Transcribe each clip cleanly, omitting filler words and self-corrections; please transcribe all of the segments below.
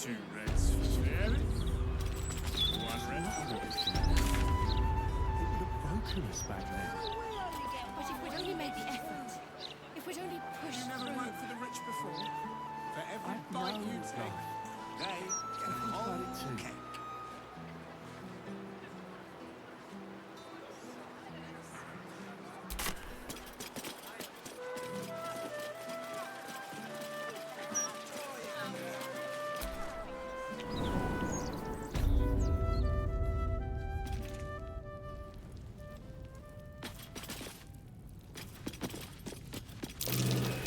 2 reds for sharing. 1 red for It would have broken us back then. But if we'd only made the effort, if we'd only pushed You never through... worked for the rich before? For every I bite know, you take, Dwarf. they get a Think about whole it too. cake.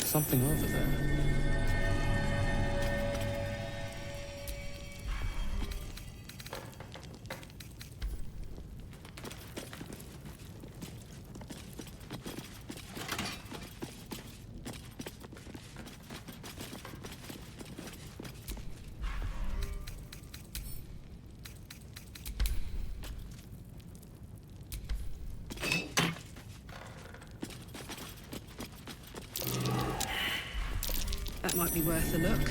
Something over there. That might be worth a look.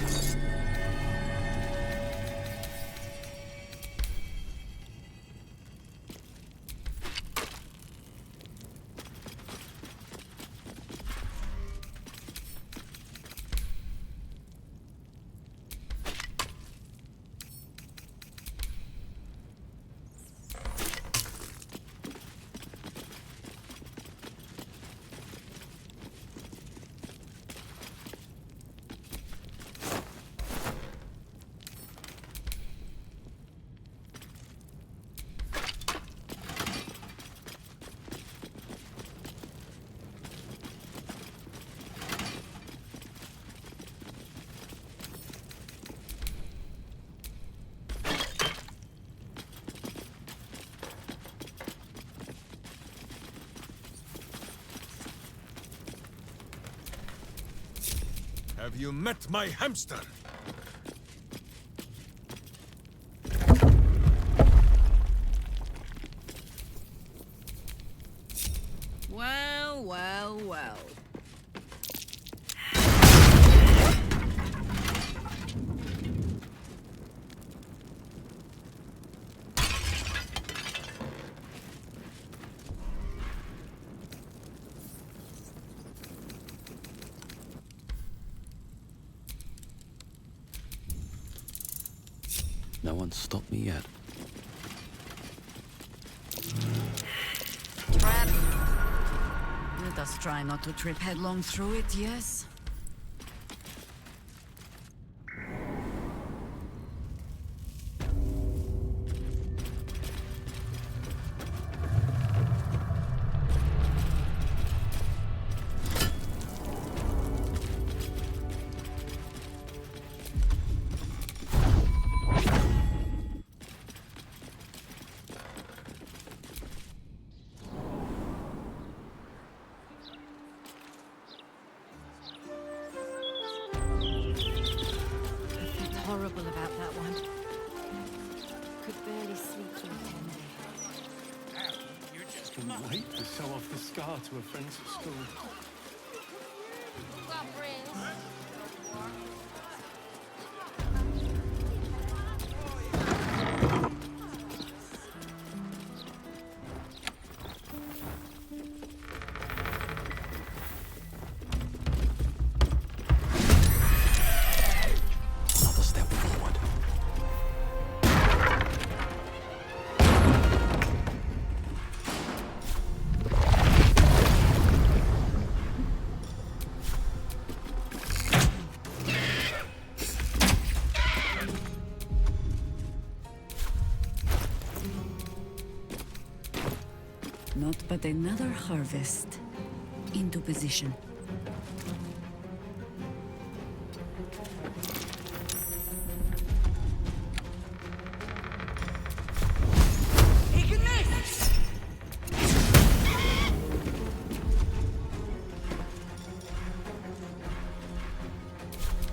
Have you met my hamster? Well, well, well. No one's stopped me yet. Trap. Let us try not to trip headlong through it, yes? Horrible about that one. Could barely sleep through a 10-day. You just Couldn't wait to show off the scar to her friends at school. Another step forward. Not but another harvest. Into position.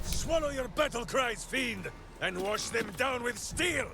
swallow your battle cries, fiend, and wash them down with steel!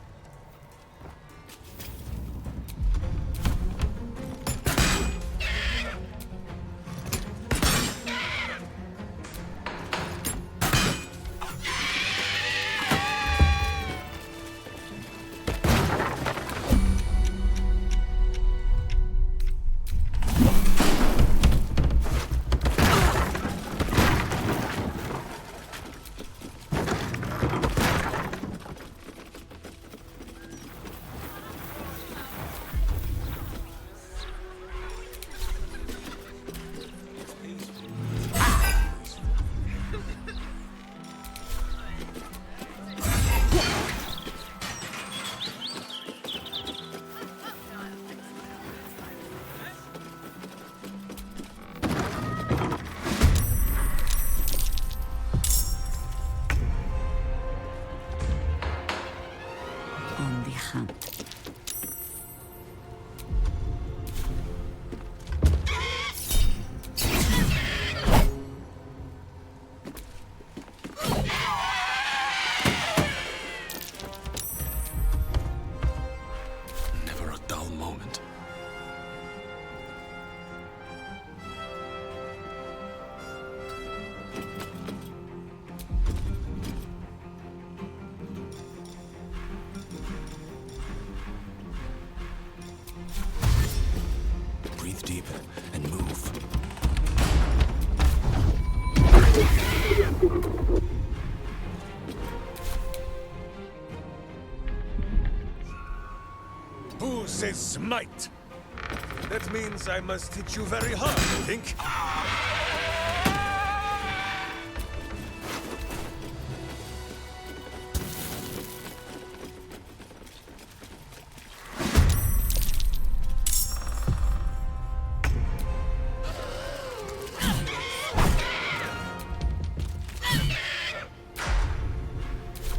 On the hunt. Never a dull moment. Breathe deep and move. Who says smite? That means I must hit you very hard, I think.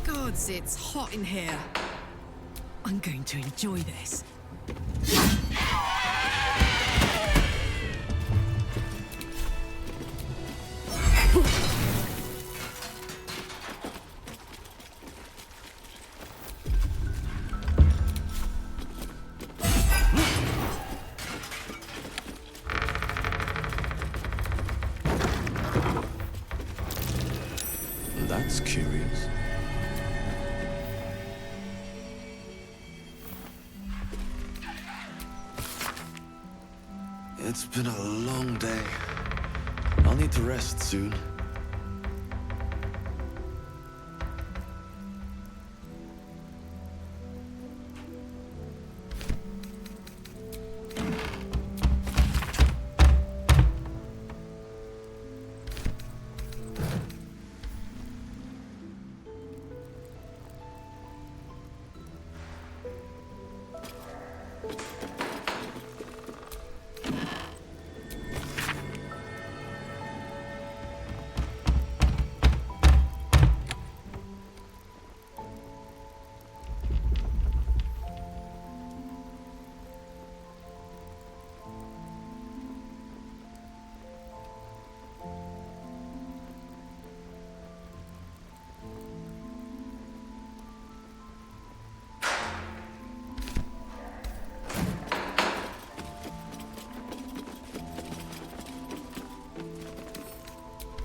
Gods, it's hot in here. I'm going to enjoy this. That's curious. It's been a long day. I'll need to rest soon.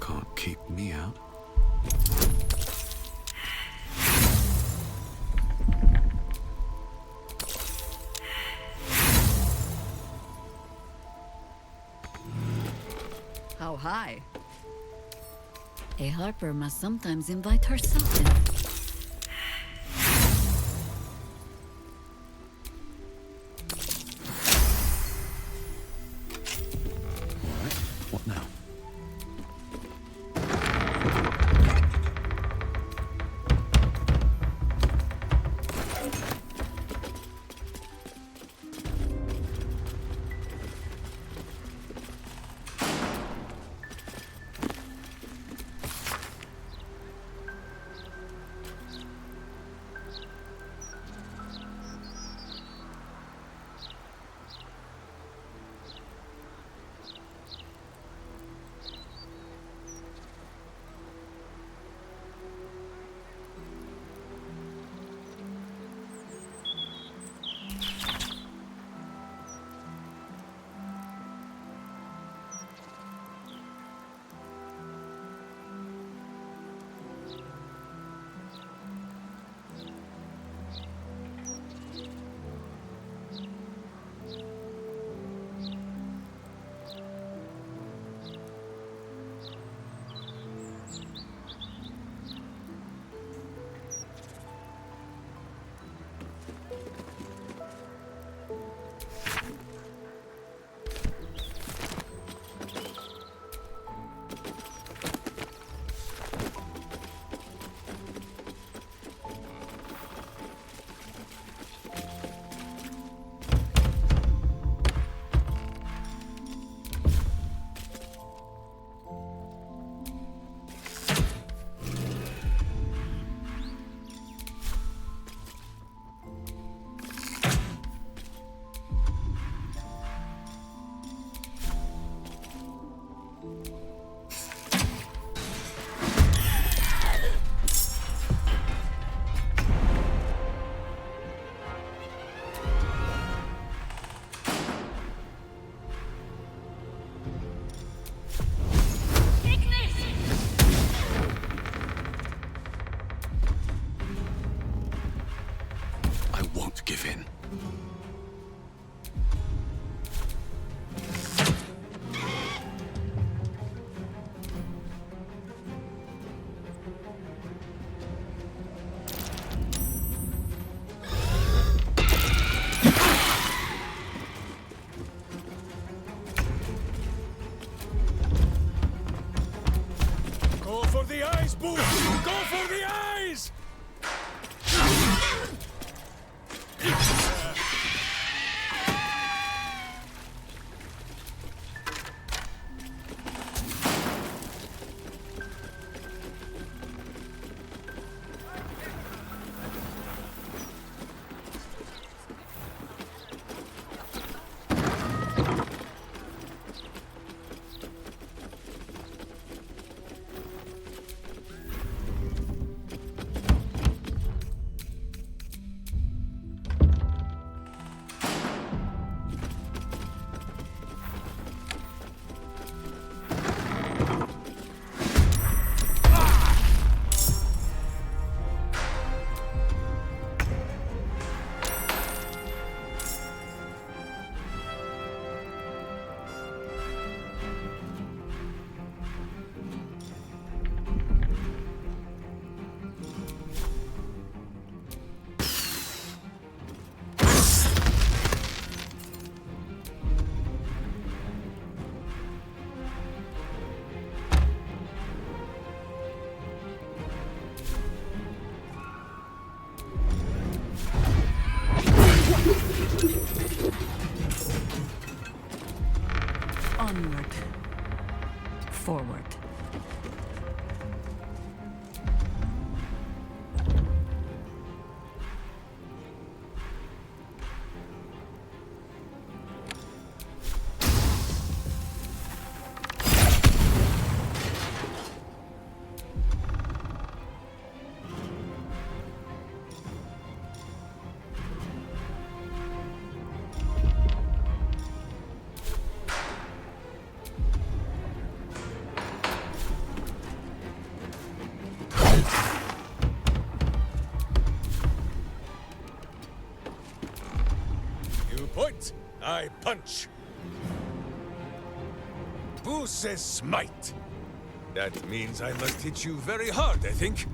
Can't keep me out. How high? A harper must sometimes invite herself in. All right. What now? to give in. Go for the eyes, Boo! Go for the eyes! Onward. Forward. You point, I punch. Boo says smite. That means I must hit you very hard, I think.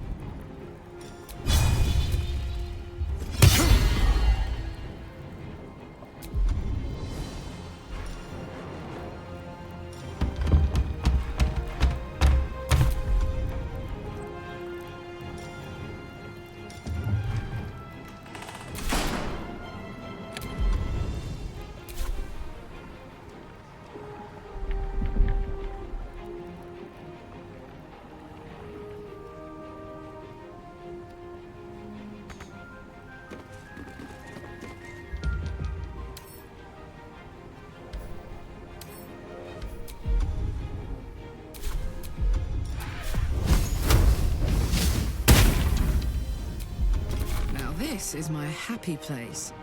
Now this is my happy place.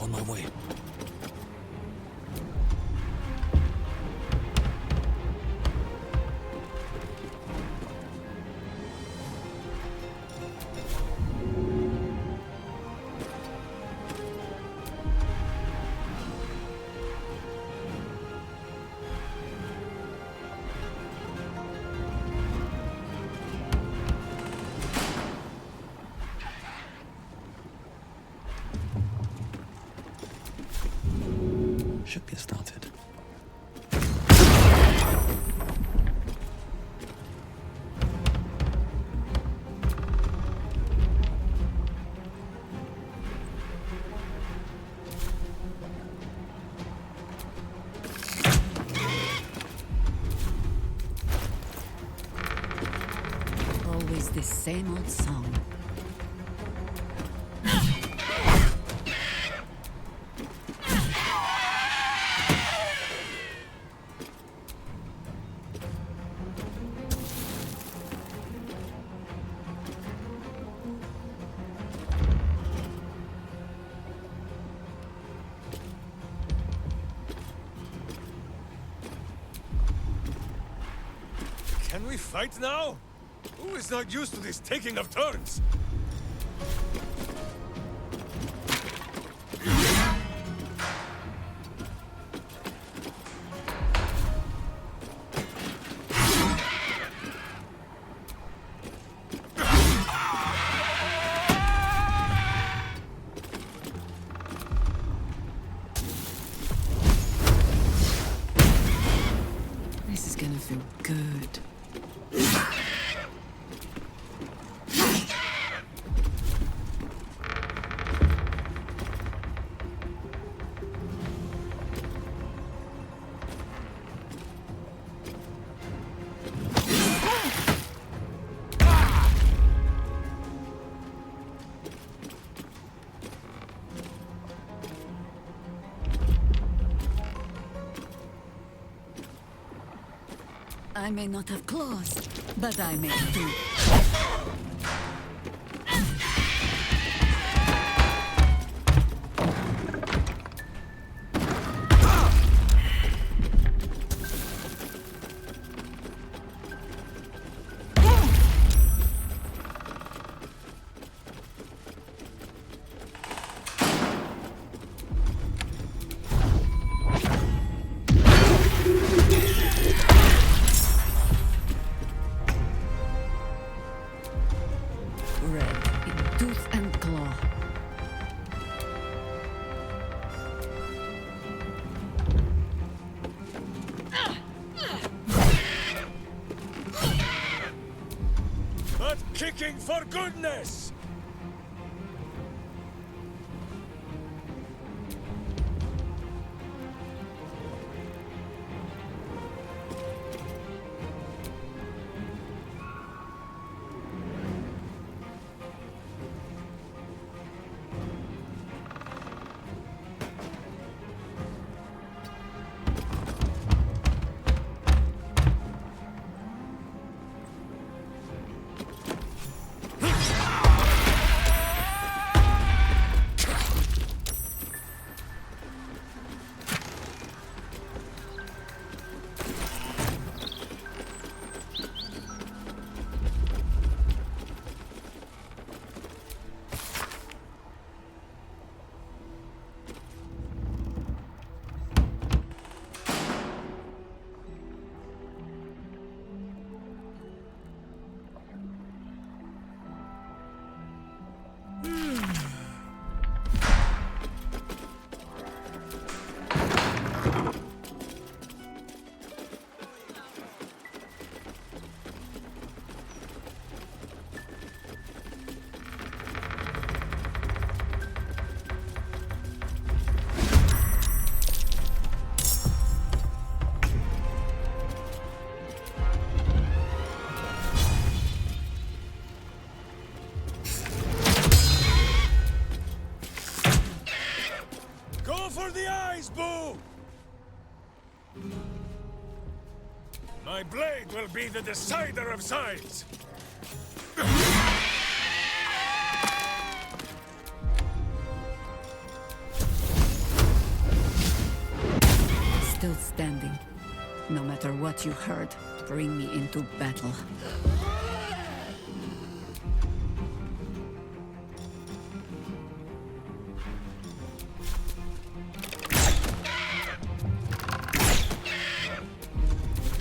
On my way. Should get started. same old song. Can we fight now? Who is not used to this taking of turns? This is gonna feel good. I may not have claws, but I may do. Red in tooth and claw. But kicking for goodness! For the eyes, Boo! My blade will be the decider of sides! Still standing. No matter what you heard, bring me into battle.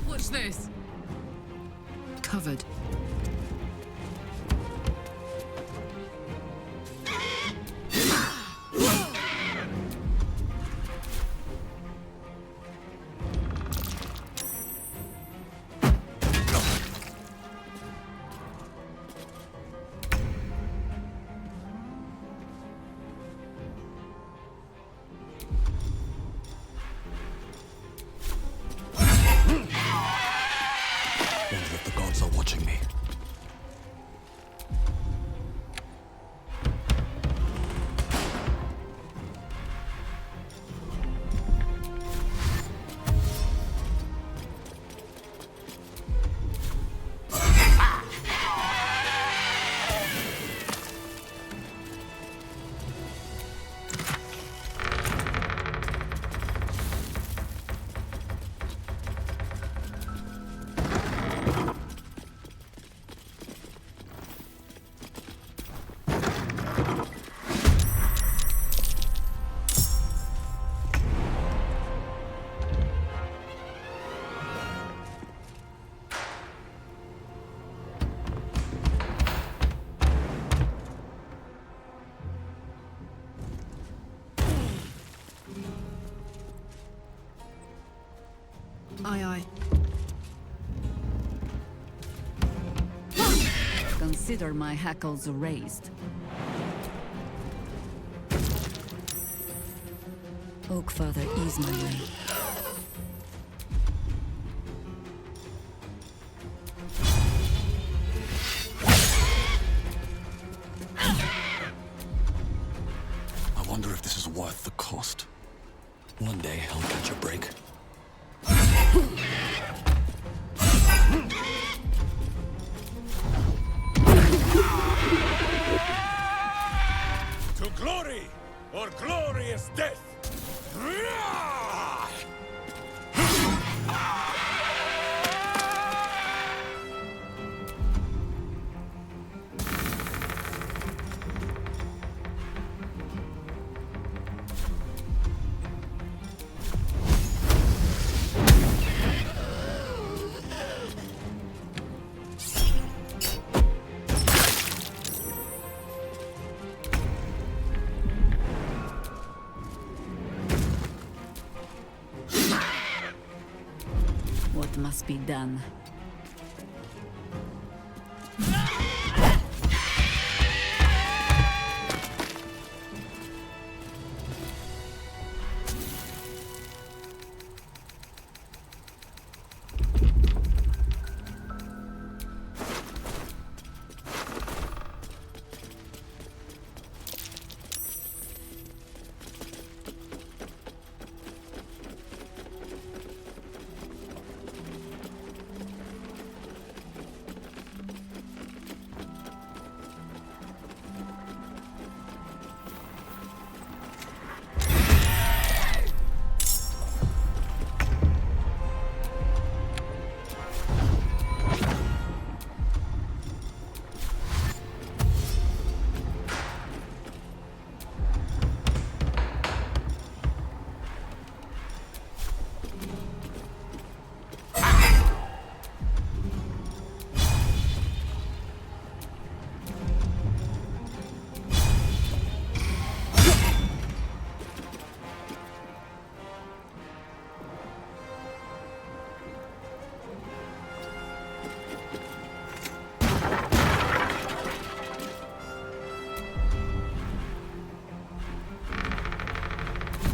What's this? Covered. Wonder if the gods are watching me. Aye, aye. Consider my hackles raised. Oak Father, ease my way. I wonder if this is worth the cost. One day I'll catch a break. To glory, or glorious death! What must be done?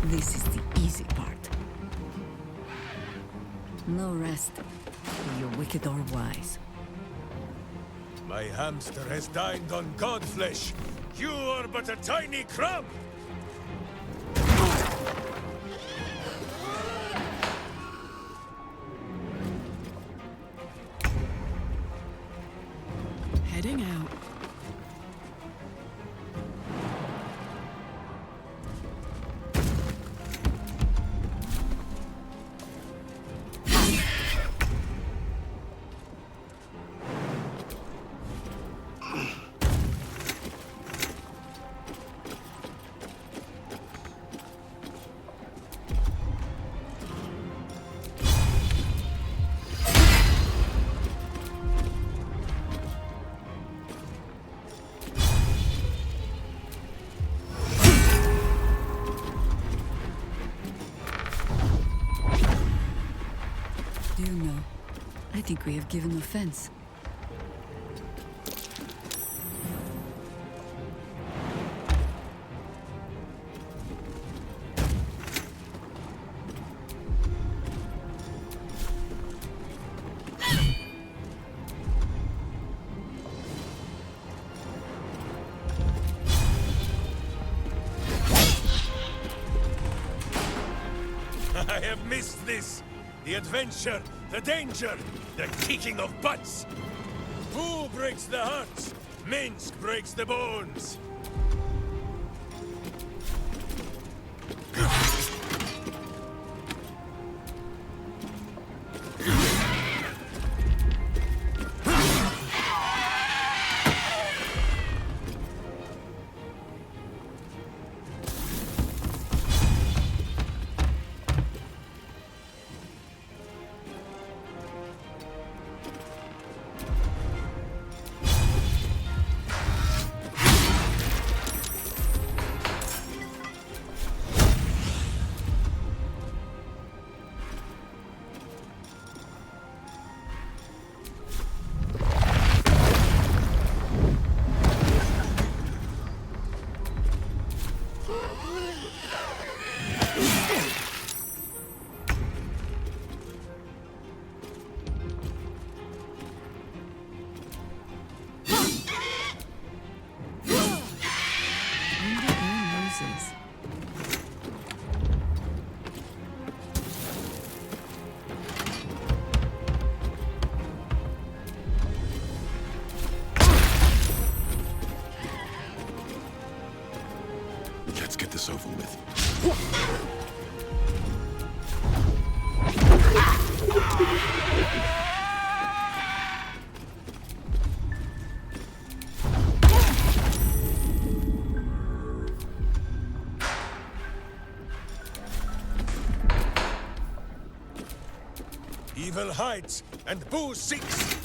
This is the easy part. No rest, be you wicked or wise. My hamster has dined on godflesh. You are but a tiny crumb! Heading out. Do you know, I think we have given offense. I have missed this! The adventure, the danger, the kicking of butts! Who breaks the hearts? Minsk breaks the bones! Evil hides, and Boo seeks!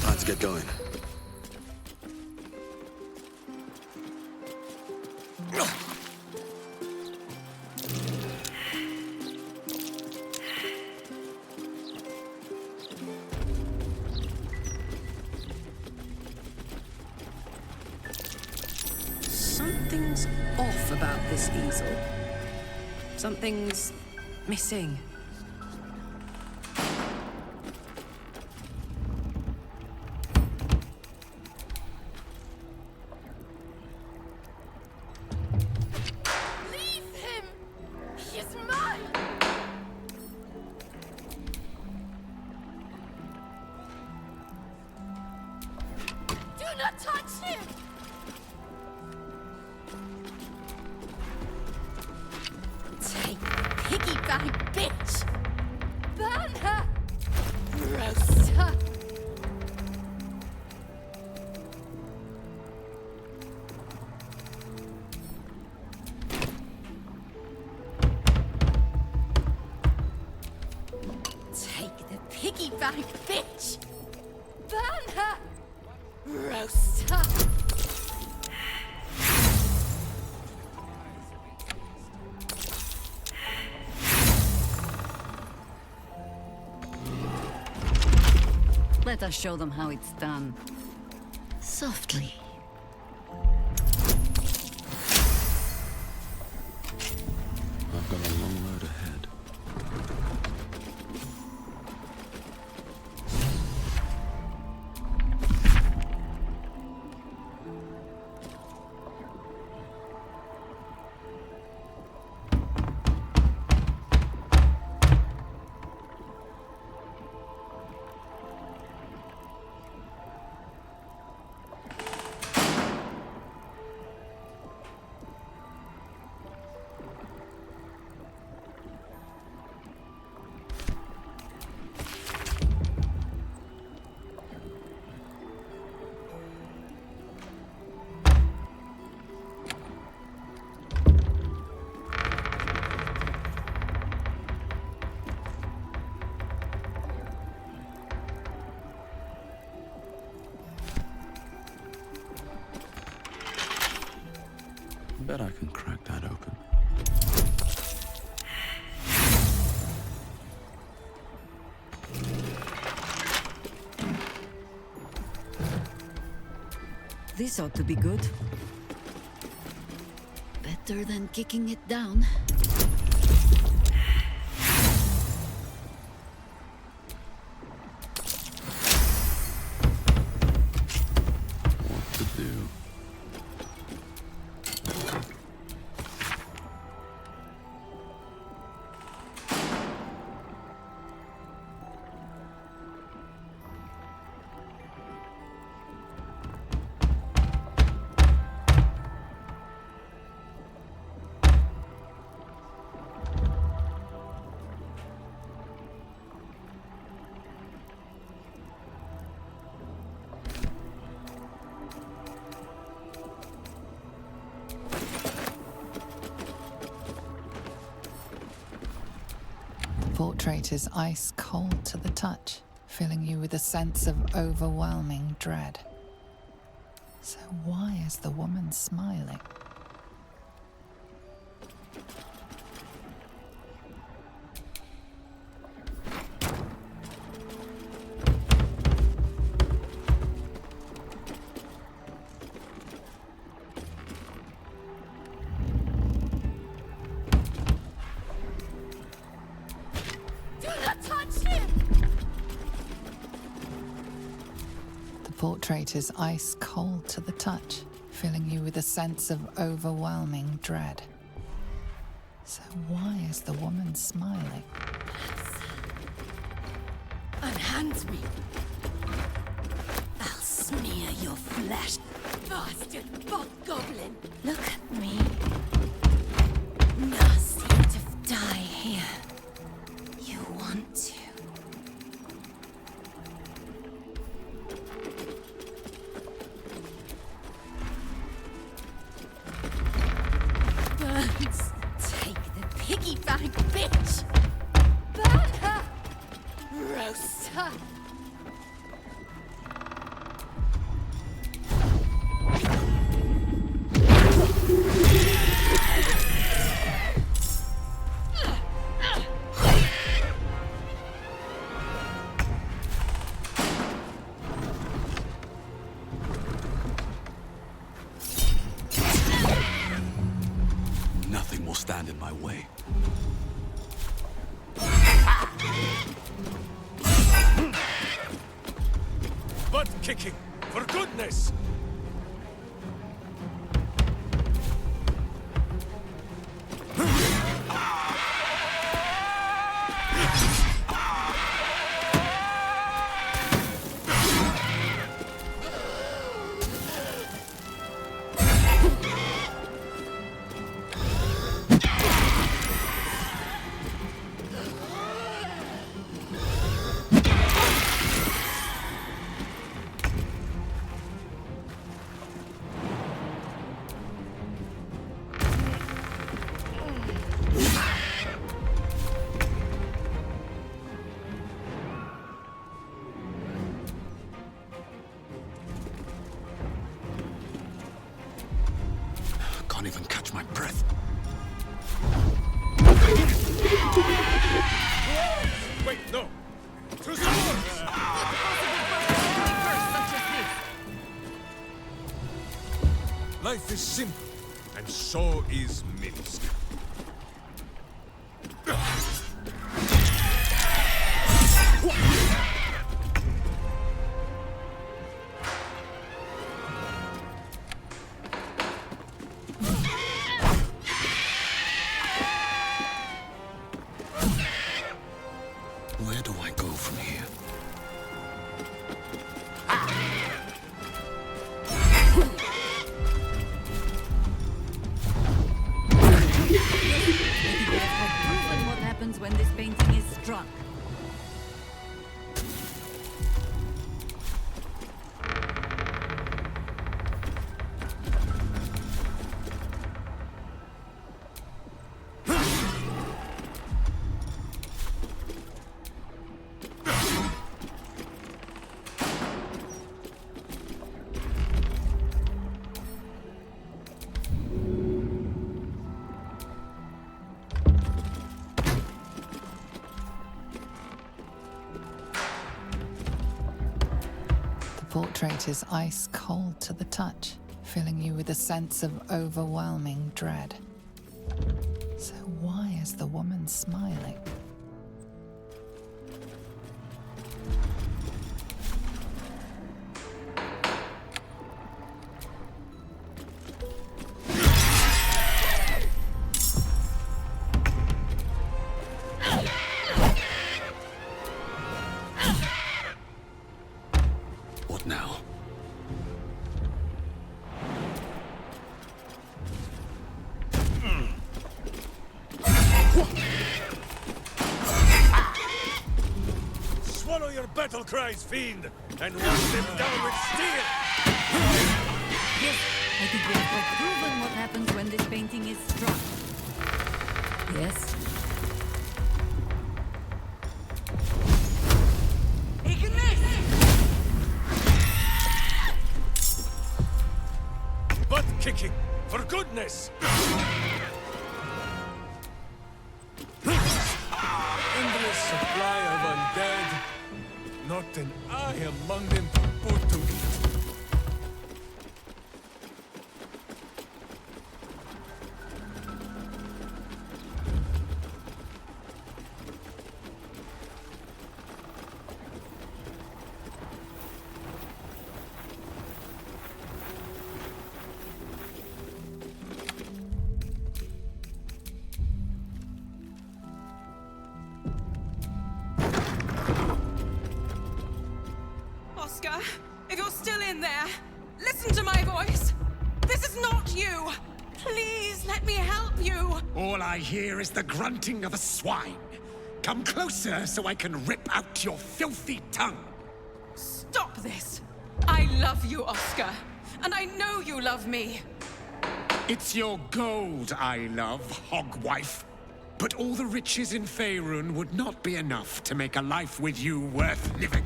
Let's get going. Something's off about this easel. Something's missing. Leave him! He is mine! Do not touch him! Take piggyback, bitch! Burn her! Roast her! Take the piggyback, bitch! Burn her! Roast her! Let us show them how it's done. Softly. I've got a long road ahead. I bet I can crack that open. This ought to be good. Better than kicking it down. What to do? Portrait is ice cold to the touch, filling you with a sense of overwhelming dread. So why is the woman smiling? Do not touch him! The portrait is ice cold to the touch, filling you with a sense of overwhelming dread. So why is the woman smiling? Unhand me. I'll smear your flesh. Bastard bog-goblin. Look at me. Nasty to die here. You want to. Burns, take the piggy bank, bitch! Burn her! Roast her! Nothing will stand in my way. Butt kicking, for goodness! Can't even catch my breath. Wait, no! To swords! Life is simple, and so is Minsk. Where do I go from here? Proven what happens when this painting is struck. The portrait is ice cold to the touch, filling you with a sense of overwhelming dread. So why is the woman smiling? What now? Swallow your battle cries, fiend, and wash them down with steel! Yes, I think we have proven what happens when this painting is struck. Yes? Butt kicking, for goodness! Endless supply of undead. Not an eye among them to put to eat. was not you! Please let me help you! All I hear is the grunting of a swine. Come closer so I can rip out your filthy tongue. Stop this! I love you, Oscar. And I know you love me. It's your gold I love, hogwife. But all the riches in Faerun would not be enough to make a life with you worth living.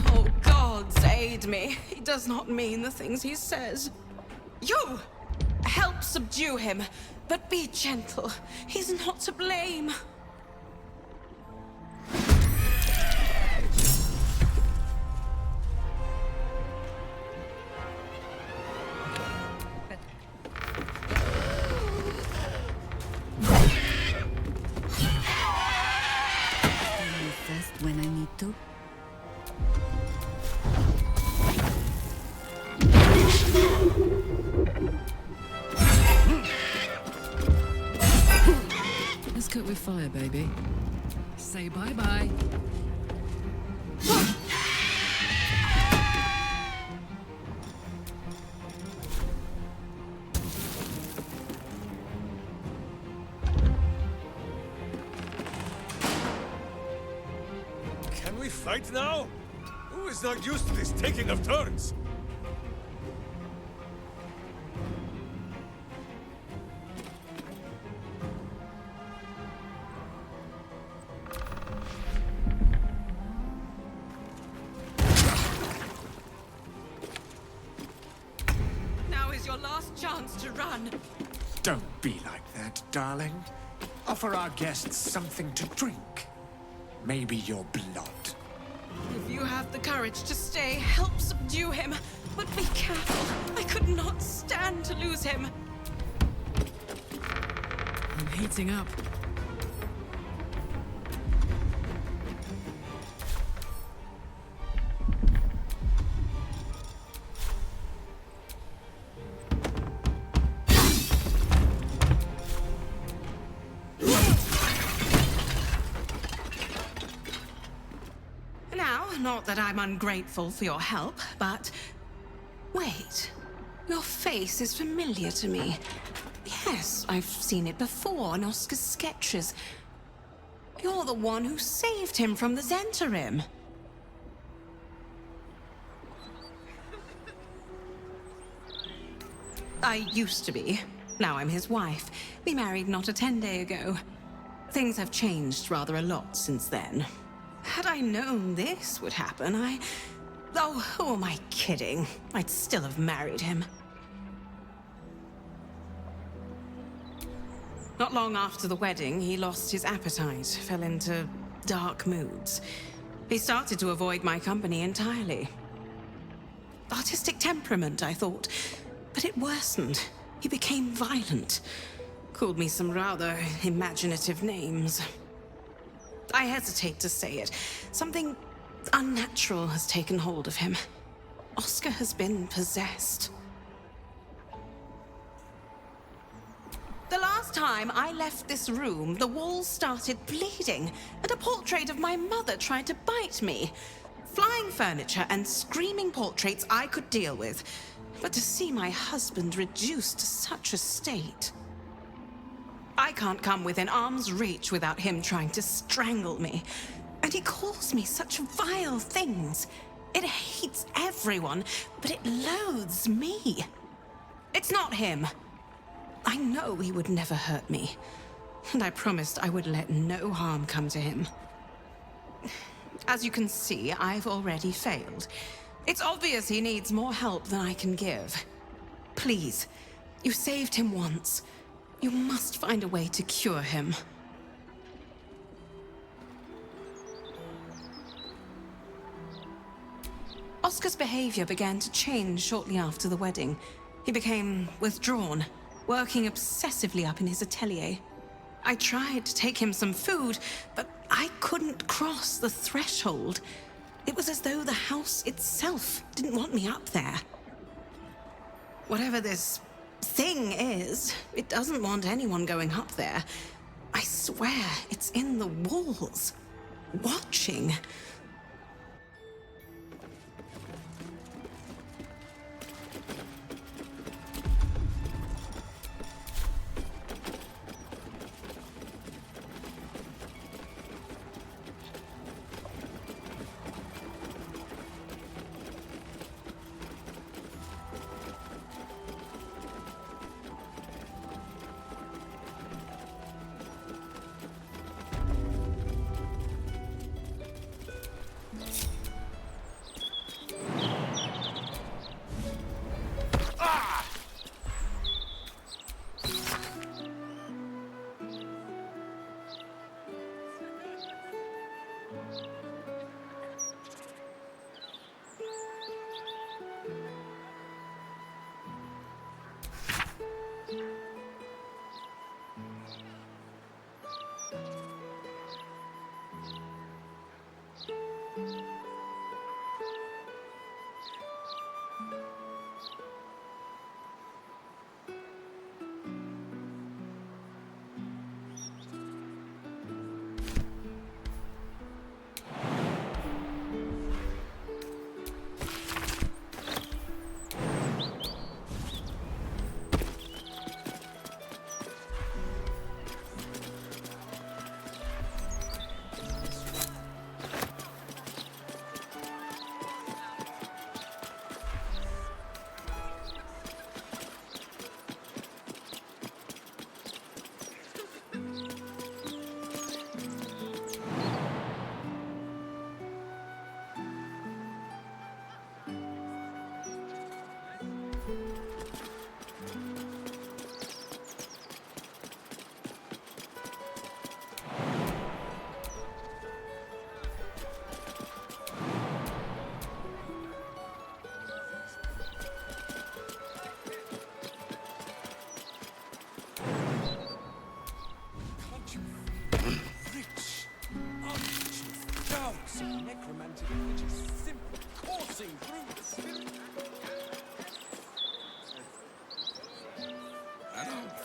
Oh, gods aid me. He does not mean the things he says. You! Help subdue him, but be gentle. He's not to blame. First when I need to. Let's cook with fire, baby. Say bye-bye. Can we fight now? Who is not used to this taking of turns? Now is your last chance to run. Don't be like that, darling. Offer our guests something to drink. Maybe your blood. If you have the courage to stay, help subdue him. But be careful. I could not stand to lose him. I'm heating up. Now, not that I'm ungrateful for your help, but... Wait. Your face is familiar to me. Yes, I've seen it before in Oscar's sketches. You're the one who saved him from the Zentarim. I used to be. Now I'm his wife. We married not a 10-day ago. Things have changed rather a lot since then. Had I known this would happen, Oh, who am I kidding? I'd still have married him. Not long after the wedding, he lost his appetite, fell into dark moods. He started to avoid my company entirely. Artistic temperament, I thought, but it worsened. He became violent. Called me some rather imaginative names. I hesitate to say it. Something unnatural has taken hold of him. Oscar has been possessed. The last time I left this room, the walls started bleeding, and a portrait of my mother tried to bite me. Flying furniture and screaming portraits I could deal with. But to see my husband reduced to such a state... I can't come within arm's reach without him trying to strangle me. And he calls me such vile things. It hates everyone, but it loathes me. It's not him. I know he would never hurt me. And I promised I would let no harm come to him. As you can see, I've already failed. It's obvious he needs more help than I can give. Please, you saved him once. You must find a way to cure him. Oscar's behavior began to change shortly after the wedding. He became withdrawn, working obsessively up in his atelier. I tried to take him some food, but I couldn't cross the threshold. It was as though the house itself didn't want me up there. Whatever this thing is, it doesn't want anyone going up there. I swear it's in the walls, watching.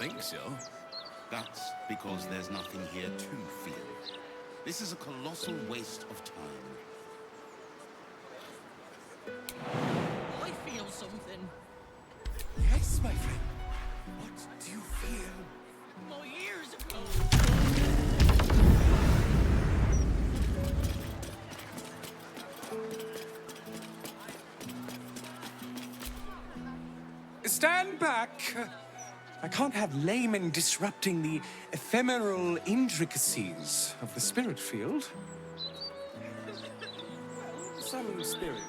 think so. That's because there's nothing here to feel. This is a colossal waste of time. I feel something. Yes, my friend. What do you feel? My ears are cold. Stand back. I can't have laymen disrupting the ephemeral intricacies of the spirit field. Some spirit.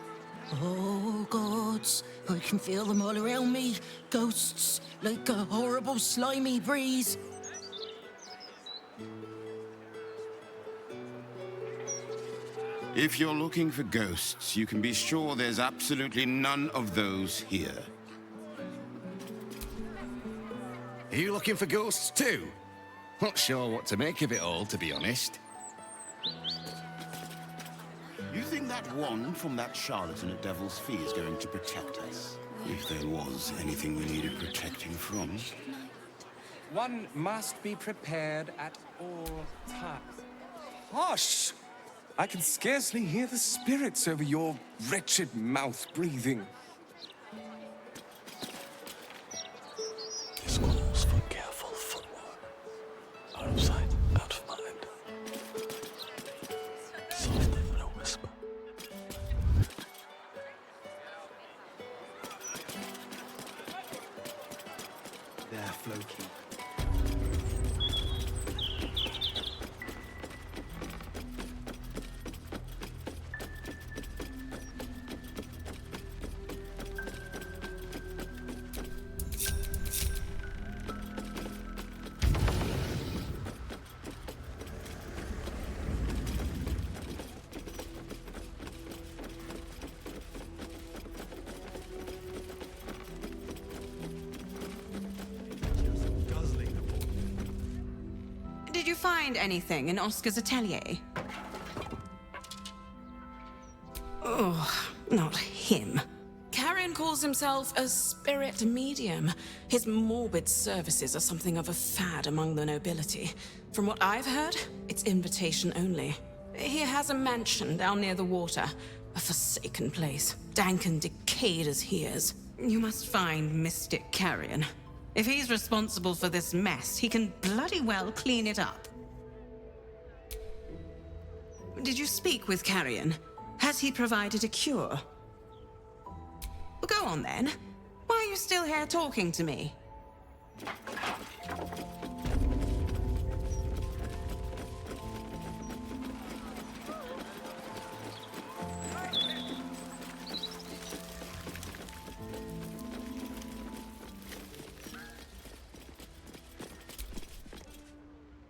Oh, gods. I can feel them all around me. Ghosts, like a horrible, slimy breeze. If you're looking for ghosts, you can be sure there's absolutely none of those here. Are you looking for ghosts too? Not sure what to make of it all, to be honest. You think that wand from that charlatan at Devil's Fee is going to protect us? If there was anything we needed protecting from. One must be prepared at all times. Hush! I can scarcely hear the spirits over your wretched mouth breathing. This calls for careful footwork. Out of sight, out of mind. Softly but a whisper. There, Floki. Did you find anything in Oscar's atelier? Oh, not him. Carrion calls himself a spirit medium. His morbid services are something of a fad among the nobility. From what I've heard, it's invitation only. He has a mansion down near the water, a forsaken place, dank and decayed as he is. You must find Mystic Carrion. If he's responsible for this mess, he can bloody well clean it up. Did you speak with Carrion? Has he provided a cure? Well, go on then. Why are you still here talking to me?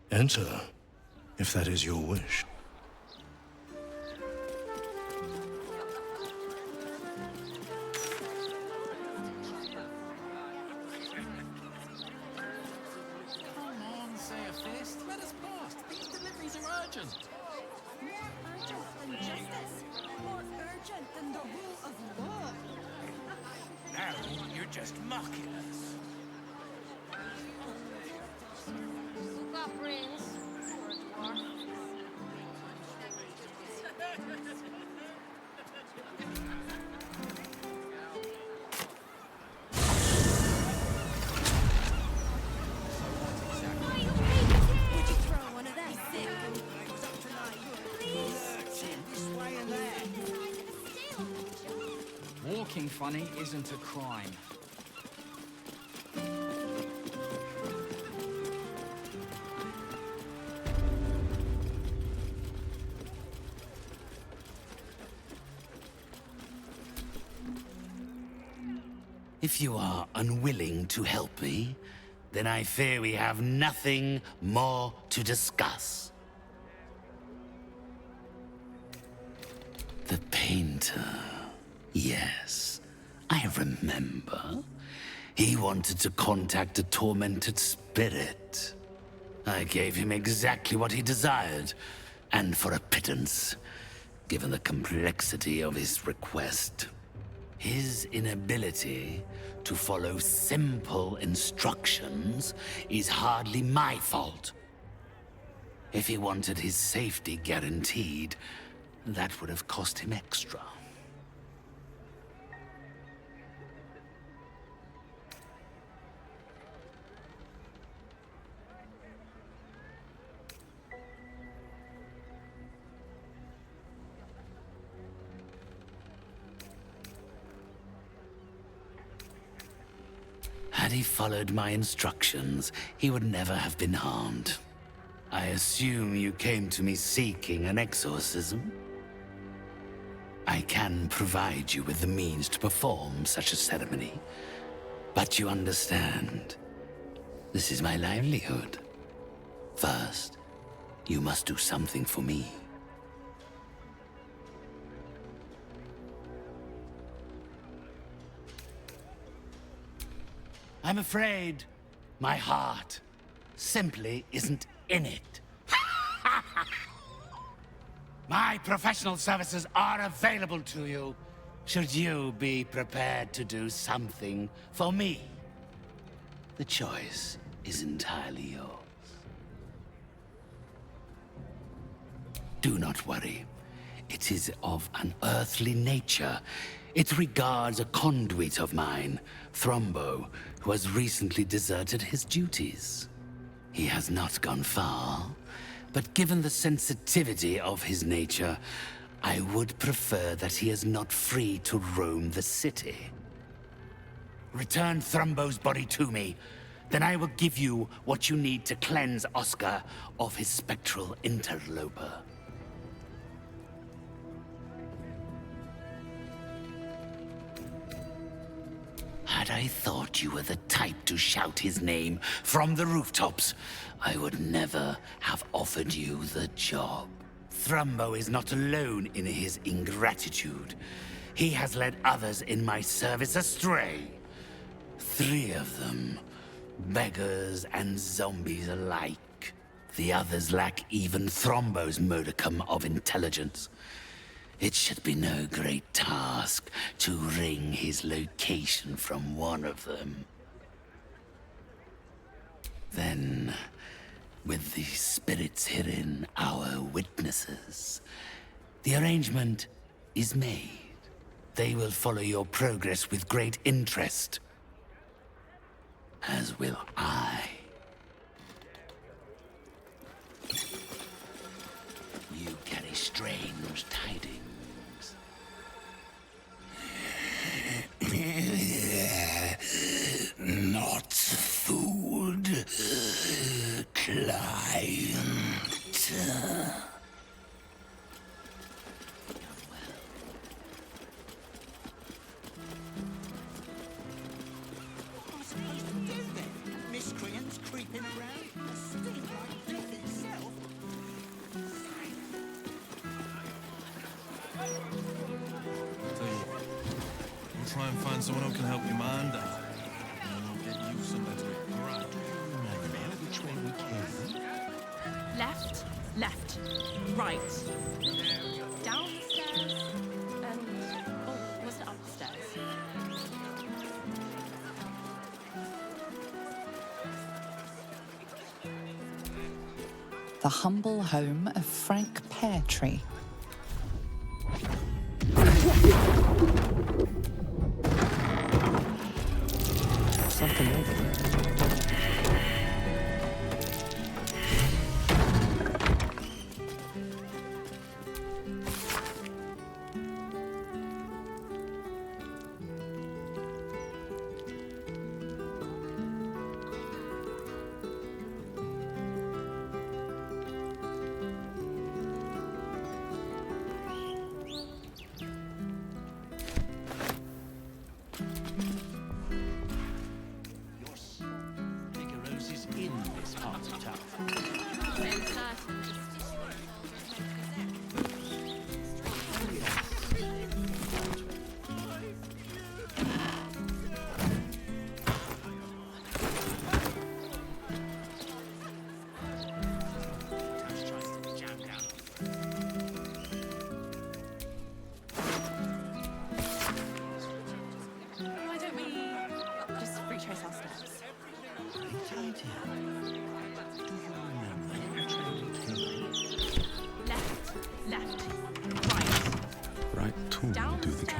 Enter, if that is your wish. Come on, say a fist. Let us pass. These deliveries are urgent. More urgent than justice. More urgent than the rule of law. Now you're just mocking us. Who got brains? Or a dwarf? Would you throw one of that sick? Walking funny isn't a crime. If you are unwilling to help me, then I fear we have nothing more to discuss. The painter. Yes, I remember. He wanted to contact a tormented spirit. I gave him exactly what he desired, and for a pittance, given the complexity of his request. His inability to follow simple instructions is hardly my fault. If he wanted his safety guaranteed, that would have cost him extra. Had he followed my instructions, he would never have been harmed. I assume you came to me seeking an exorcism? I can provide you with the means to perform such a ceremony. But you understand, this is my livelihood. First, you must do something for me. I'm afraid my heart simply isn't in it. My professional services are available to you, should you be prepared to do something for me. The choice is entirely yours. Do not worry. It is of an earthly nature. It regards a conduit of mine, Thrombo, who has recently deserted his duties. He has not gone far, but given the sensitivity of his nature, I would prefer that he is not free to roam the city. Return Thrombo's body to me, then I will give you what you need to cleanse Oscar of his spectral interloper. Had I thought you were the type to shout his name from the rooftops, I would never have offered you the job. Thrombo is not alone in his ingratitude. He has led others in my service astray. 3 of them, beggars and zombies alike. The others lack even Thrombo's modicum of intelligence. It should be no great task to wring his location from one of them. Then, with the spirits herein our witnesses, the arrangement is made. They will follow your progress with great interest, as will I. You carry strange tidings. Not food, client. Miscreants creeping around, a stink like death itself. We'll try and find someone who can help you mind out. And we'll get you somewhere to it. All right. Which way we can? Left, left, right. Downstairs, and... oh, was it upstairs? The humble home of Frank Peartree. Something over there. Left, right. Right tool will do the trick.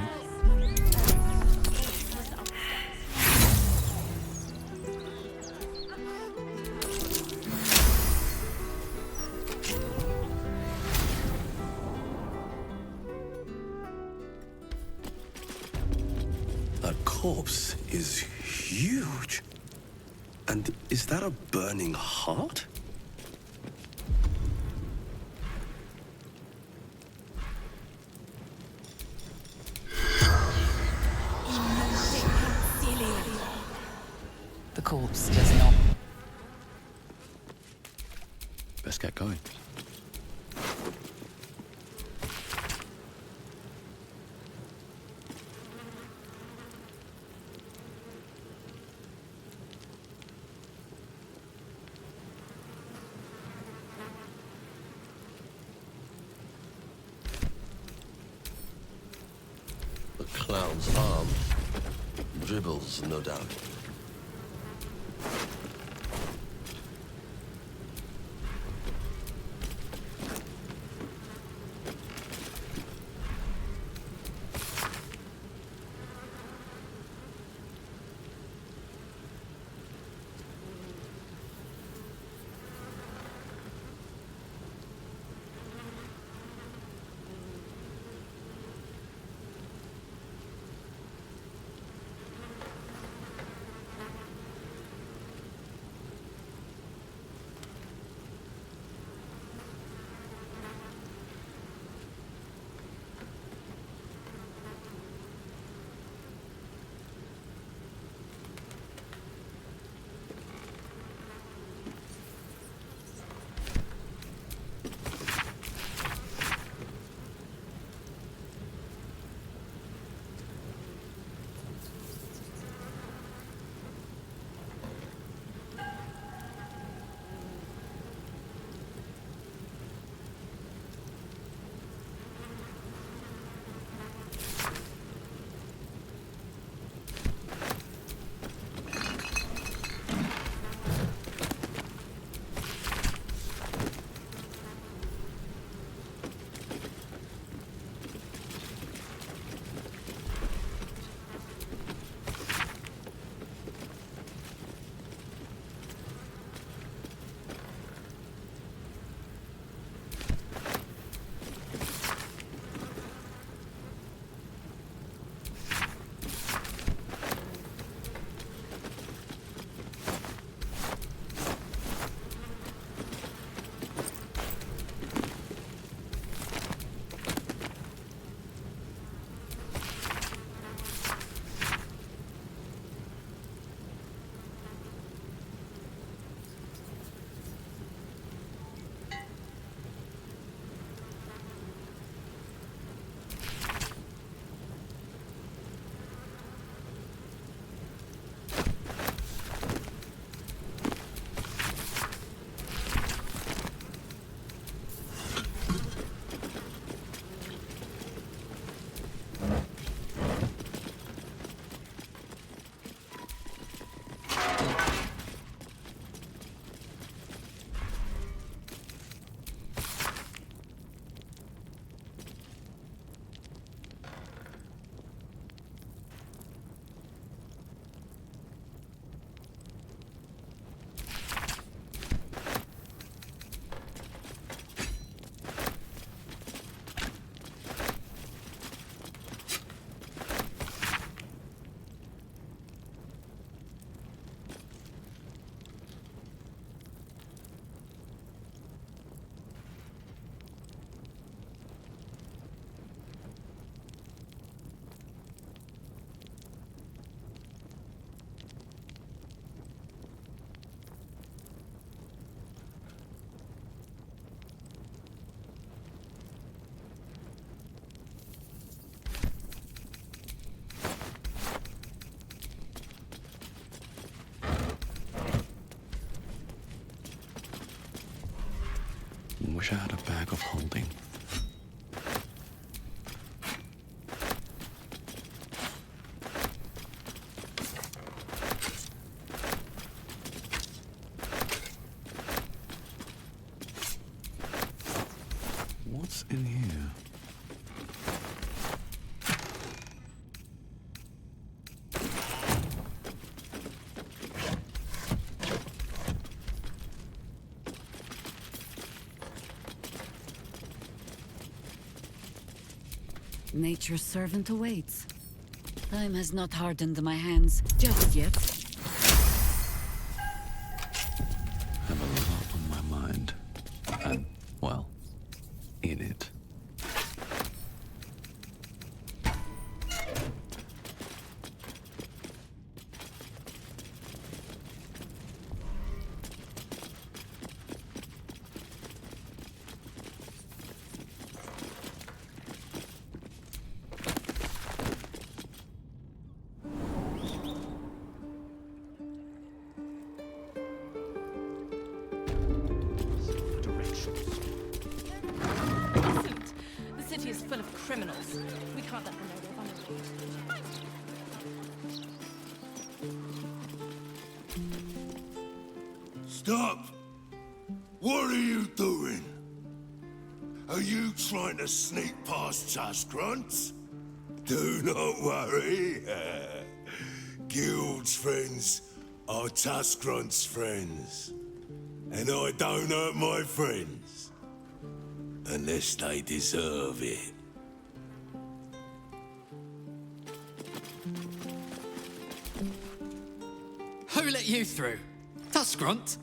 Was upstairs. That corpse is huge. And is that a burning heart? The corpse does not. Best get going. The clown's arm. Dribbles, no doubt. Wish I had a bag of holding. Nature's servant awaits. Time has not hardened my hands just yet. I have a lot on my mind. And, well, in it. Listen, the city is full of criminals. We can't let them know we're vulnerable. Stop! What are you doing? Are you trying to sneak past Taskrunts? Do not worry. Guild's friends are Taskrunts' friends. And I don't hurt my friends. Unless they deserve it. Who let you through? Tuskrunt?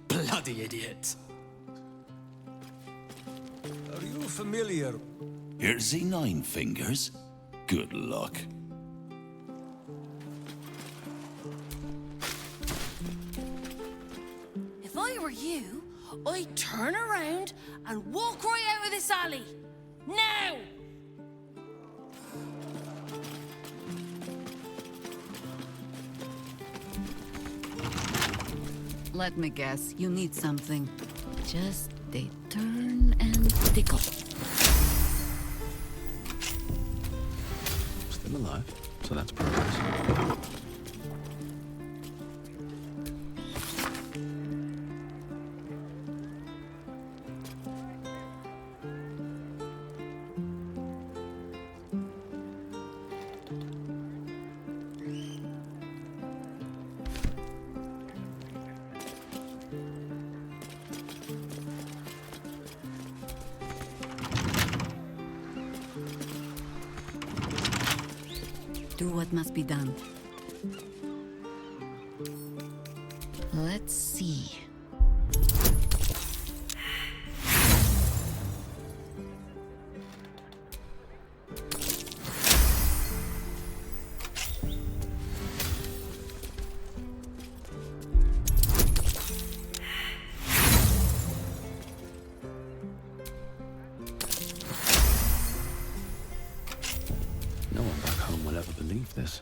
Bloody idiot. Are you familiar? Here's the Nine Fingers. Good luck. If I were you, I'd turn around and walk right out of this alley. Now! Let me guess, you need something. Just a turn and tickle. Still alive, so that's progress. Do what must be done. Let's see. No one back home will ever believe this.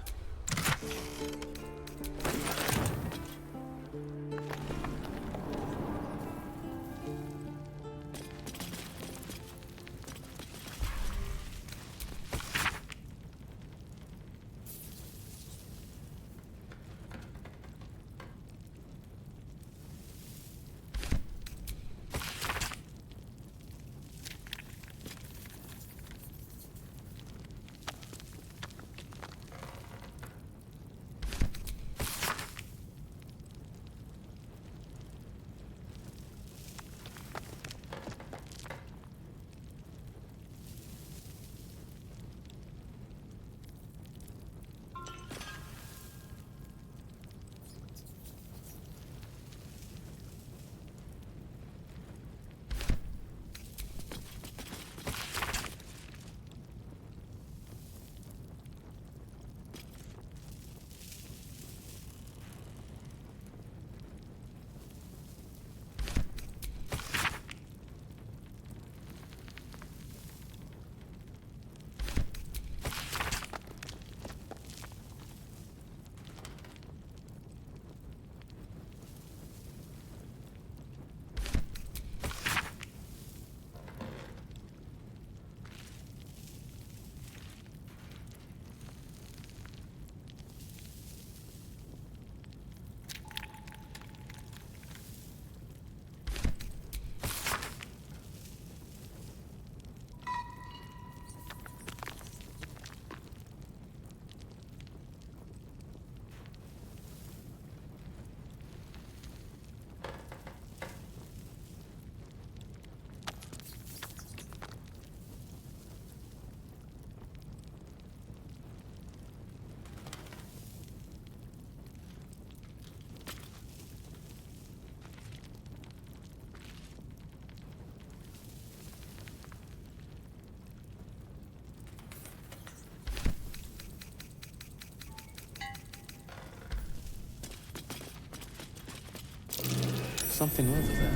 something over there.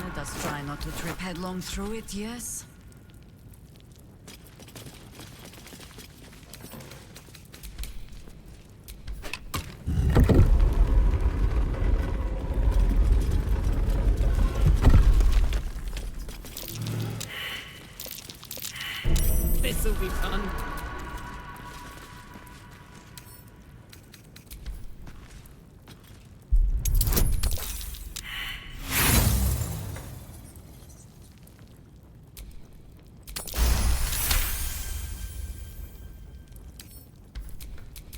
Let us try not to trip headlong through it, yes? This'll be fun.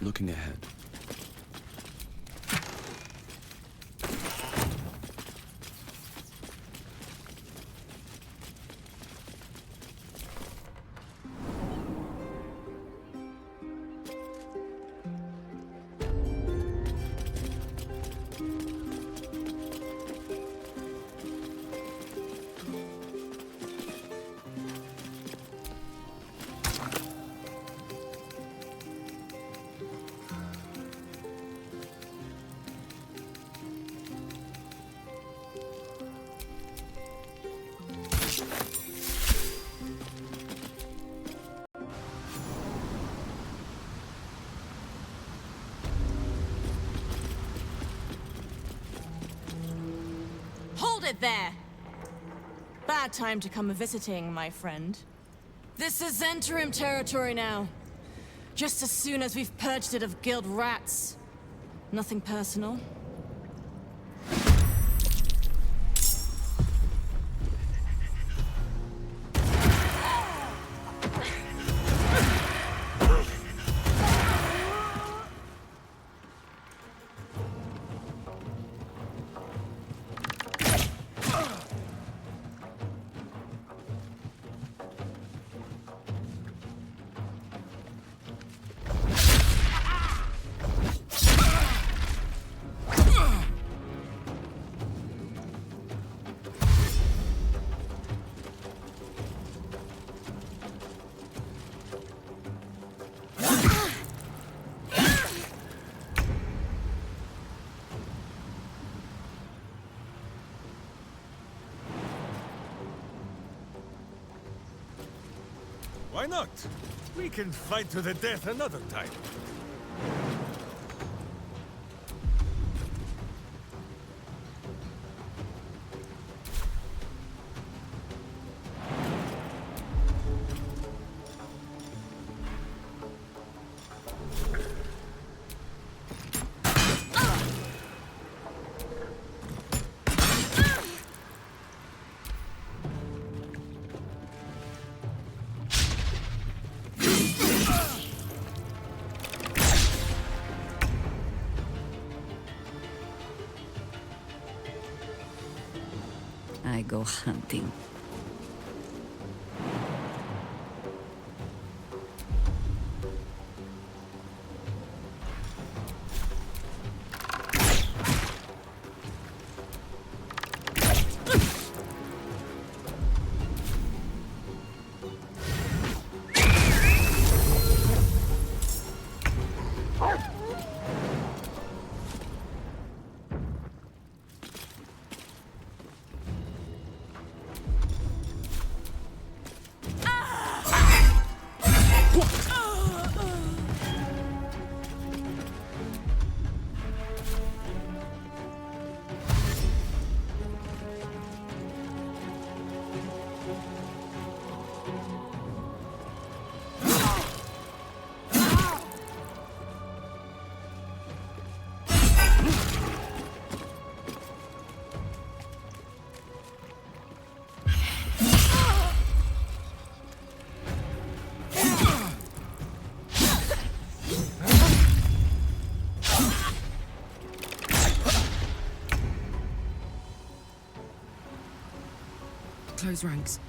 Looking ahead. Hold it there! Bad time to come visiting, my friend. This is interim territory now. Just as soon as we've purged it of guild rats. Nothing personal. Why not? We can fight to the death another time. I go hunting. close ranks.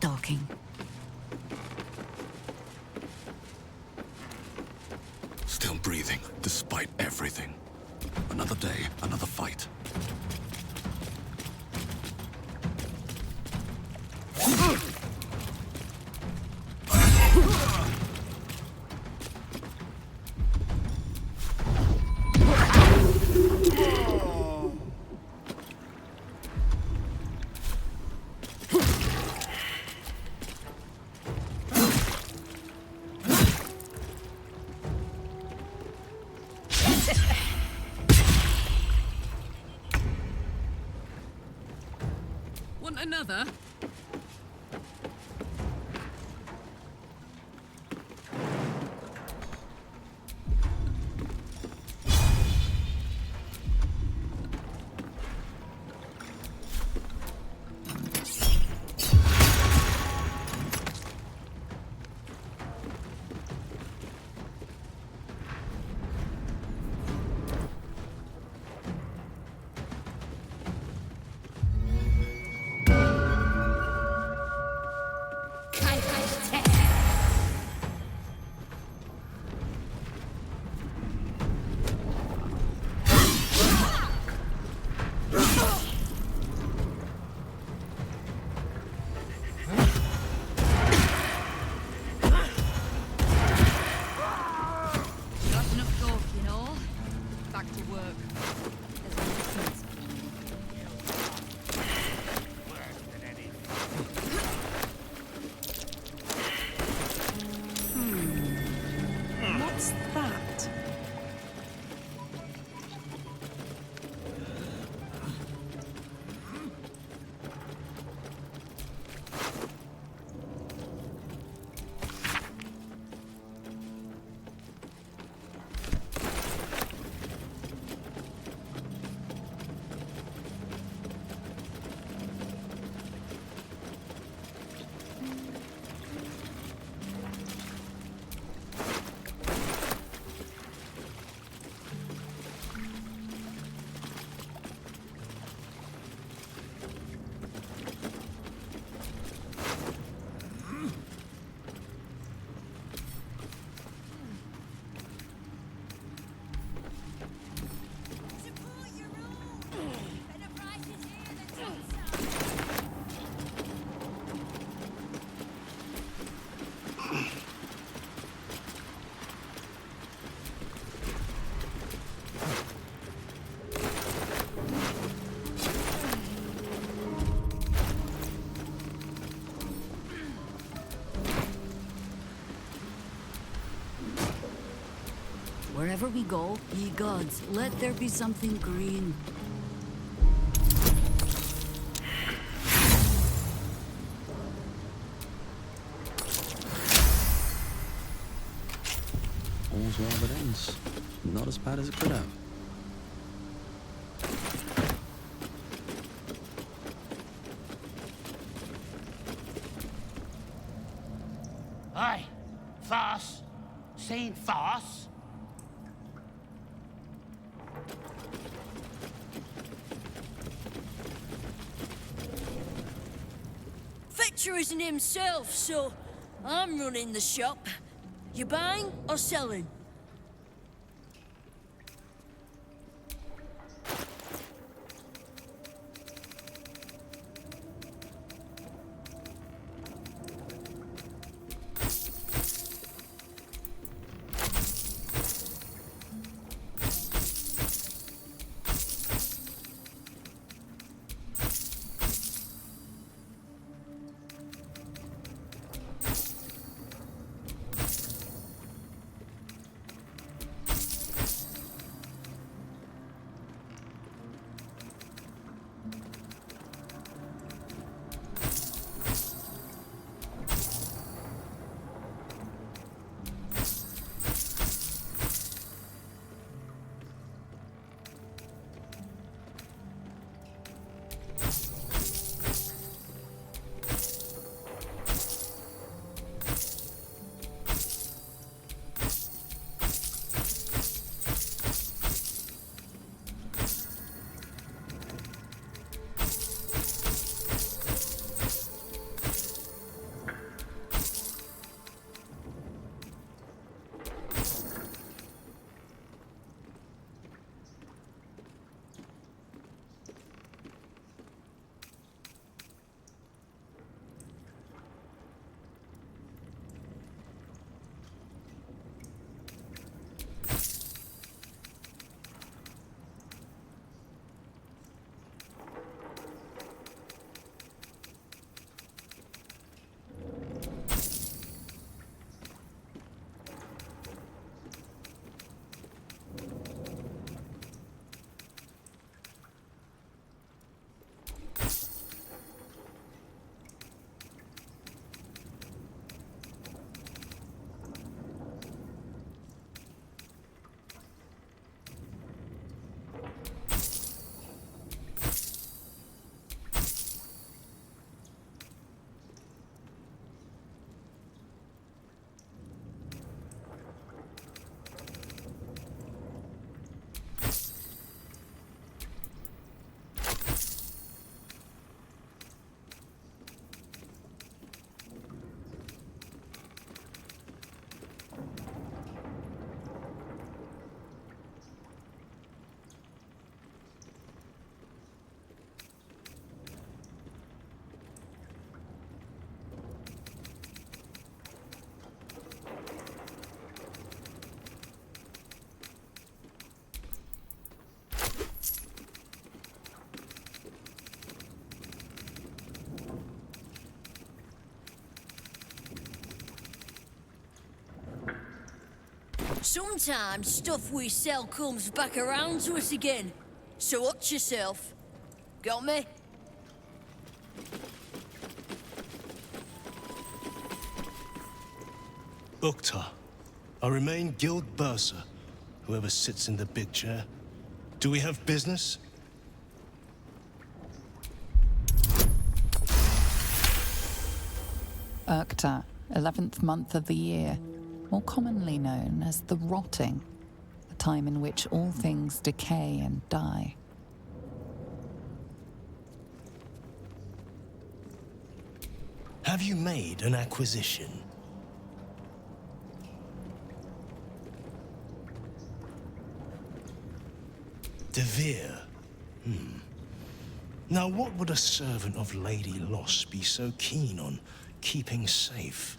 Stalking. Still breathing, despite everything. Another day, another fight. Want another? Wherever we go, ye gods, let there be something green. All's well that ends. Not as bad as it could have. Aye, farce. Seen farce? Fetcher isn't himself, so I'm running the shop. You buying or selling? Sometimes stuff we sell comes back around to us again. So watch yourself. Got me? Uktar, I remain Guild Bursar, whoever sits in the big chair. Do we have business? Urkta, 11th month of the year, more commonly known as the Rotting, a time in which all things decay and die. Have you made an acquisition? Devere. Now, what would a servant of Lady Loss be so keen on keeping safe?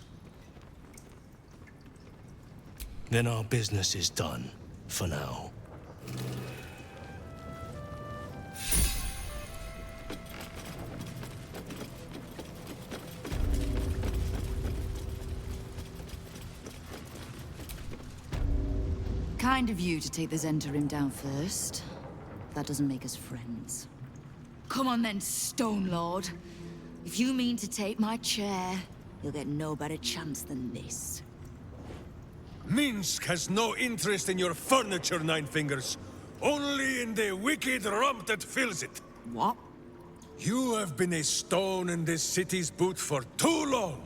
Then our business is done, for now. Kind of you to take the Zentarim down first. That doesn't make us friends. Come on then, Stone Lord. If you mean to take my chair, you'll get no better chance than this. Minsk has no interest in your furniture, Nine Fingers. Only in the wicked rump that fills it. What? You have been a stone in this city's boot for too long.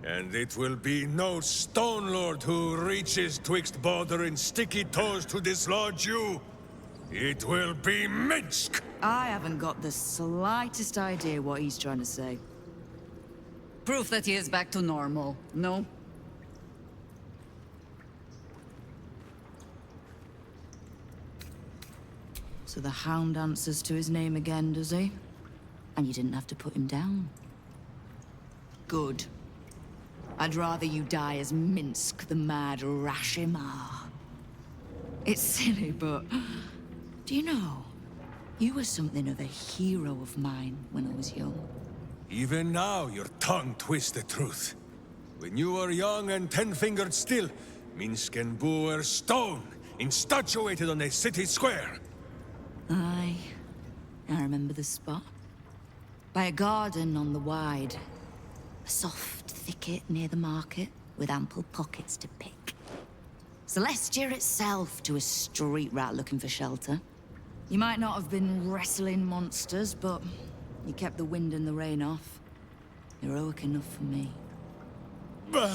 And it will be no Stone Lord who reaches twixt Baldur and sticky toes to dislodge you. It will be Minsk! I haven't got the slightest idea what he's trying to say. Proof that he is back to normal, no? So the Hound answers to his name again, does he? And you didn't have to put him down. Good. I'd rather you die as Minsk, the mad Rashimar. It's silly, but... do you know? You were something of a hero of mine when I was young. Even now, your tongue twists the truth. When you were young and ten-fingered still, Minsk and Boo were stone, instatuated on a city square. Aye. I remember the spot. By a garden on the Wide. A soft thicket near the market, with ample pockets to pick. Celestia itself to a street rat looking for shelter. You might not have been wrestling monsters, but you kept the wind and the rain off. Heroic enough for me. Bah!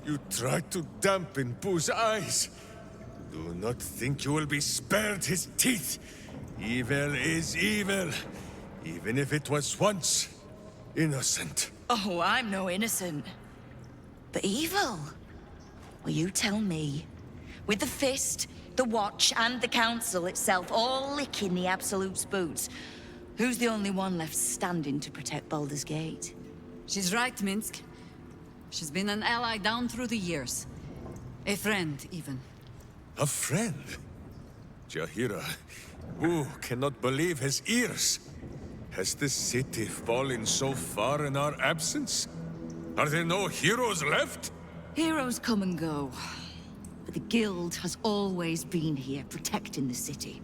You tried to dampen Boo's eyes. Do not think you will be spared his teeth. Evil is evil, even if it was once innocent. Oh, I'm no innocent. But evil? Well, you tell me. With the Fist, the Watch, and the Council itself all licking the Absolute's boots, who's the only one left standing to protect Baldur's Gate? She's right, Minsk. She's been an ally down through the years. A friend, even. A friend? Jaheira, Boo cannot believe his ears. Has the city fallen so far in our absence? Are there no heroes left? Heroes come and go. But the Guild has always been here, protecting the city.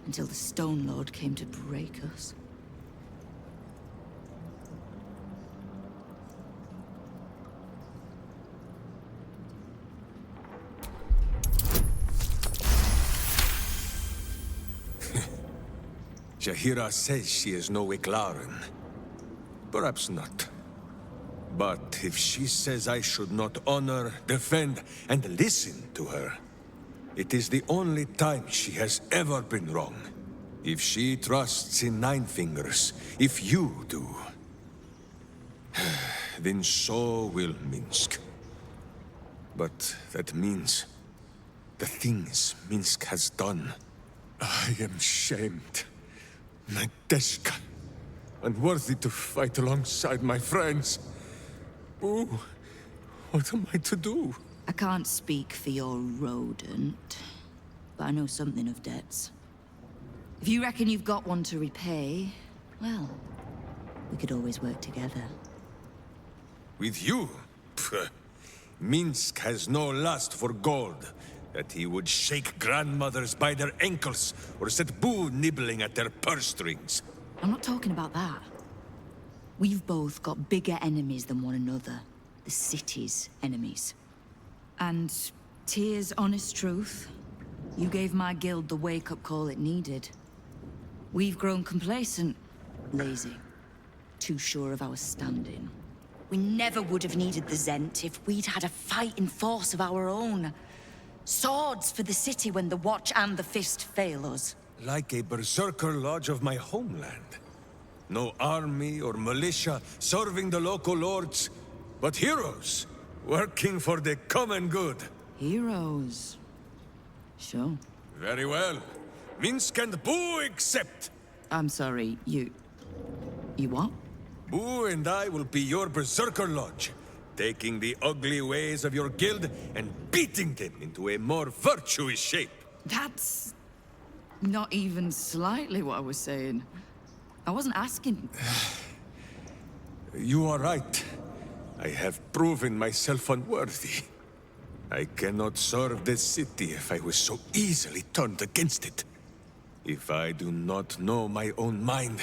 Until the Stone Lord came to break us. Jaheira says she is no Wicklaren. Perhaps not. But if she says I should not honor, defend, and listen to her, it is the only time she has ever been wrong. If she trusts in Nine Fingers, if you do, then so will Minsk. But that means the things Minsk has done. I am shamed. Nadeshka, unworthy to fight alongside my friends. Ooh, what am I to do? I can't speak for your rodent, but I know something of debts. If you reckon you've got one to repay, well, we could always work together. With you? Pfft. Minsk has no lust for gold, that he would shake grandmothers by their ankles, or set Boo nibbling at their purse strings. I'm not talking about that. We've both got bigger enemies than one another. The city's enemies. And, Tyr's honest truth, you gave my guild the wake-up call it needed. We've grown complacent, lazy, too sure of our standing. We never would have needed the Zent if we'd had a fighting force of our own. Swords for the city when the Watch and the Fist fail us. Like a berserker lodge of my homeland. No army or militia serving the local lords, but heroes working for the common good. Heroes? Sure. Very well. Minsk and Boo accept. I'm sorry, you what? Boo and I will be your berserker lodge, taking the ugly ways of your guild and beating them into a more virtuous shape. That's not even slightly what I was saying. I wasn't asking. You are right. I have proven myself unworthy. I cannot serve the city if I was so easily turned against it. If I do not know my own mind,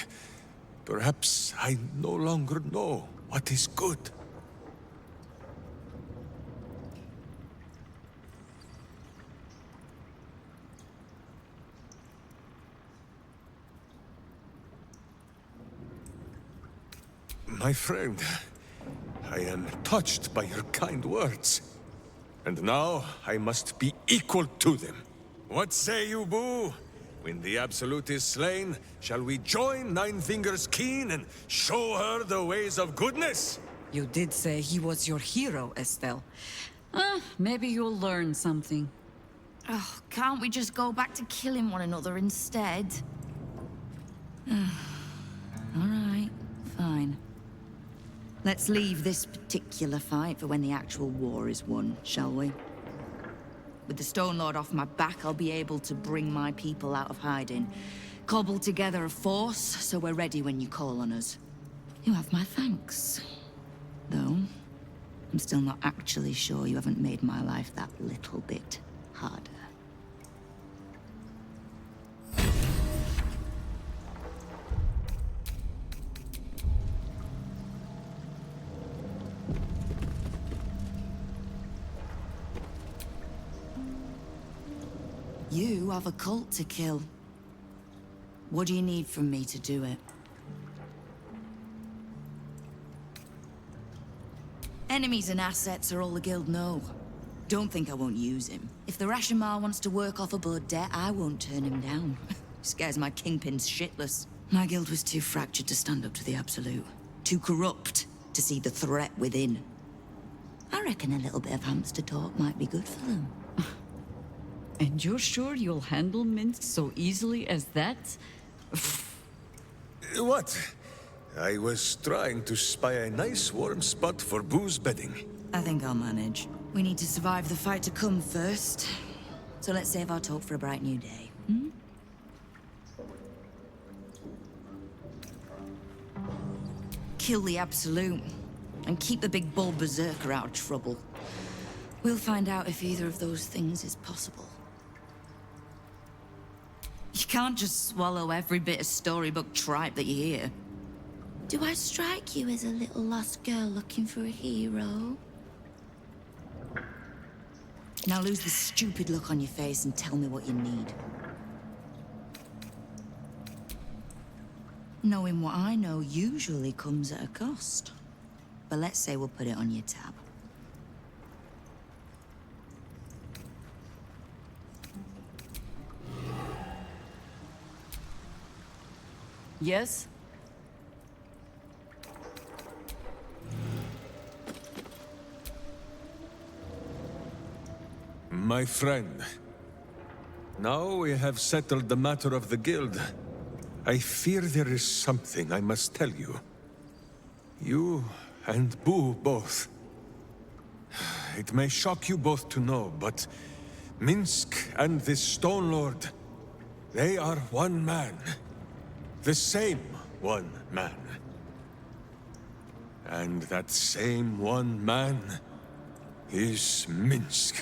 perhaps I no longer know what is good. My friend, I am touched by your kind words. And now I must be equal to them. What say you, Boo? When the Absolute is slain, shall we join Nine Fingers Keen and show her the ways of goodness? You did say he was your hero, Estelle. Maybe you'll learn something. Oh, can't we just go back to killing one another instead? All right, fine. Let's leave this particular fight for when the actual war is won, shall we? With the Stone Lord off my back, I'll be able to bring my people out of hiding. Cobble together a force, so we're ready when you call on us. You have my thanks. Though, I'm still not actually sure you haven't made my life that little bit harder. You have a cult to kill. What do you need from me to do it? Enemies and assets are all the guild know. Don't think I won't use him. If the Rashomar wants to work off a blood debt, I won't turn him down. Scares my kingpins shitless. My guild was too fractured to stand up to the Absolute. Too corrupt to see the threat within. I reckon a little bit of hamster talk might be good for them. And you're sure you'll handle Minsk so easily as that? What? I was trying to spy a nice warm spot for Boo's bedding. I think I'll manage. We need to survive the fight to come first. So let's save our talk for a bright new day. Hmm? Kill the Absolute. And keep the big bull berserker out of trouble. We'll find out if either of those things is possible. You can't just swallow every bit of storybook tripe that you hear. Do I strike you as a little lost girl looking for a hero? Now lose the stupid look on your face and tell me what you need. Knowing what I know usually comes at a cost. But let's say we'll put it on your tab. Yes? My friend, now we have settled the matter of the guild. I fear there is something I must tell you. You and Boo both. It may shock you both to know, but Minsk and this Stone Lord, they are one man. The same one man. And that same one man is Minsk.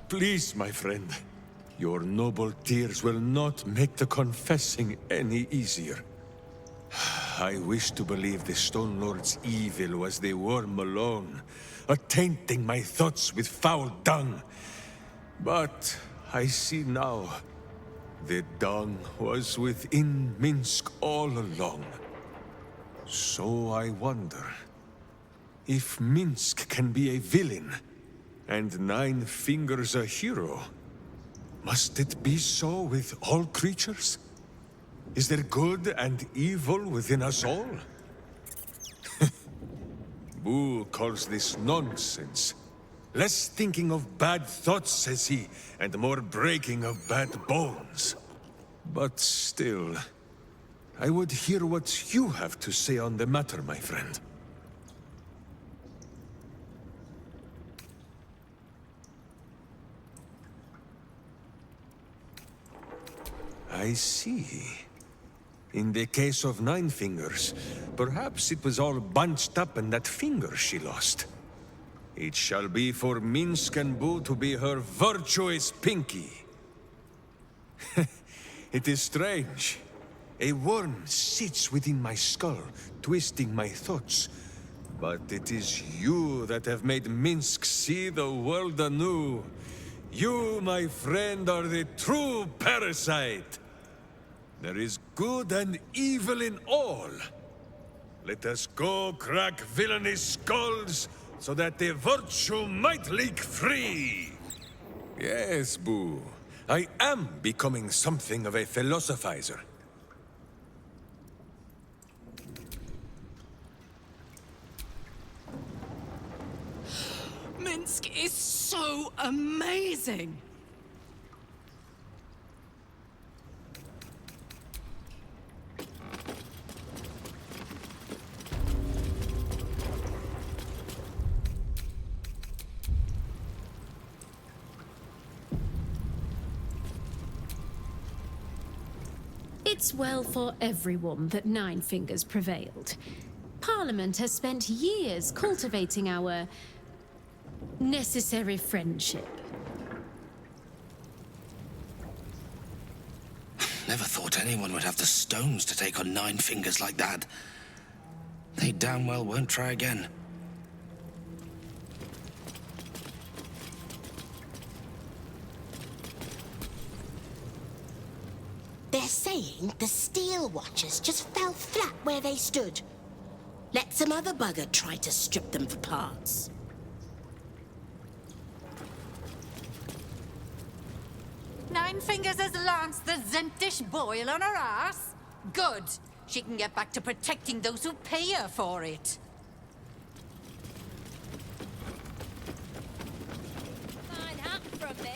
Please, my friend. Your noble tears will not make the confessing any easier. I wish to believe the Stone Lord's evil was the worm alone, tainting my thoughts with foul dung. But I see now, the dung was within Minsk all along. So I wonder, if Minsk can be a villain, and Nine Fingers a hero, must it be so with all creatures? Is there good and evil within us all? Boo calls this nonsense. Less thinking of bad thoughts, says he, and more breaking of bad bones. But still, I would hear what you have to say on the matter, my friend. I see. In the case of Nine Fingers, perhaps it was all bunched up in that finger she lost. It shall be for Minsk and Boo to be her virtuous pinky. It is strange. A worm sits within my skull, twisting my thoughts. But it is you that have made Minsk see the world anew. You, my friend, are the true parasite. There is good and evil in all. Let us go crack villainous skulls, so that the virtue might leak free. Yes, Boo. I am becoming something of a philosophizer. Minsk is so amazing! It's well for everyone that Nine Fingers prevailed. Parliament has spent years cultivating our necessary friendship. Never thought anyone would have the stones to take on Nine Fingers like that. They damn well won't try again. They're saying the Steel Watchers just fell flat where they stood. Let some other bugger try to strip them for parts. Nine Fingers has lanced the Zentish boil on her ass? Good. She can get back to protecting those who pay her for it. Fine hat from me.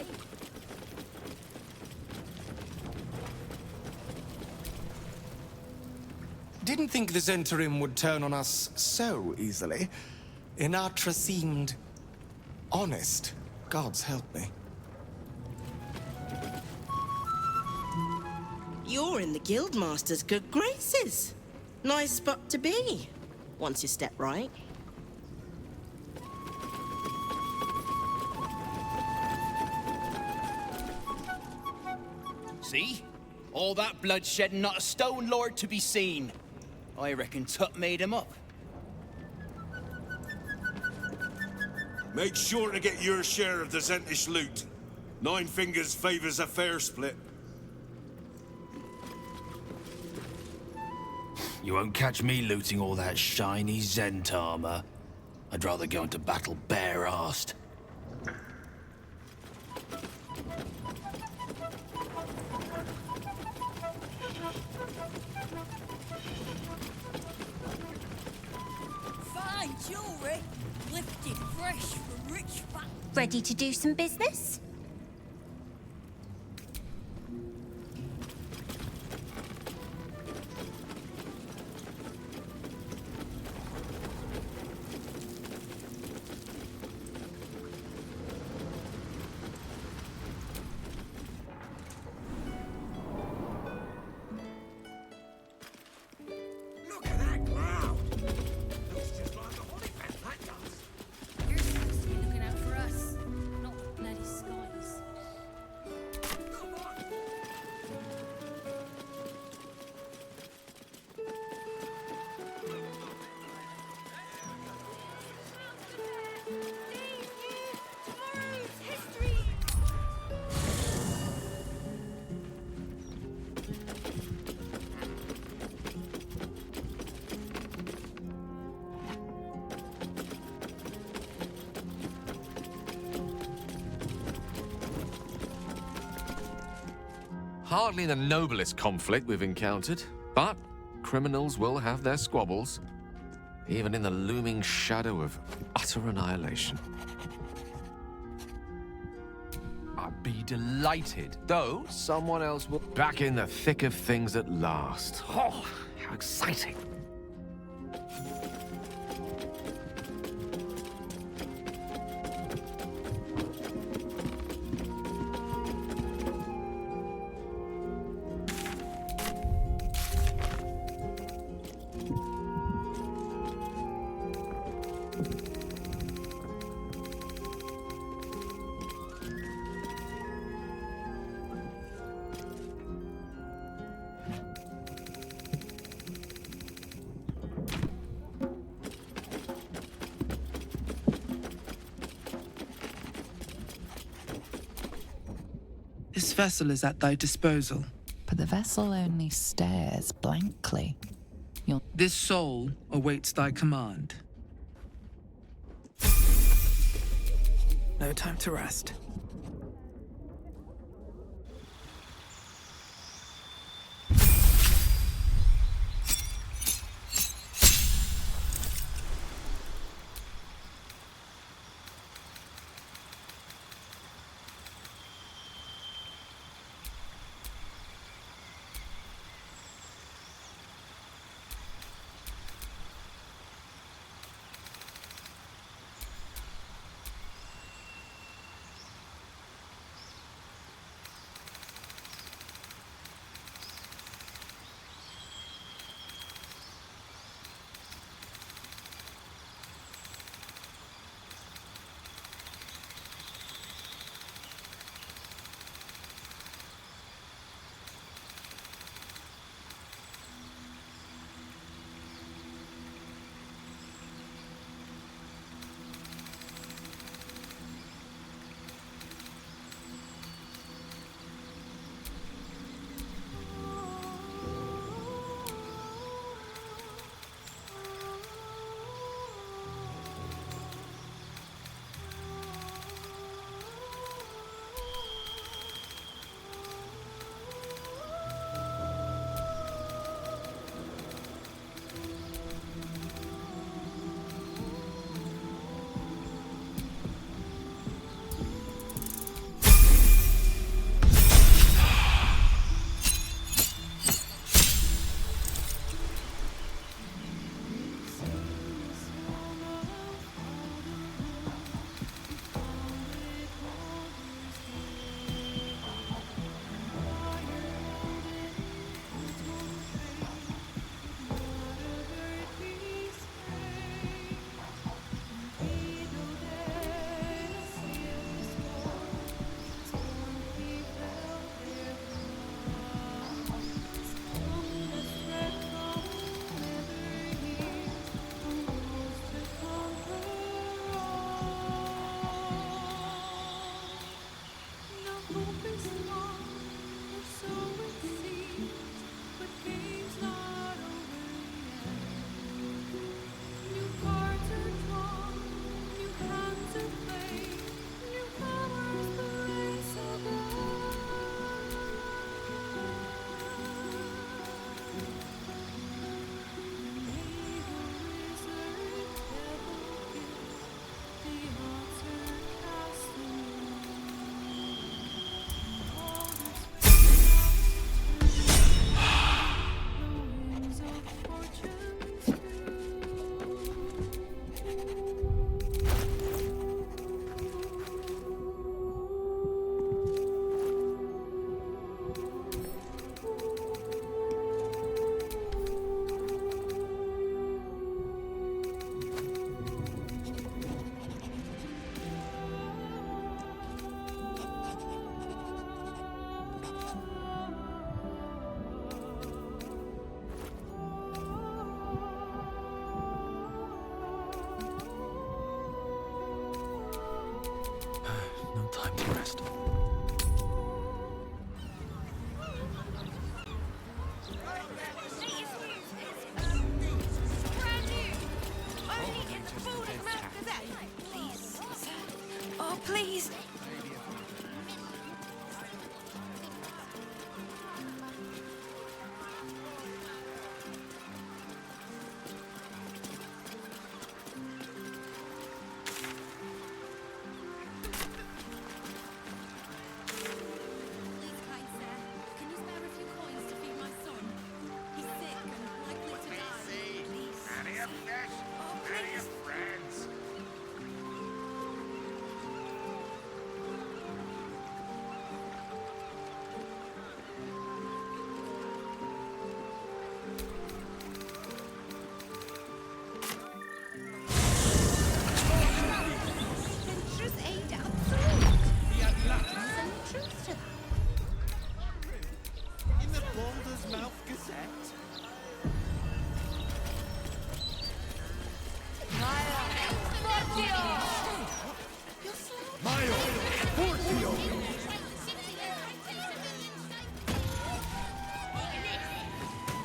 Didn't think the Zentarim would turn on us so easily. Inatra seemed honest. Gods help me. You're in the Guildmaster's good graces. Nice spot to be, once you step right. See? All that bloodshed and not a stone lord to be seen. I reckon Tut made him up. Make sure to get your share of the Zentish loot. Nine Fingers favors a fair split. You won't catch me looting all that shiny Zent armor. I'd rather go into battle bare-arsed. Fine jewelry, lifted fresh from rich fat. Ready to do some business? Look at that cloud! Looks just like the Honeypet, that does. You're supposed to be looking out for us, not the bloody skies. Hardly the noblest conflict we've encountered, but criminals will have their squabbles, even in the looming shadow of utter annihilation. I'd be delighted, though someone else will be back in the thick of things at last. Oh, how exciting! This vessel is at thy disposal. But the vessel only stares blankly. This soul awaits thy command. No time to rest.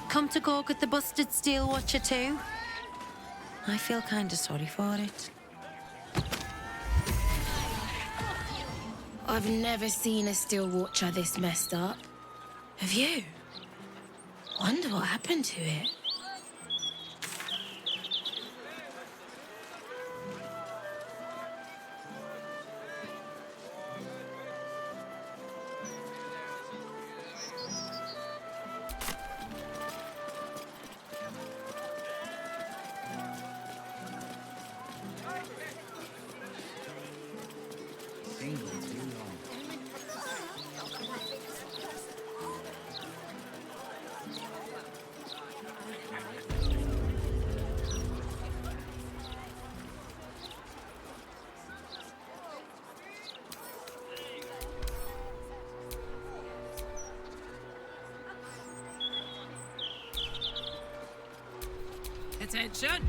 come to gawk at the busted steel watcher too? I feel kinda sorry for it. I've never seen a steel watcher this messed up. Have you? Wonder what happened to it. Attention!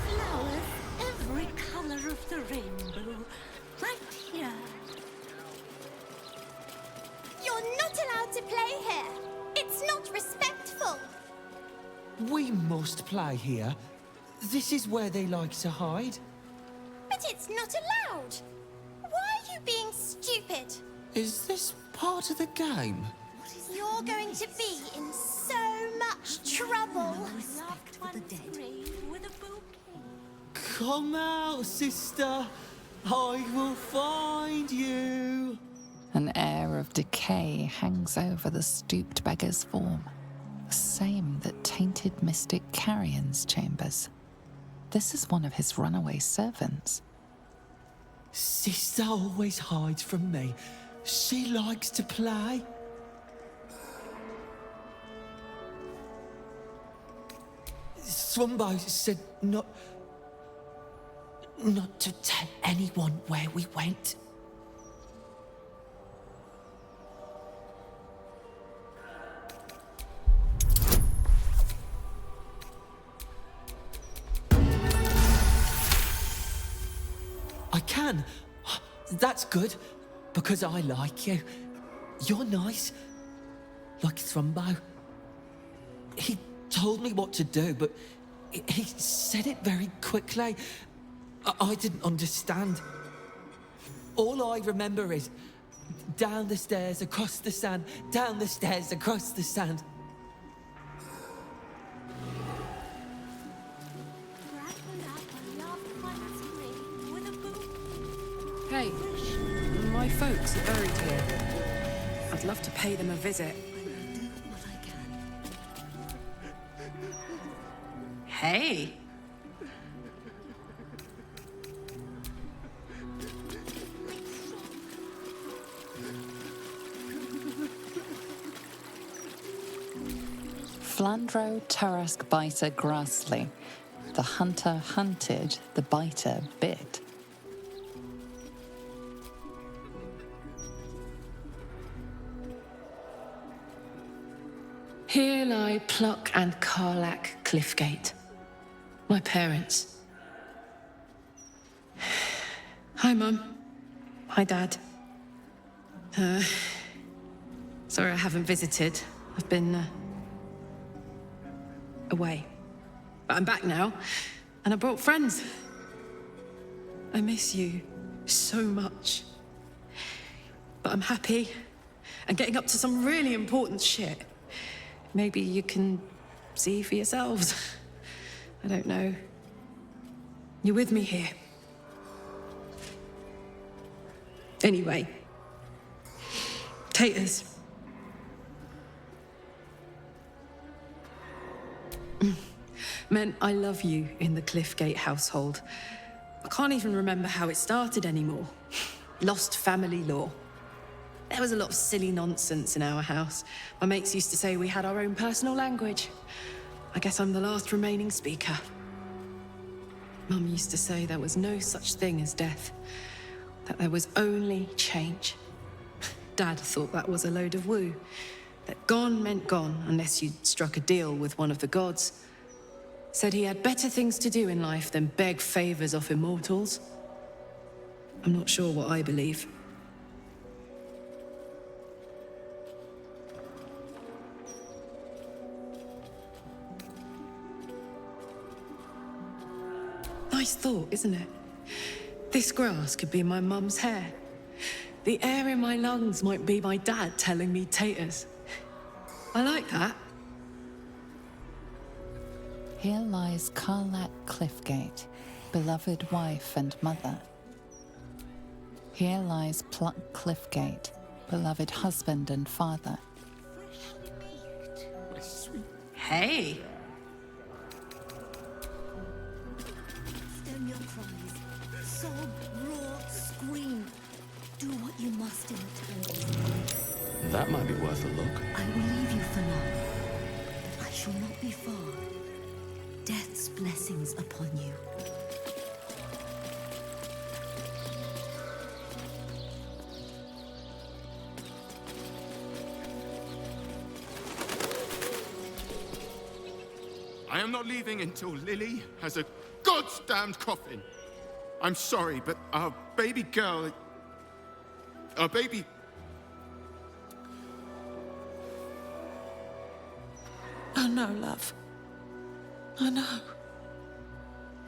Flowers, every color of the rainbow, right here. You're not allowed to play here. It's not respectful. We must play here. This is where they like to hide. But it's not allowed. Why are you being stupid? Is this part of the game? You're going to be in so much trouble. Respect for the dead. Come out, sister. I will find you. An air of decay hangs over the stooped beggar's form, the same that tainted mystic Carrion's chambers. This is one of his runaway servants. Sister always hides from me. She likes to play. Swumbo said not to tell anyone where we went. I can. That's good, because I like you. You're nice, like Thrumbo. He told me what to do, but he said it very quickly. I didn't understand. All I remember is down the stairs, across the sand, down the stairs, across the sand. Hey, my folks are buried here. I'd love to pay them a visit. Hey! Flandro Tarask Biter Grassley. The hunter hunted, the biter bit. Here lie Pluck and Karlach Cliffgate. My parents. Hi, Mum. Hi, Dad. Sorry I haven't visited. I've been, away. But I'm back now, and I brought friends. I miss you so much. But I'm happy and getting up to some really important shit. Maybe you can see for yourselves. I don't know. You're with me here. Anyway. Taters. Men, I love you in the Cliffgate household. I can't even remember how it started anymore. Lost family law. There was a lot of silly nonsense in our house. My mates used to say we had our own personal language. I guess I'm the last remaining speaker. Mum used to say there was no such thing as death, that there was only change. Dad thought that was a load of woo, that gone meant gone unless you'd struck a deal with one of the gods. Said he had better things to do in life than beg favors off immortals. I'm not sure what I believe. nice thought, isn't it? This grass could be my mum's hair. The air in my lungs might be my dad telling me taters. I like that. Here lies Karlak Cliffgate, beloved wife and mother. Here lies Pluck Cliffgate, beloved husband and father. Hey! Stem your cries. Sob, roar, scream. Do what you must in the tunnels. That might be worth a look. I will leave you for now. I shall not be far. Death's blessings upon you. I am not leaving until Lily has a goddamned coffin. I'm sorry, but our baby girl... Our baby... I know, love. I know.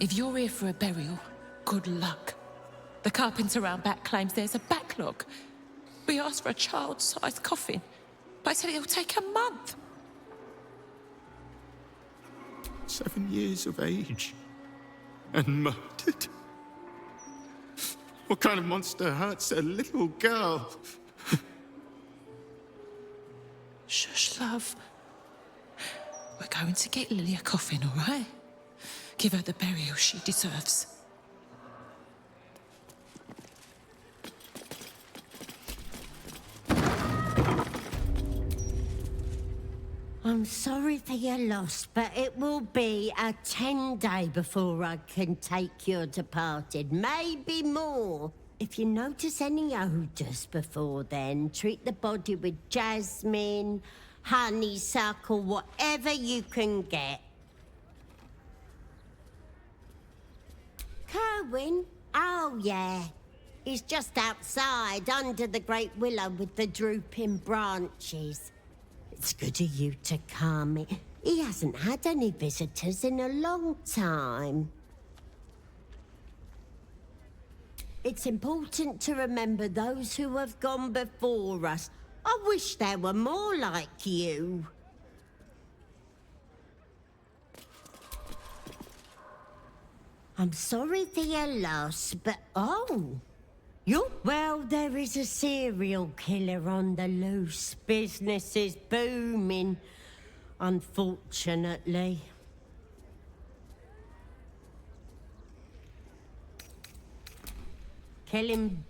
If you're here for a burial, good luck. The carpenter around back claims there's a backlog. We asked for a child-sized coffin, but I said it'll take a month. 7 years of age. And murdered. What kind of monster hurts a little girl? Shush, love. We're going to get Lily a coffin, all right? Give her the burial she deserves. I'm sorry for your loss, but it will be a 10-day before I can take your departed. Maybe more. If you notice any odours before then, treat the body with jasmine, honeysuckle, whatever you can get. Kerwin? Oh, yeah. He's just outside, under the great willow with the drooping branches. It's good of you to come. He hasn't had any visitors in a long time. It's important to remember those who have gone before us. I wish there were more like you. I'm sorry for your loss, but oh! Well, there is a serial killer on the loose. Business is booming, unfortunately. Kill him.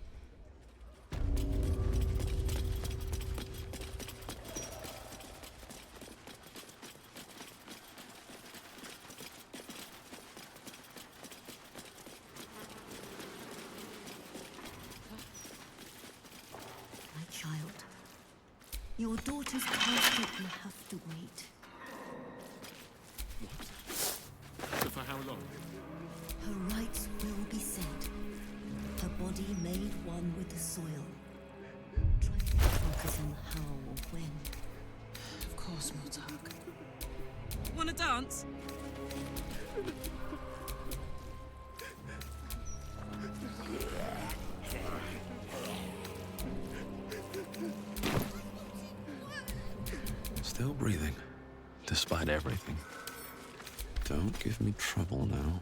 Your daughter's casket will have to wait. So for how long? Her rites will be said. Her body made one with the soil. Try to focus on how or when. Of course, Mortark. Wanna dance? Still breathing, despite everything. Don't give me trouble now.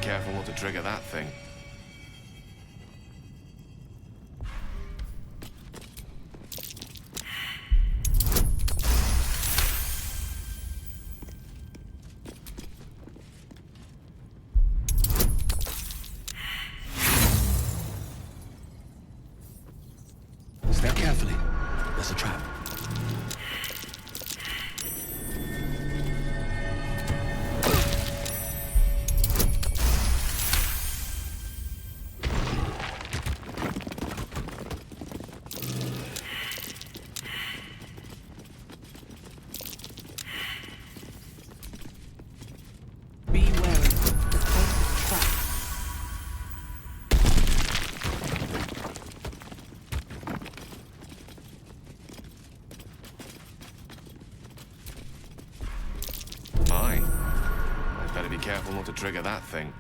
Careful not to trigger that thing. Step carefully. There's a trap. careful not to trigger that thing.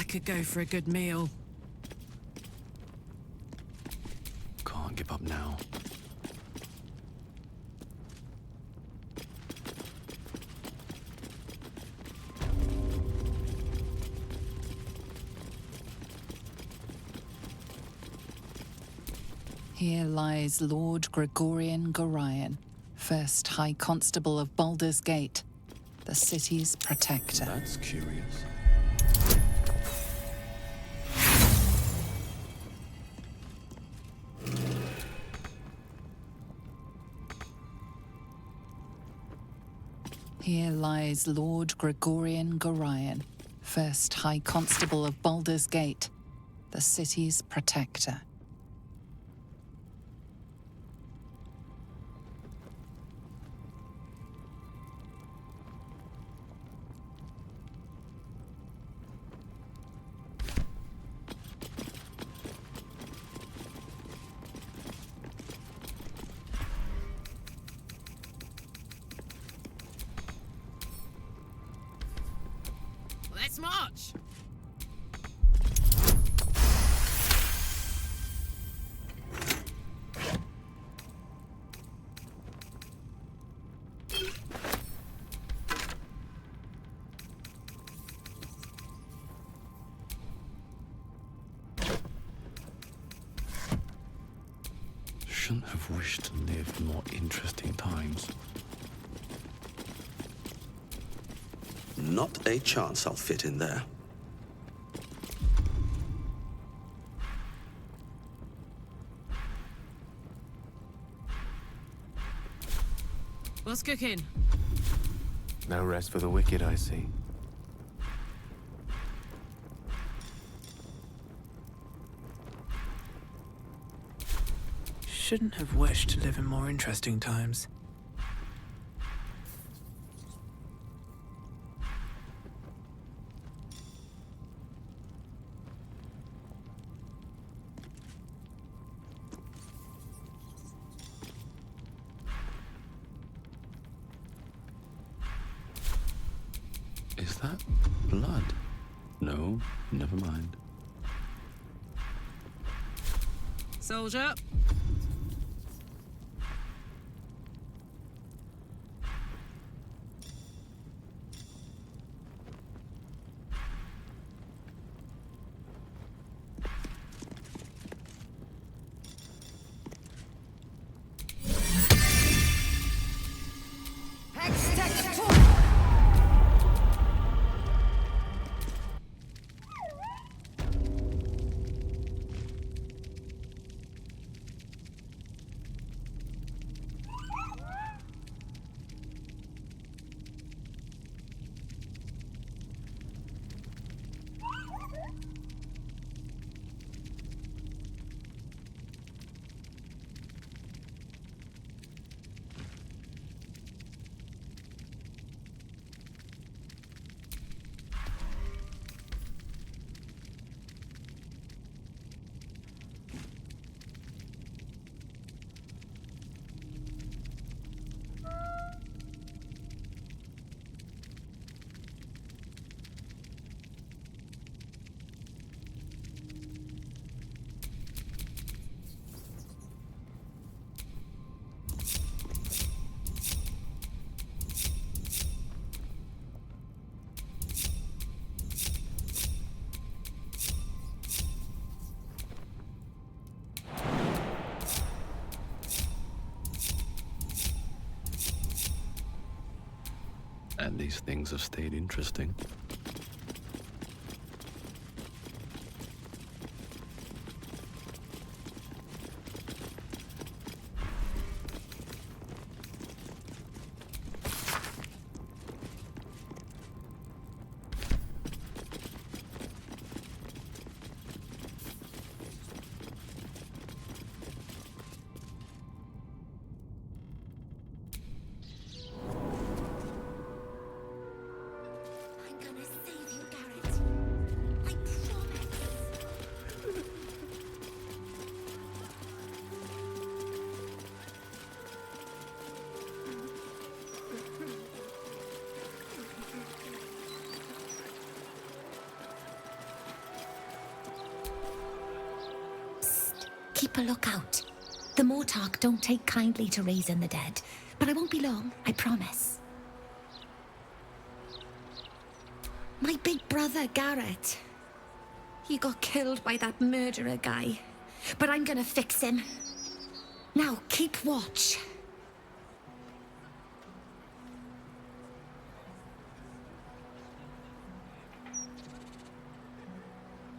I could go for a good meal. Can't give up now. Here lies Lord Gregorian Gorion, first High Constable of Baldur's Gate, the city's protector. That's curious. Here lies Lord Gregorian Gorion, first High Constable of Baldur's Gate, the city's protector. much. Shouldn't have wished to live in more interesting times. Not a chance I'll fit in there. What's cooking? No rest for the wicked, I see. Shouldn't have wished to live in more interesting times. Is that blood? No, never mind. Soldier. And these things have stayed interesting. Keep a lookout. The Mortark don't take kindly to raising the dead, but I won't be long, I promise. My big brother, Garrett. He got killed by that murderer guy, but I'm gonna fix him. Now, keep watch.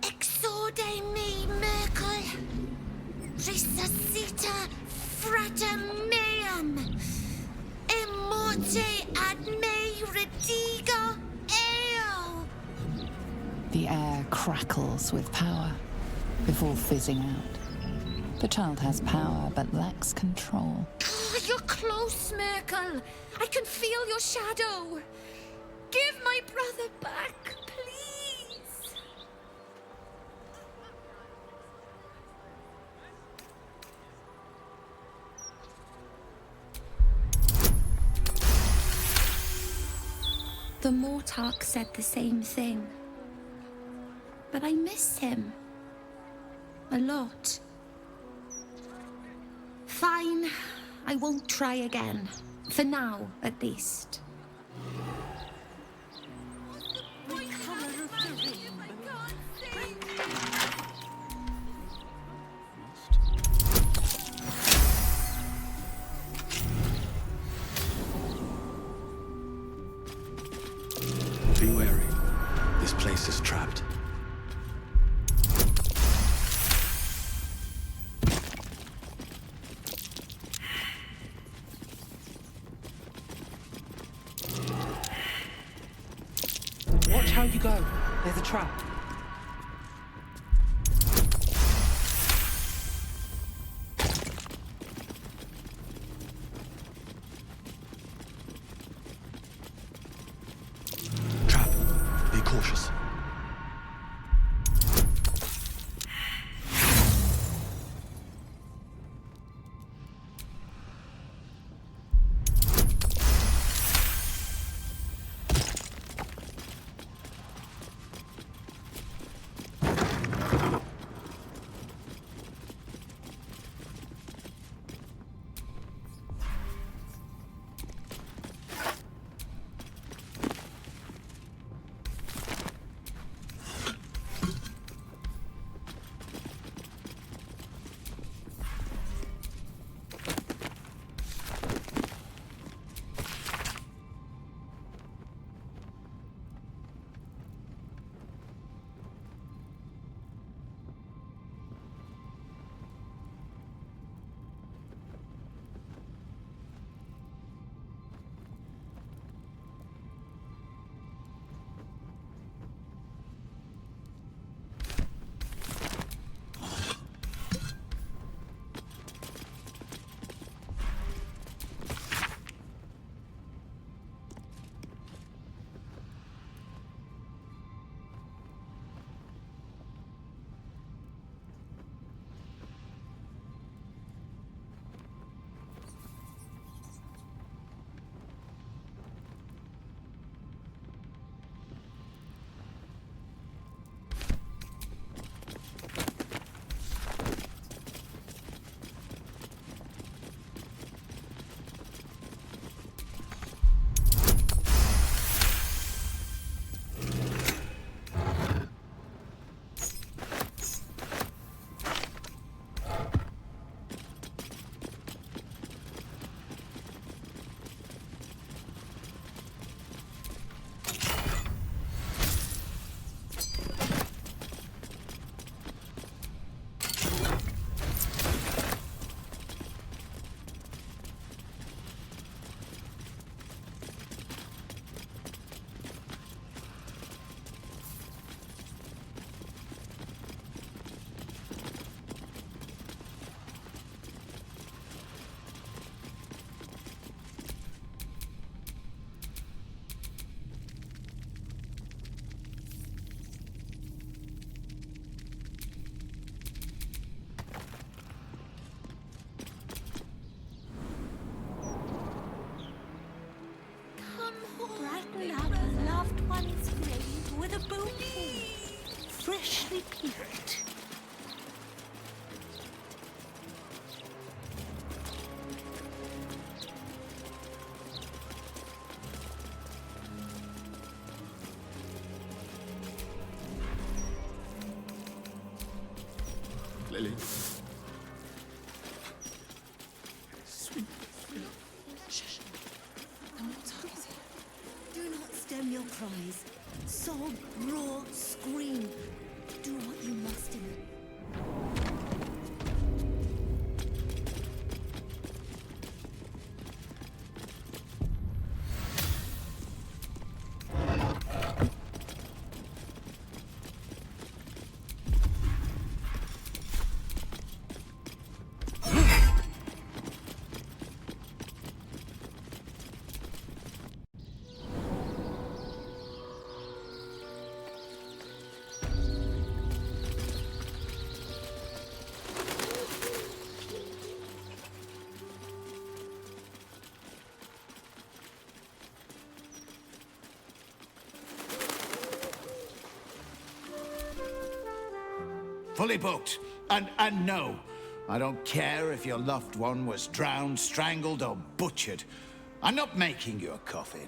Exorde me, Merkel. Resuscita frater meum. Immorte ad me redigo eo. The air crackles with power before fizzing out. The child has power but lacks control. Oh, you're close, Merkel. I can feel your shadow. Give my brother back, please. The Mortark said the same thing. but I miss him. A lot. Fine, I won't try again. For now, at least. Be wary. This place is trapped. Watch how you go. There's a trap. Trap. Be cautious. Freshly picked. Lily. Sweet. Shush. And what time is it? Do not stem your cries. Sob, roar, scream. Do what you must in it. fully booked. And no, I don't care if your loved one was drowned, strangled, or butchered. I'm not making you a coffin.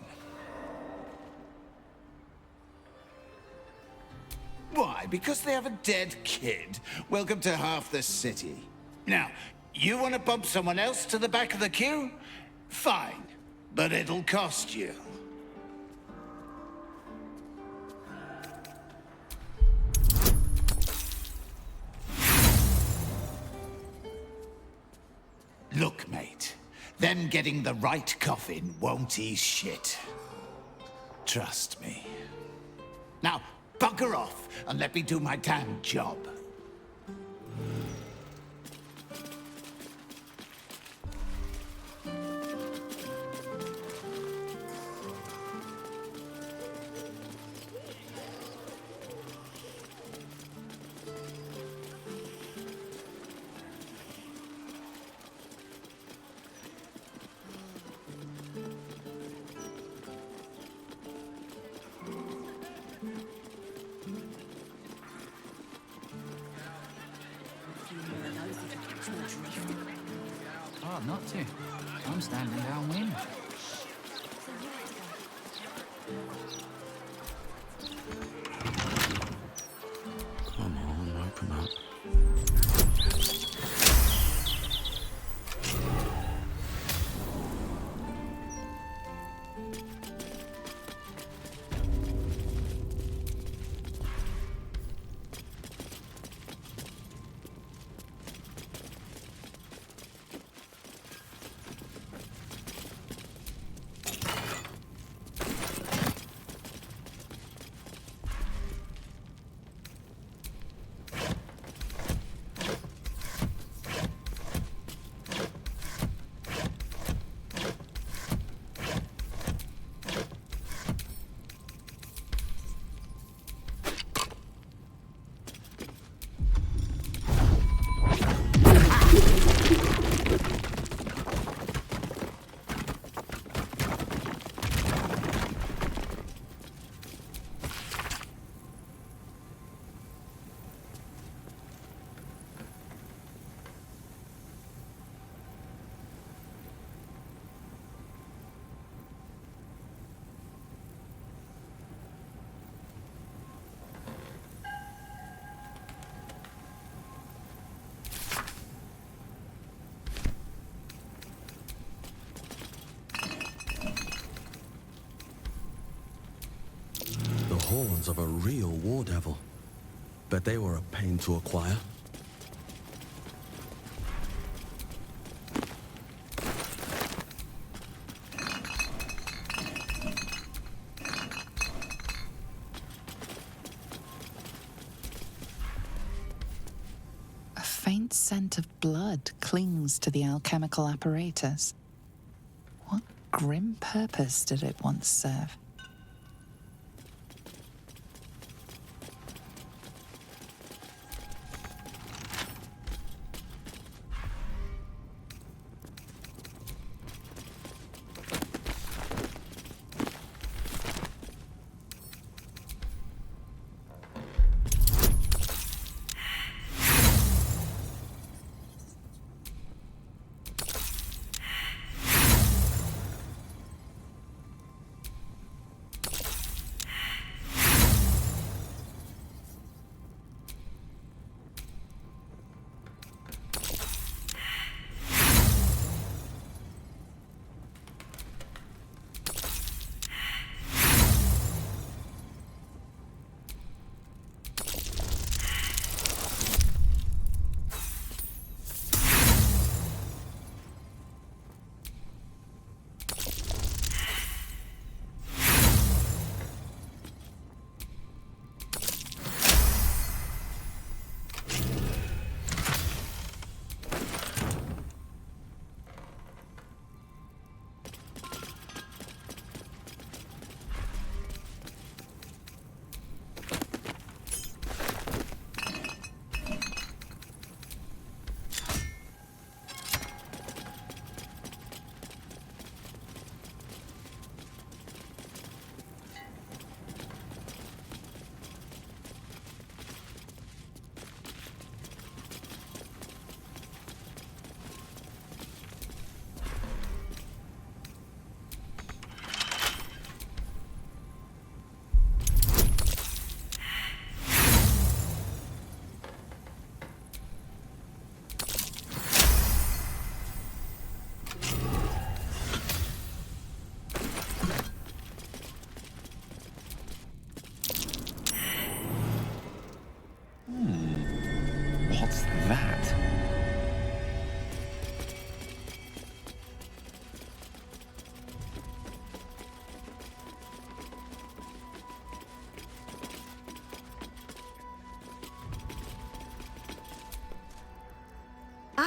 Why? Because they have a dead kid? Welcome to half the city. Now, you want to bump someone else to the back of the queue? Fine, but it'll cost you. Look, mate, them getting the right coffin won't ease shit. Trust me. Now, bugger off and let me do my damn job. Oh, not to. I'm standing downwind. Come on, open up. Horns of a real war devil. Bet they were a pain to acquire. A faint scent of blood clings to the alchemical apparatus. What grim purpose did it once serve?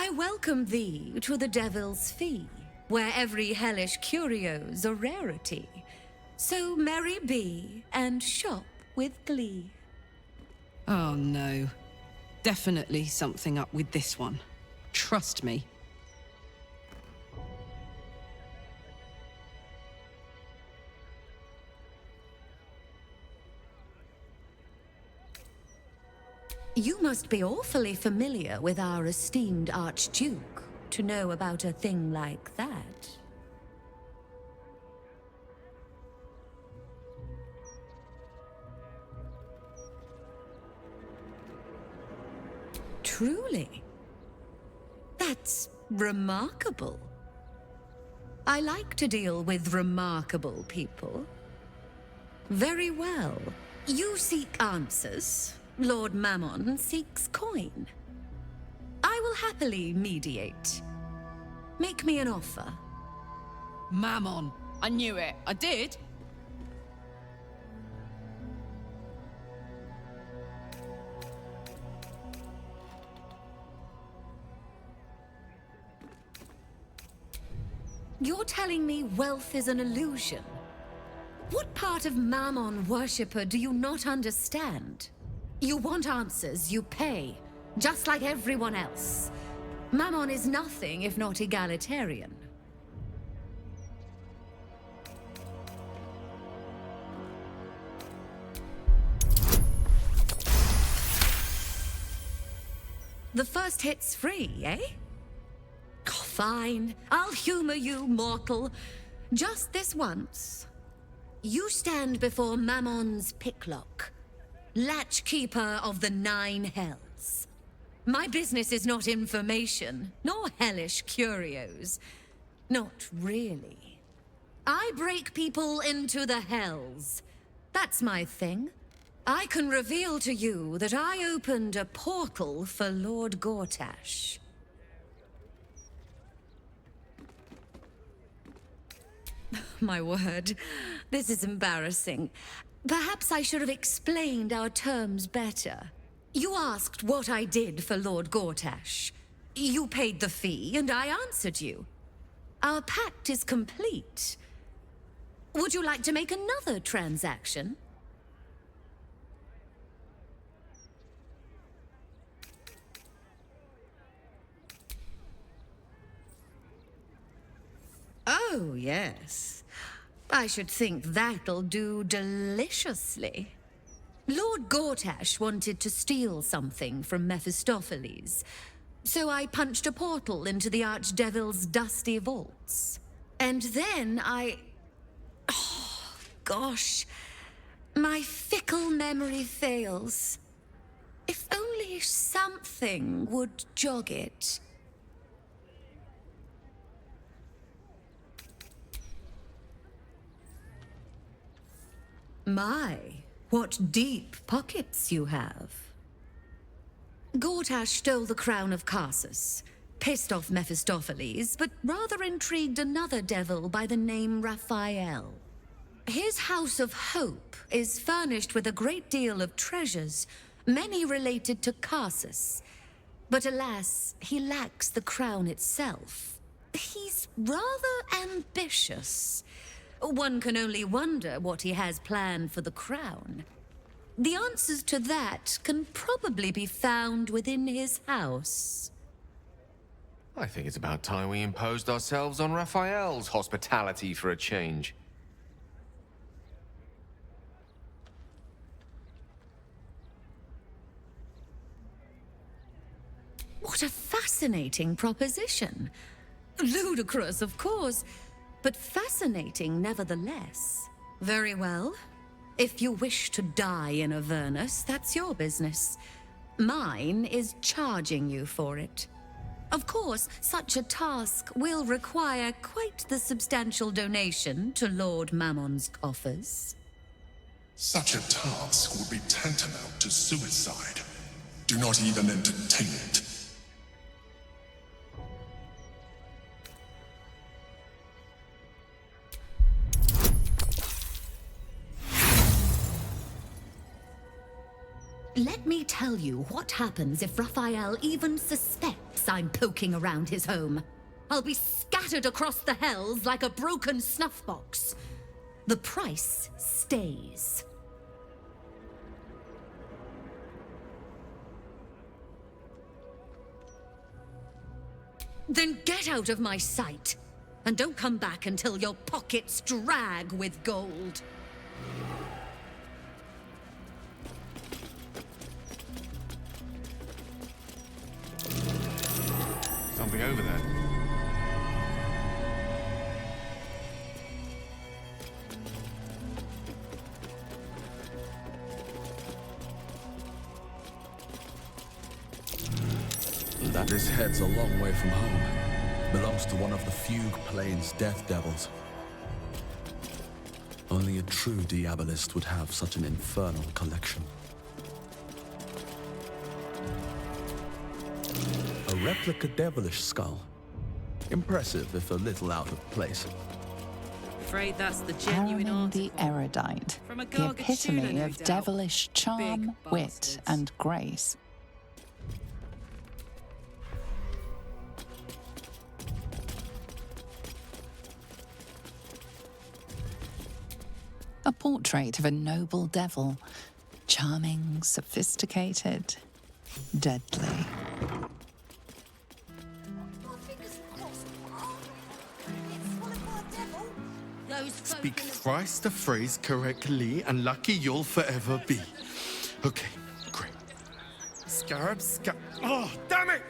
I welcome thee to the Devil's Fee, where every hellish curio's a rarity. So merry be, and shop with glee. Oh no. Definitely something up with this one. Trust me. You must be awfully familiar with our esteemed Archduke to know about a thing like that. Truly? That's remarkable. I like to deal with remarkable people. Very well. You seek answers. Lord Mammon seeks coin. I will happily mediate. Make me an offer. Mammon. I knew it. I did. You're telling me wealth is an illusion? What part of Mammon worshipper do you not understand? You want answers, you pay, just like everyone else. Mammon is nothing if not egalitarian. The first hit's free, eh? Oh, fine, I'll humor you, mortal. Just this once. You stand before Mammon's picklock, latchkeeper of the 9 hells. My business is not information, nor hellish curios. Not really. I break people into the hells. That's my thing. I can reveal to you that I opened a portal for Lord Gortash. My word, this is embarrassing. Perhaps I should have explained our terms better. You asked what I did for Lord Gortash. You paid the fee, and I answered you. Our pact is complete. Would you like to make another transaction? Oh, yes. I should think that'll do deliciously. Lord Gortash wanted to steal something from Mephistopheles, so I punched a portal into the Archdevil's dusty vaults. And then oh, gosh. My fickle memory fails. If only something would jog it. My, what deep pockets you have. Gortash stole the crown of Carsus, pissed off Mephistopheles, but rather intrigued another devil by the name Raphael. His House of Hope is furnished with a great deal of treasures, many related to Carsus. But alas, he lacks the crown itself. He's rather ambitious. One can only wonder what he has planned for the crown. The answers to that can probably be found within his house. I think it's about time we imposed ourselves on Raphael's hospitality for a change. What a fascinating proposition. Ludicrous, of course, but fascinating nevertheless. Very well. If you wish to die in Avernus, that's your business. Mine is charging you for it. Of course, such a task will require quite the substantial donation to Lord Mammon's coffers. Such a task would be tantamount to suicide. Do not even entertain it. Let me tell you what happens if Raphael even suspects I'm poking around his home. I'll be scattered across the hells like a broken snuff box. The price stays. Then get out of my sight, and don't come back until your pockets drag with gold. Something over there. This head's a long way from home. Belongs to one of the Fugue Plains death devils. Only a true Diabolist would have such an infernal collection. A replica devilish skull. Impressive, if a little out of place. Afraid that's the genuine Aramin the Erudite, From a the epitome Gargantula, no of doubt. devilish charm, Big wit, bastards. and grace. A portrait of a noble devil, charming, sophisticated, deadly. Speak thrice the phrase correctly, and lucky you'll forever be. Okay, great. Oh, damn it!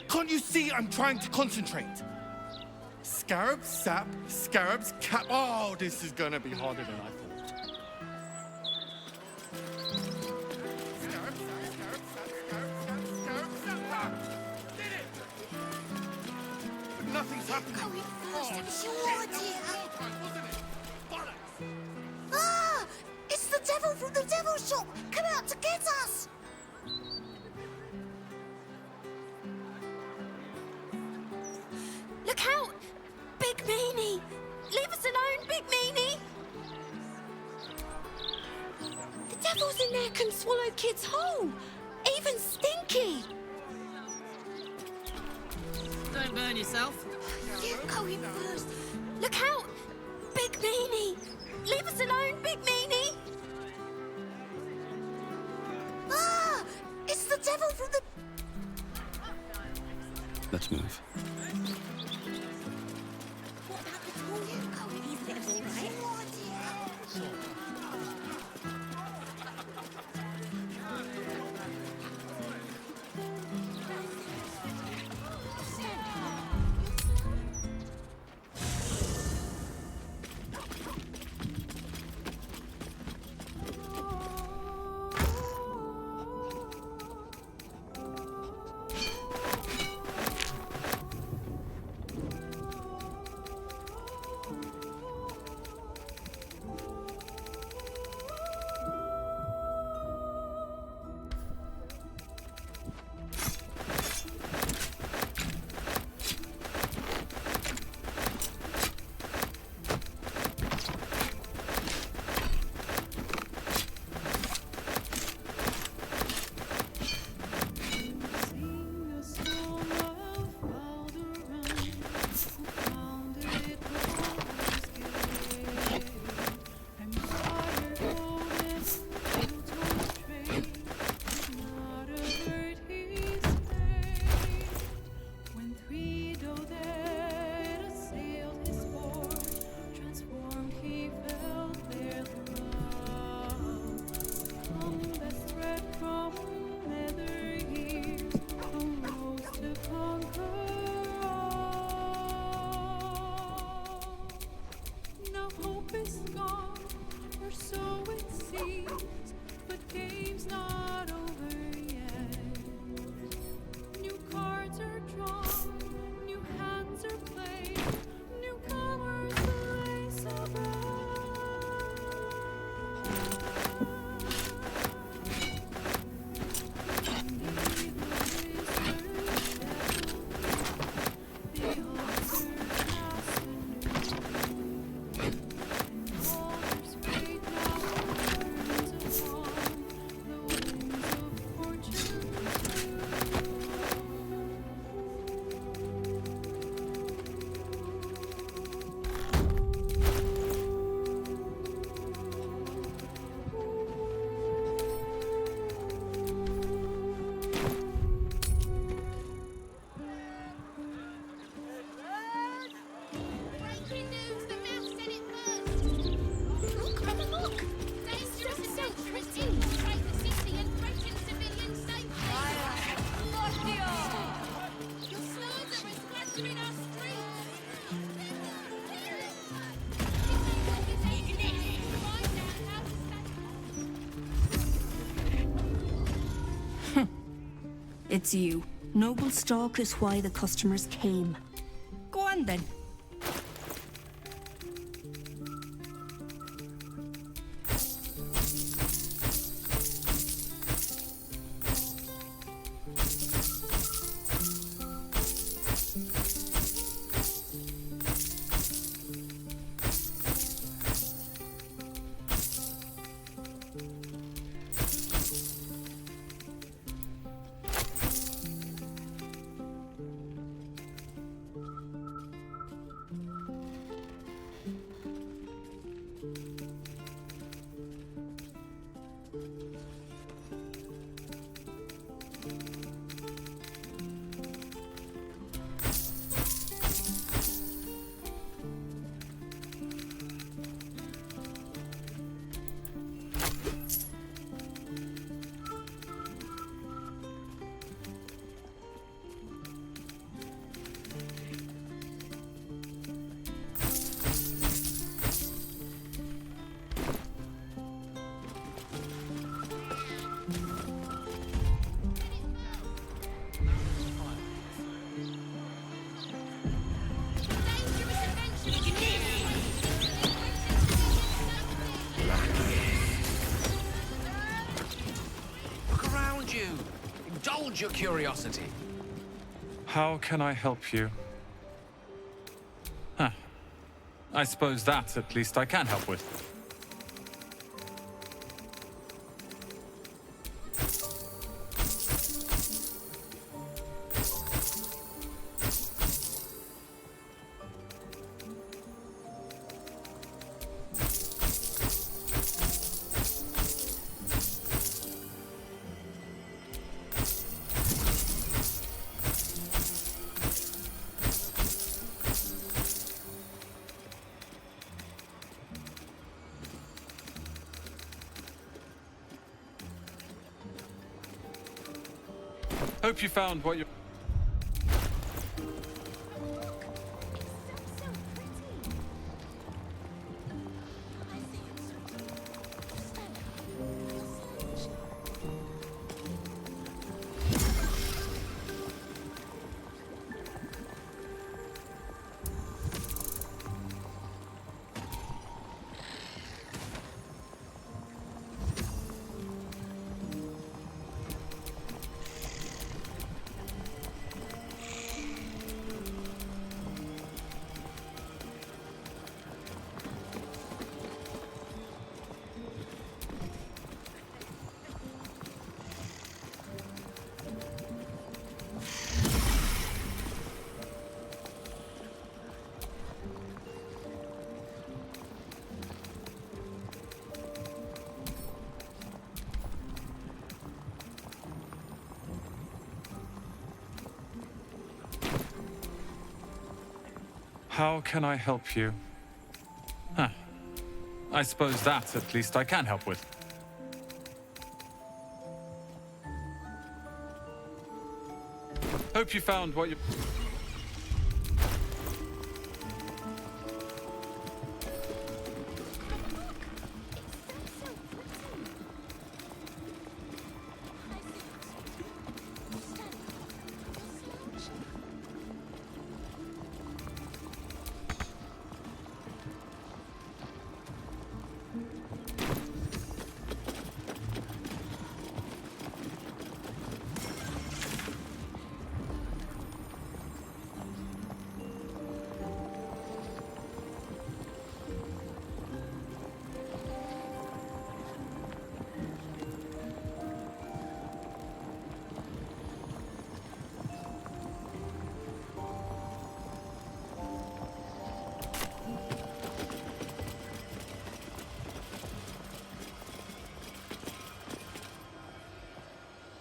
Can't you see I'm trying to concentrate? Scarab, sap, scarabs, cap. Oh, this is gonna be harder than I thought. Scarab, sap, scarab, sap, scarab, sap, scarab, sap. Ah, did it! But nothing's happening. Ah! It's the devil from the devil shop! Come out to get us! Look out! Big Meanie! Leave us alone, Big Meanie! The devils in there can swallow kids whole! Even Stinky! Don't burn yourself. You go in first! Look out! Big Meanie! Leave us alone, Big Meanie! Ah! It's the devil from the... Let's move. What about the tall you go in? He's a bit of all right. It's you. Noble stock is why the customers came. Go on then. Look around you. Indulge your curiosity. How can I help you? Huh. I suppose that, at least, I can help with. Hope you found what you... How can I help you? Huh. I suppose that, at least, I can help with. Hope you found what you...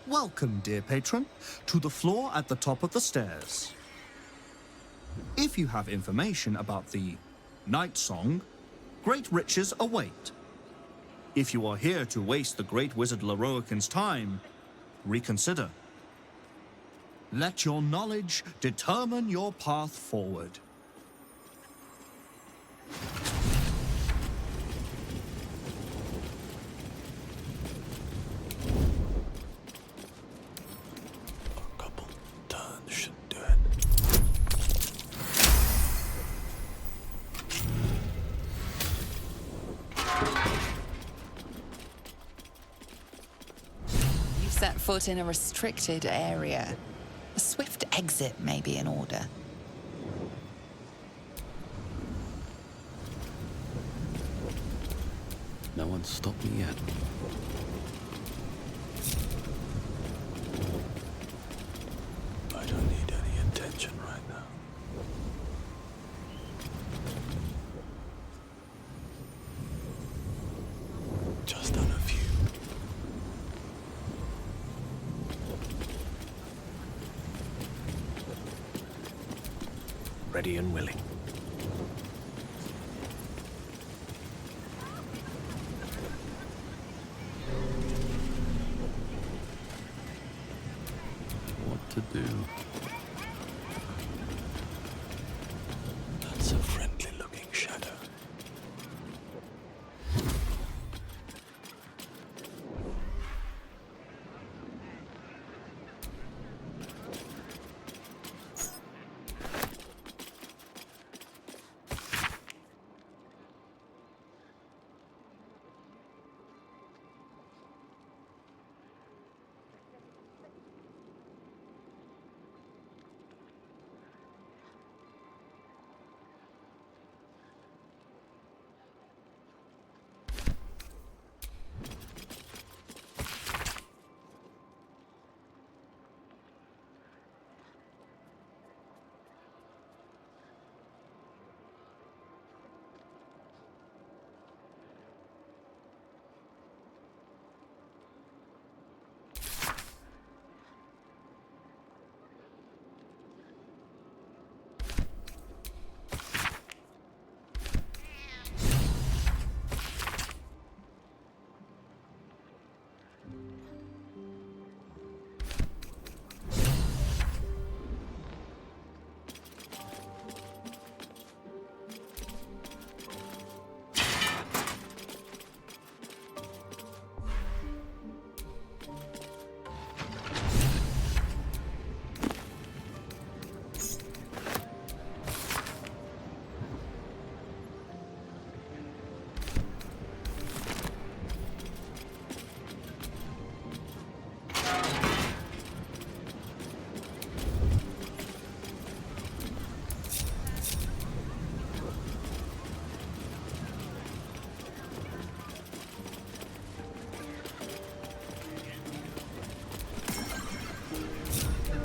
Welcome, dear patron, to the floor at the top of the stairs. If you have information about the Night Song, great riches await. If you are here to waste the great wizard Leroican's time, reconsider. Let your knowledge determine your path forward. set foot in a restricted area. A swift exit may be in order. No one's stopped me yet. I don't need any attention right now. Just on a few. Ready and willing. What to do? That's a friendly-looking shadow.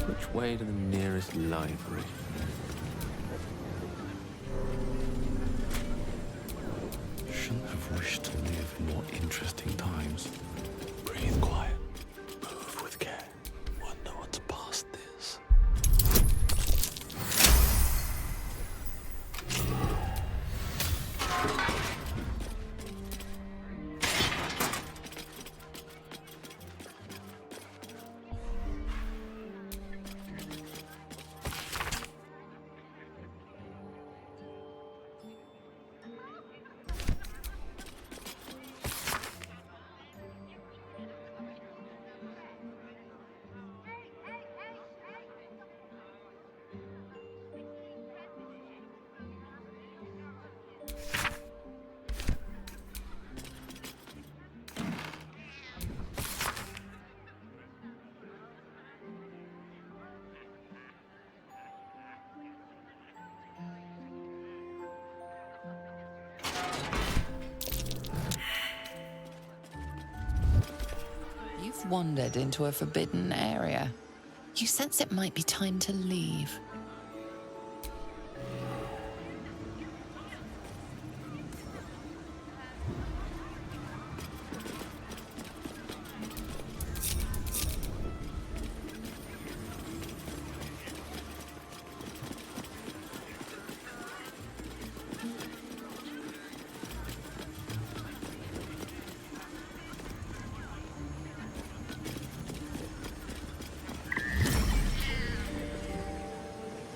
Which way to the nearest library? Shouldn't have wished to live in more interesting times. Breathe quiet. Move with care. Wonder what's past this. You've wandered into a forbidden area. You sense it might be time to leave.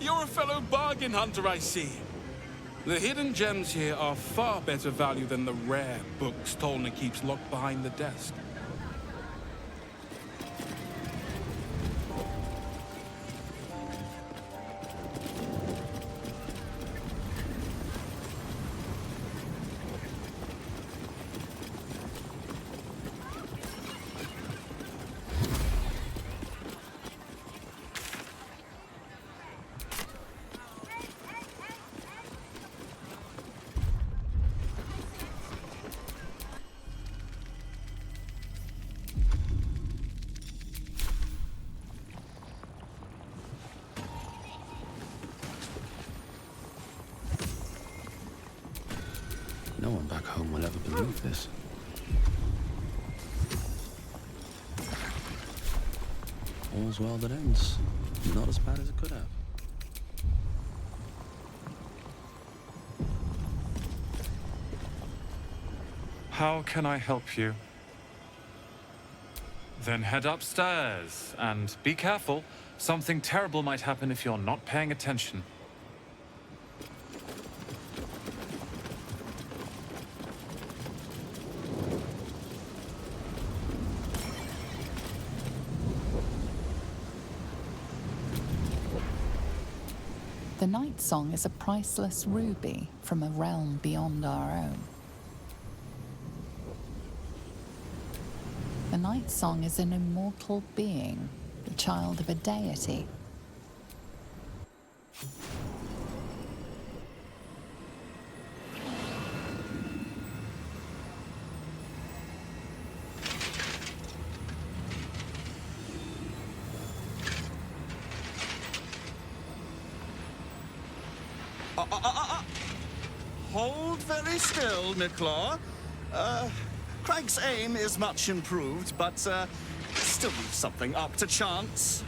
You're a fellow bargain hunter, I see. The hidden gems here are far better value than the rare books Tolna keeps locked behind the desk. home will ever believe this. All's well that ends. Not as bad as it could have. How can I help you? Then head upstairs, and be careful. Something terrible might happen if you're not paying attention. The Night Song is a priceless ruby from a realm beyond our own. The Night Song is an immortal being, the child of a deity. Hold very still, Nicklaw. Craig's aim is much improved, but still leaves something up to chance.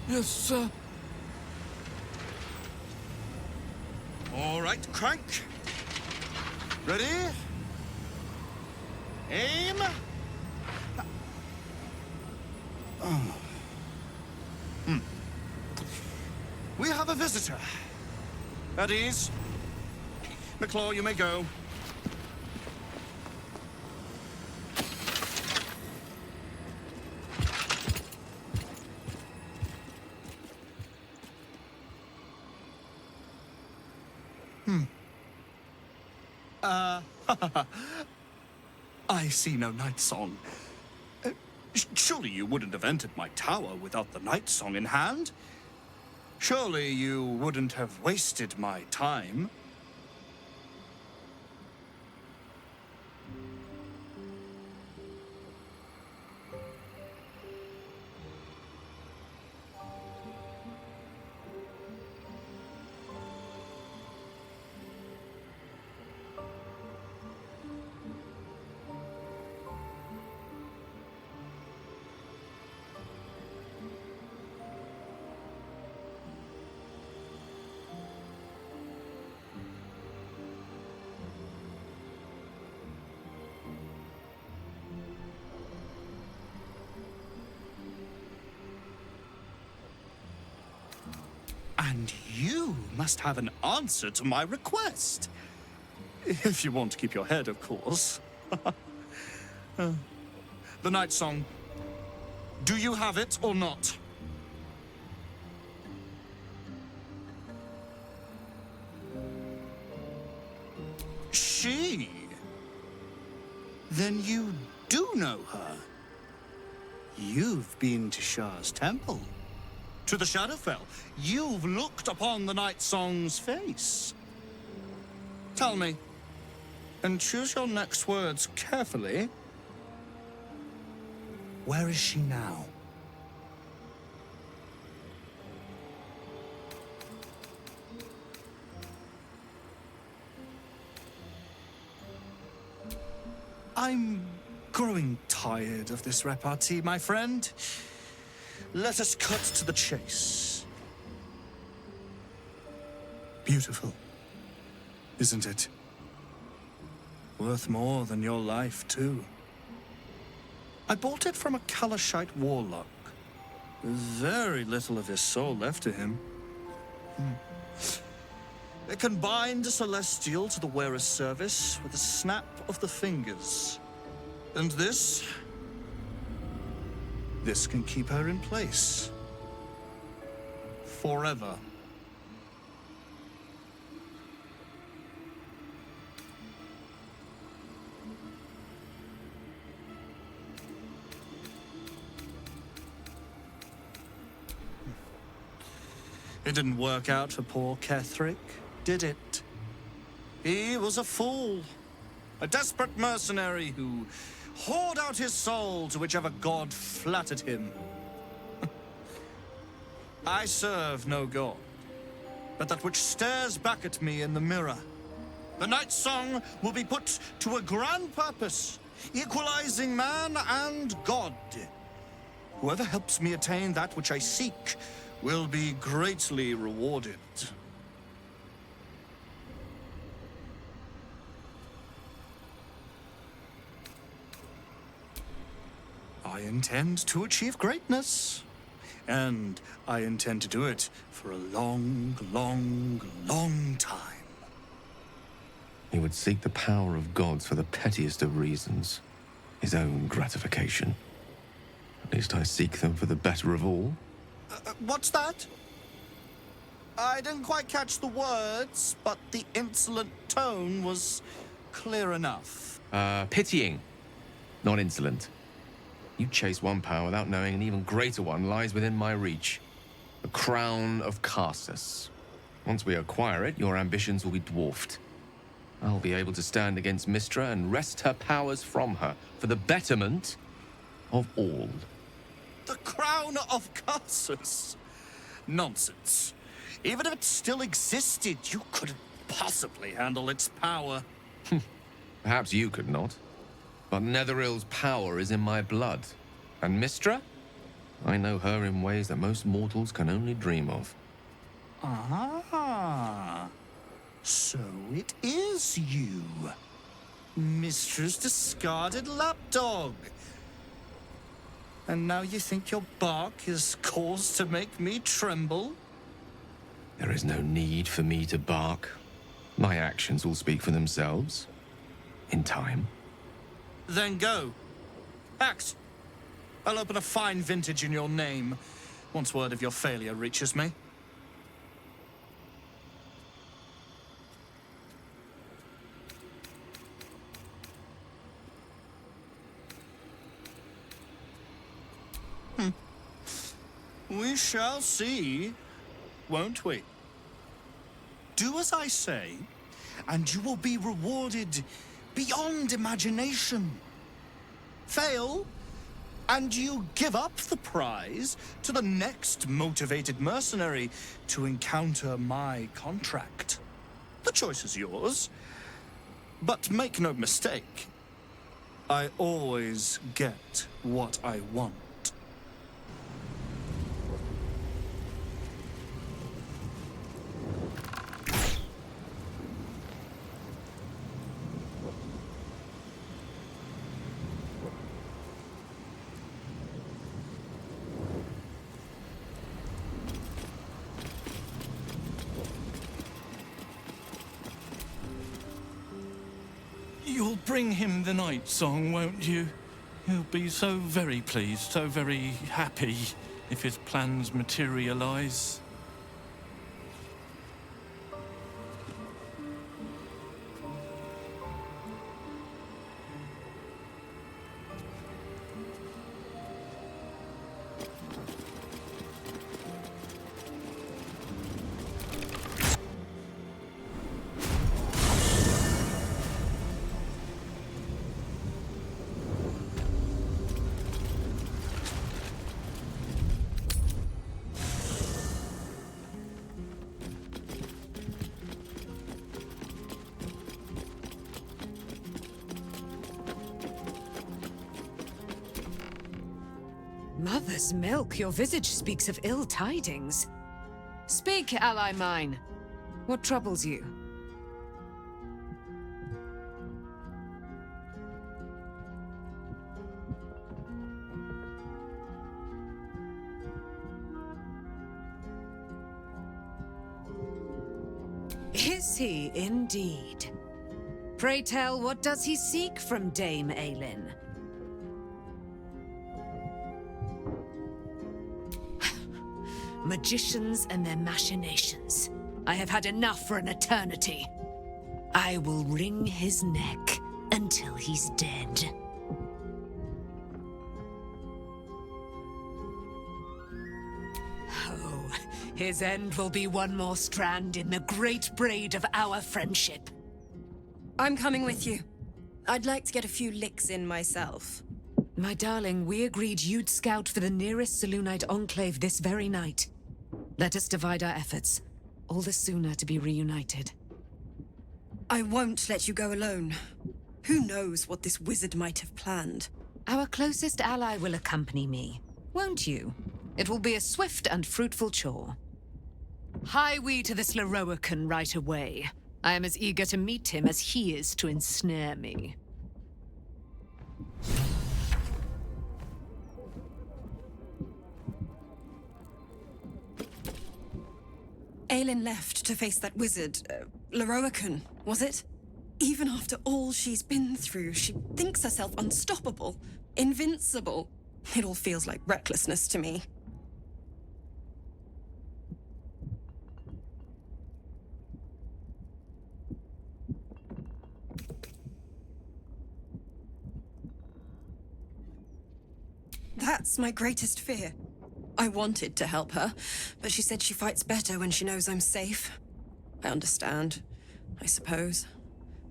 Yes, sir. All right, Crank. Ready? Aim. We have a visitor. At ease. Nicklaw, you may go. I see no Night Song. Surely you wouldn't have entered my tower without the Night Song in hand? Surely you wouldn't have wasted my time? And you must have an answer to my request. If you want to keep your head, of course. The Night Song. Do you have it or not? She? Then you do know her. You've been to Shah's temple. To the Shadowfell. You've looked upon the Night Song's face. Tell me, and choose your next words carefully. Where is she now? I'm growing tired of this repartee, my friend. Let us cut to the chase. Beautiful, isn't it? Worth more than your life, too. I bought it from a Kalashite warlock. Very little of his soul left to him. It can bind a celestial to the wearer's service with a snap of the fingers. And this can keep her in place. Forever. It didn't work out for poor Ketherick, did it? He was a fool. A desperate mercenary who hoard out his soul to whichever god flattered him. I serve no god, but that which stares back at me in the mirror. The Night Song will be put to a grand purpose, equalizing man and God. Whoever helps me attain that which I seek will be greatly rewarded. I intend to achieve greatness. And I intend to do it for a long, long, long time. He would seek the power of gods for the pettiest of reasons. His own gratification. At least I seek them for the better of all. What's that? I didn't quite catch the words, but the insolent tone was clear enough. Pitying, not insolent. You chase one power without knowing an even greater one lies within my reach. The crown of Karsus. Once we acquire it, your ambitions will be dwarfed. I'll be able to stand against Mystra and wrest her powers from her for the betterment of all. The crown of Karsus? Nonsense. Even if it still existed, you couldn't possibly handle its power. Perhaps you could not. But Netherill's power is in my blood. And Mystra? I know her in ways that most mortals can only dream of. Ah, so it is you. Mystra's discarded lapdog. And now you think your bark is cause to make me tremble? There is no need for me to bark. My actions will speak for themselves. In time. Then go. Act. I'll open a fine vintage in your name, once word of your failure reaches me. We shall see, won't we? Do as I say, and you will be rewarded beyond imagination. Fail, and you give up the prize to the next motivated mercenary to encounter my contract. The choice is yours, but make no mistake, I always get what I want. You'll bring him the Night Song, won't you? He'll be so very pleased, so very happy if his plans materialize. Mother's milk, your visage speaks of ill tidings. Speak, ally mine. What troubles you? Is he indeed? Pray tell, what does he seek from Dame Aylin? Magicians and their machinations. I have had enough for an eternity. I will wring his neck until he's dead. Oh, his end will be one more strand in the great braid of our friendship. I'm coming with you. I'd like to get a few licks in myself. My darling, we agreed you'd scout for the nearest Selûnite enclave this very night. Let us divide our efforts. All the sooner to be reunited. I won't let you go alone. Who knows what this wizard might have planned? Our closest ally will accompany me, won't you? It will be a swift and fruitful chore. Hie we to this Leroican right away. I am as eager to meet him as he is to ensnare me. Aylin left to face that wizard, Leroican, was it? Even after all she's been through, she thinks herself unstoppable, invincible. It all feels like recklessness to me. That's my greatest fear. I wanted to help her, but she said she fights better when she knows I'm safe. I understand, I suppose.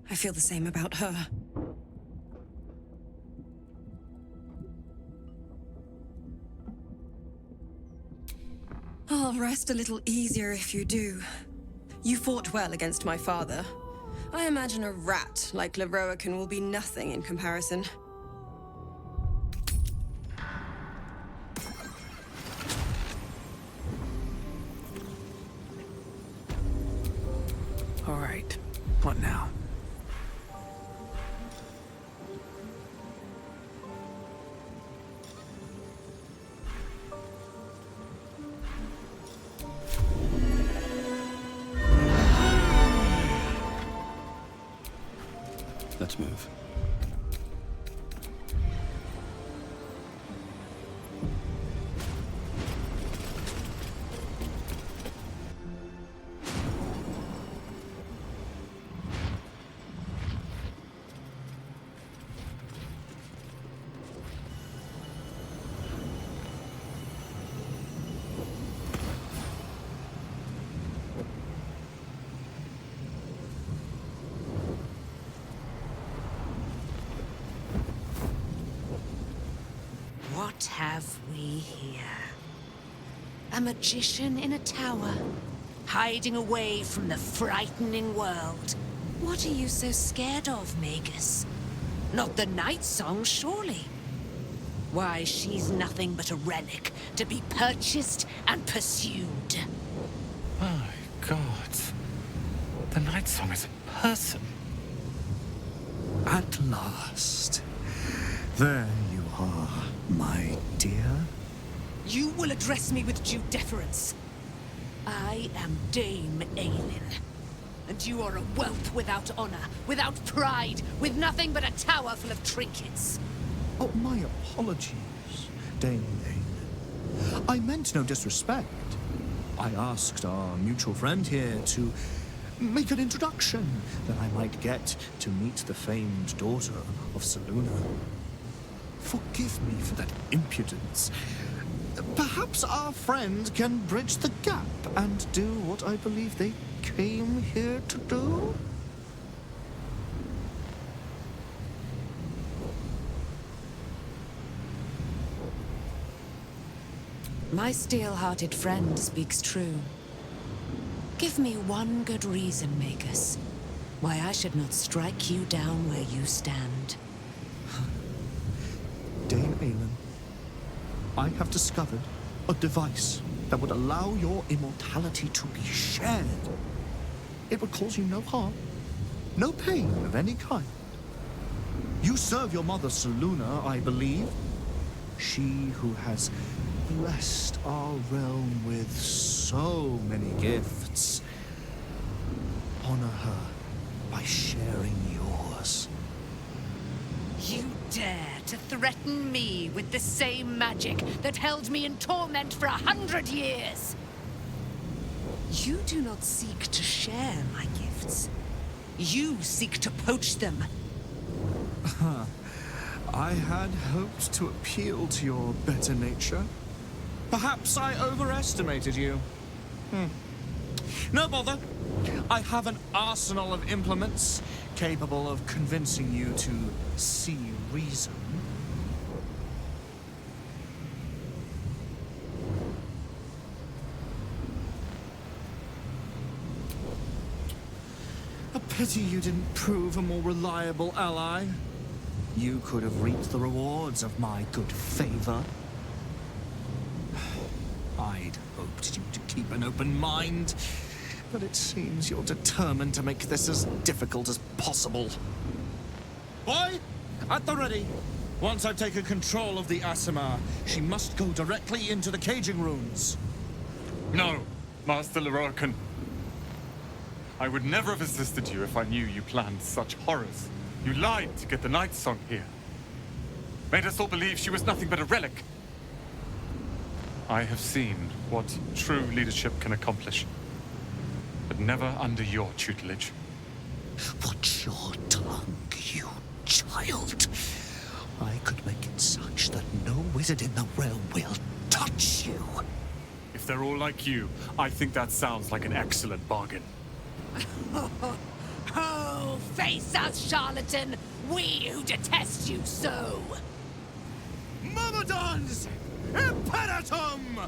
I feel the same about her. I'll rest a little easier if you do. You fought well against my father. I imagine a rat like Leroican will be nothing in comparison. All right, what now? Let's move. What have we here? A magician in a tower, hiding away from the frightening world. What are you so scared of, Magus? Not the night song, surely? Why, she's nothing but a relic to be purchased and pursued. My God. The night song is a person. At last. There you are, my dear. You will address me with due deference. I am Dame Aylin, and you are a whelp without honor, without pride, with nothing but a tower full of trinkets. Oh, my apologies, Dame Aylin. I meant no disrespect. I asked our mutual friend here to make an introduction that I might get to meet the famed daughter of Selûne. Forgive me for that impudence. Perhaps our friend can bridge the gap and do what I believe they came here to do? My steel-hearted friend speaks true. Give me one good reason, Magus, why I should not strike you down where you stand. Dame Aylin, I have discovered a device that would allow your immortality to be shared. It would cause you no harm, no pain of any kind. You serve your mother Selûne, I believe. She who has blessed our realm with so many gifts. Honor her by sharing yours. You dare to threaten me with the same magic that held me in torment for 100 years? You do not seek to share my gifts. You seek to poach them. I had hoped to appeal to your better nature. Perhaps I overestimated you. No bother. I have an arsenal of implements capable of convincing you to see reason. A Pity you didn't prove a more reliable ally. You could have reaped the rewards of my good favor. I'd hoped you to keep an open mind, but it seems you're determined to make this as difficult as possible. Boy, at the ready. Once I've taken control of the Asimar, she must go directly into the caging runes. No, Master Leroican. I would never have assisted you if I knew you planned such horrors. You lied to get the Night Song here. Made us all believe she was nothing but a relic. I have seen what true leadership can accomplish, but never under your tutelage. Watch your tongue, you child. I could make it such that no wizard in the realm will touch you. If they're all like you, I think that sounds like an excellent bargain. Oh, face us, charlatan! We who detest you so! Myrmidons! Imperatum!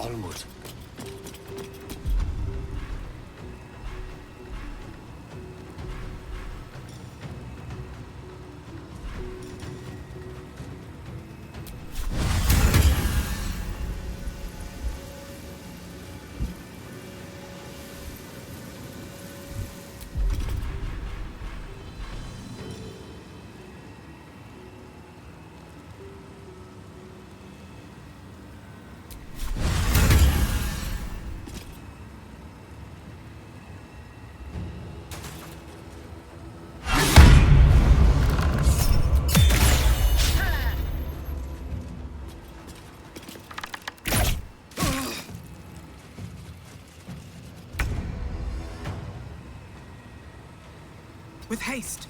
Onward. with haste.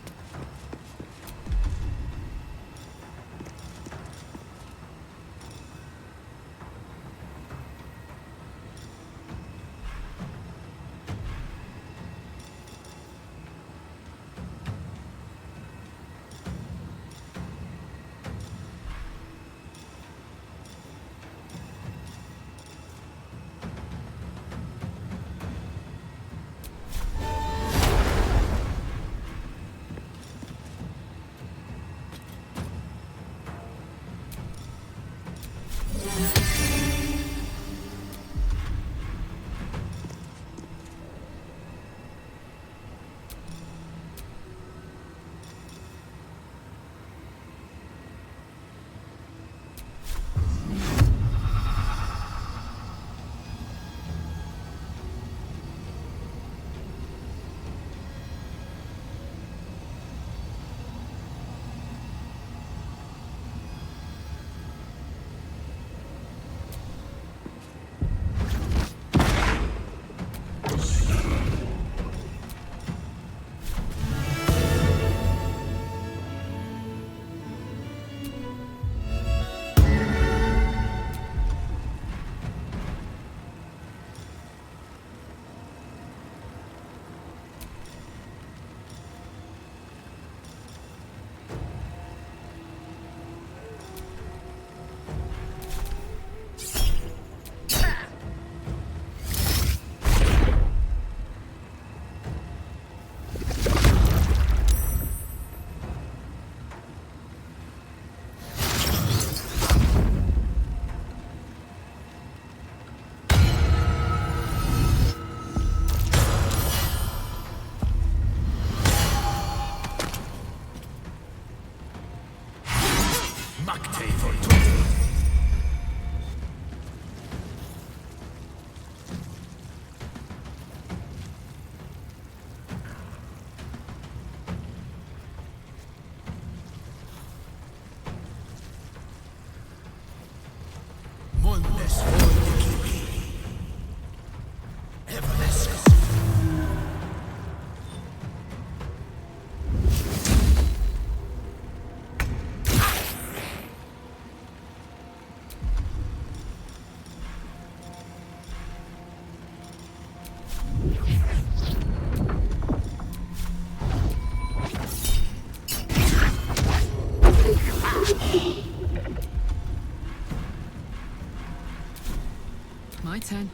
My turn.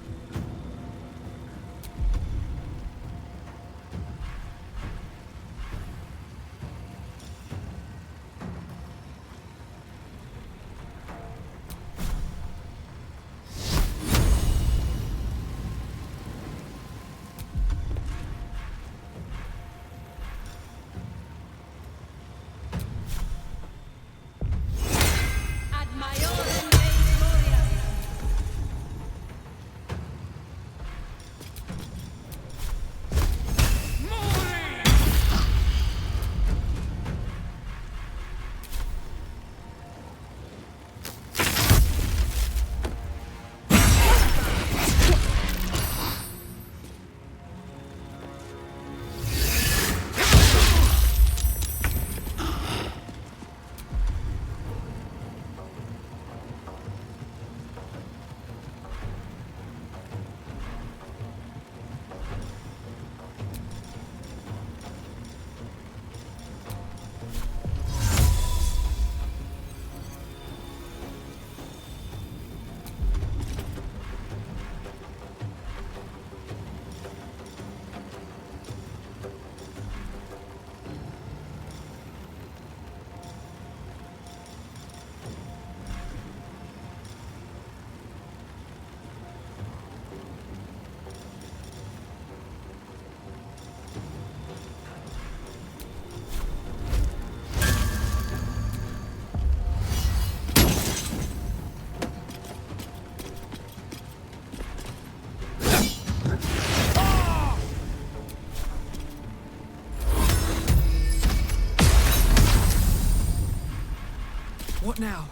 What now?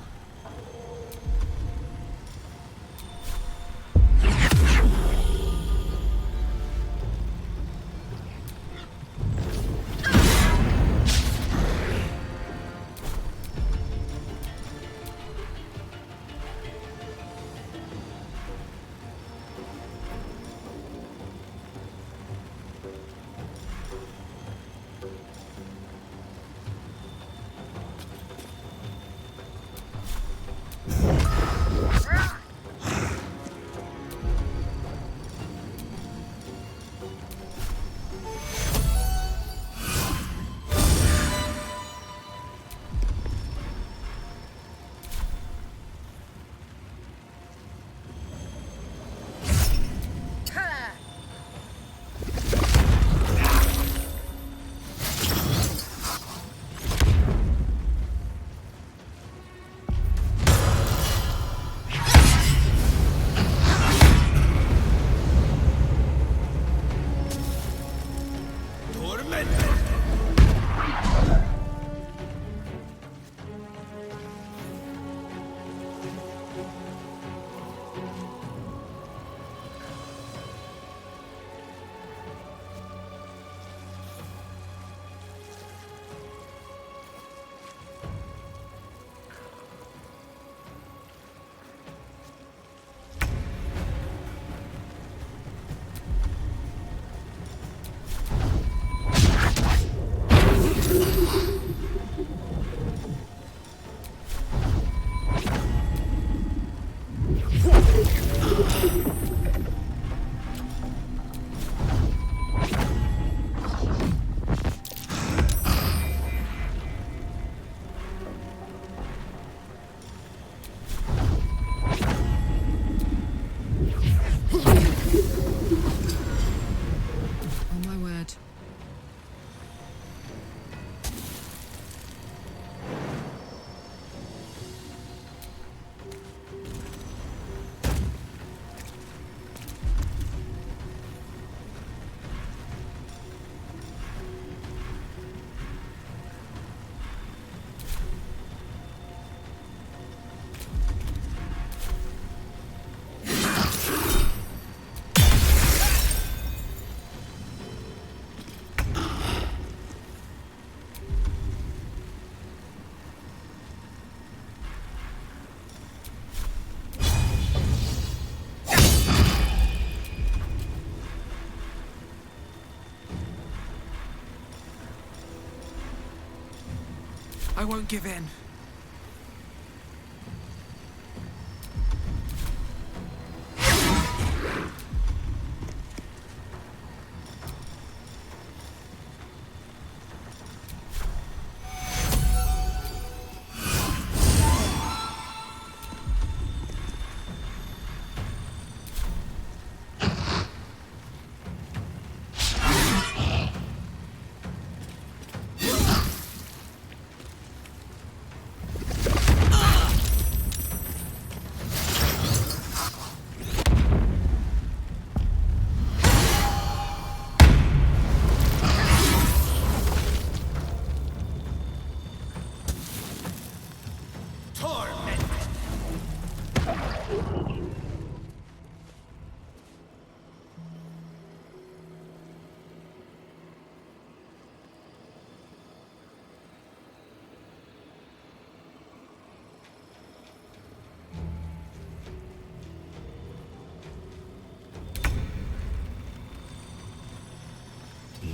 I won't give in.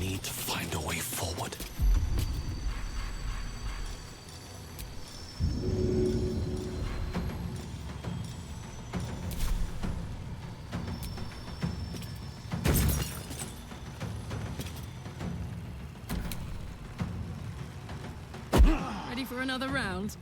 Need to find a way forward. Ready for another round?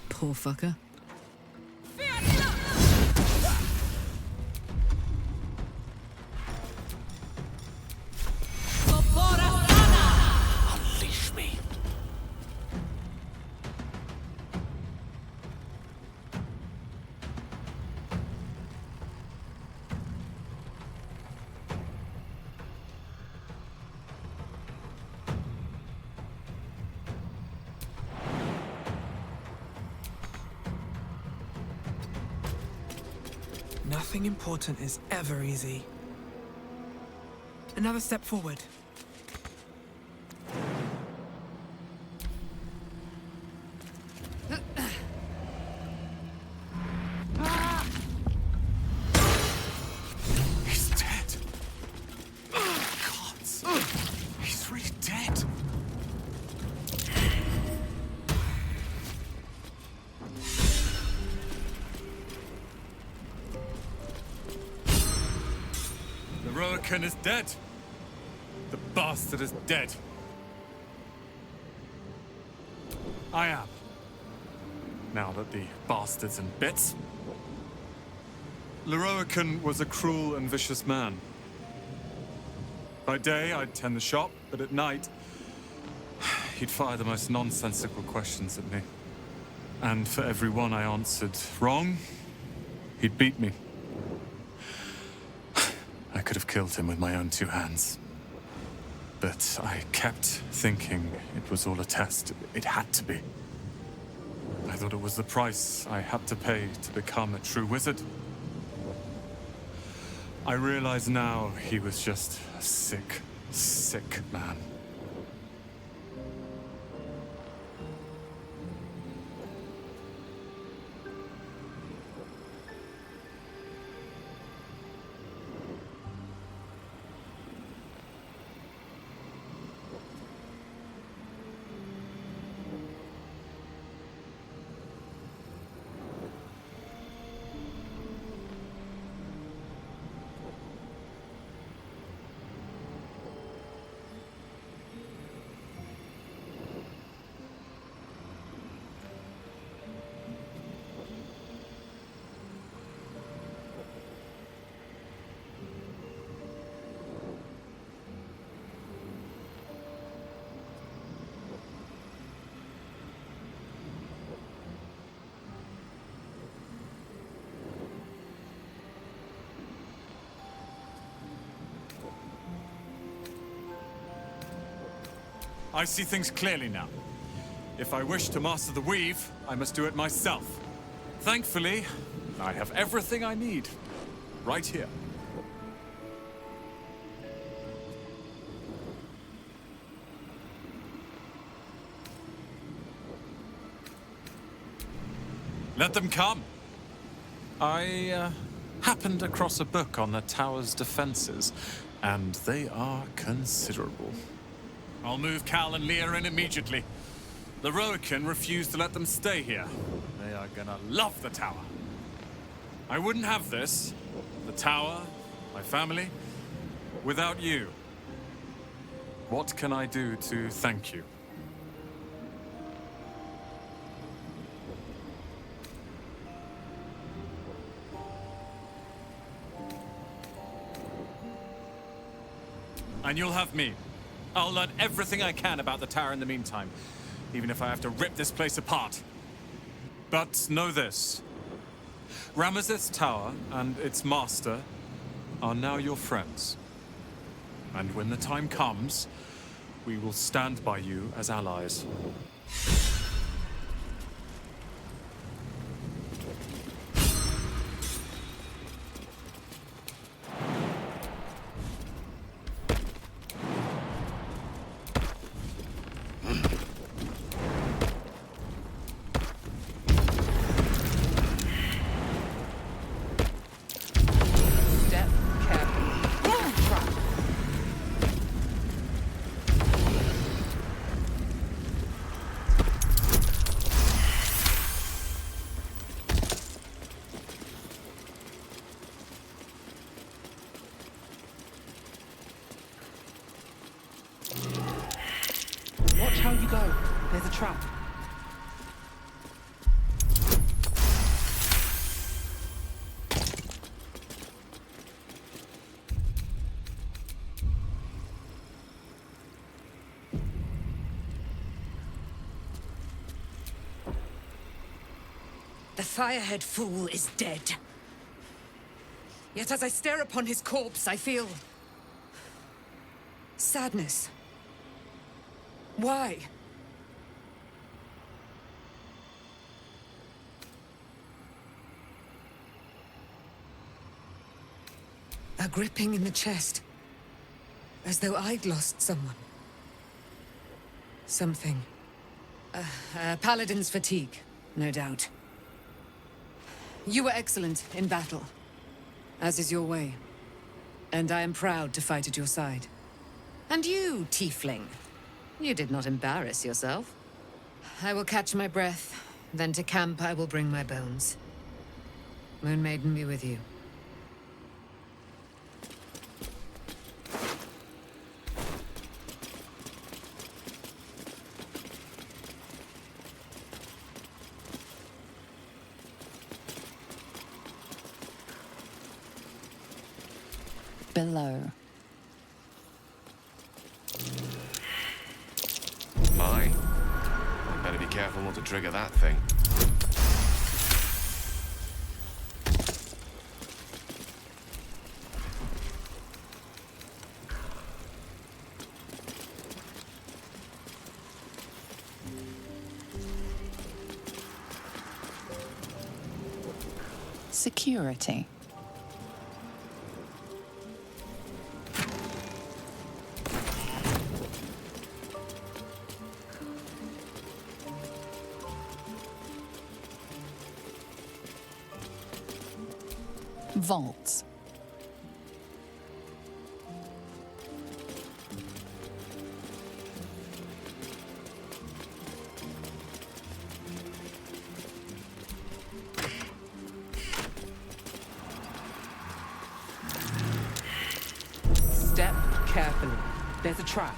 Poor fucker. Unleash me. Nothing important is ever easy. Another step forward. He's dead. Gods. He's really dead. Lorroakan is dead. The bastard is dead. I am. Now that the bastard's in bits. Lorroakan was a cruel and vicious man. By day, I'd tend the shop, but at night, he'd fire the most nonsensical questions at me. And for every one I answered wrong, he'd beat me. I could have killed him with my own two hands. But I kept thinking it was all a test. It had to be. I thought it was the price I had to pay to become a true wizard. I realize now he was just a sick, sick man. I see things clearly now. If I wish to master the weave, I must do it myself. Thankfully, I have everything I need, right here. Let them come. I happened across a book on the tower's defenses, and they are considerable. I'll move Cal and Leah in immediately. The Roakin refused to let them stay here. They are gonna love the tower. I wouldn't have this, the tower, my family, without you. What can I do to thank you? And you'll have me. I'll learn everything I can about the tower in the meantime, even if I have to rip this place apart. But know this. Ramesses Tower and its master are now your friends. And when the time comes, we will stand by you as allies. Watch how you go. There's a trap. The Firehead fool is dead. Yet as I stare upon his corpse, I feel sadness. Why? A gripping in the chest, as though I'd lost someone. Something. Paladin's fatigue, no doubt. You were excellent in battle, as is your way. And I am proud to fight at your side. And you, tiefling, you did not embarrass yourself. I will catch my breath, then to camp I will bring my bones. Moon Maiden be with you. Below. My. Better be careful not to trigger that thing. Security. Vaults. Step carefully. There's a trap.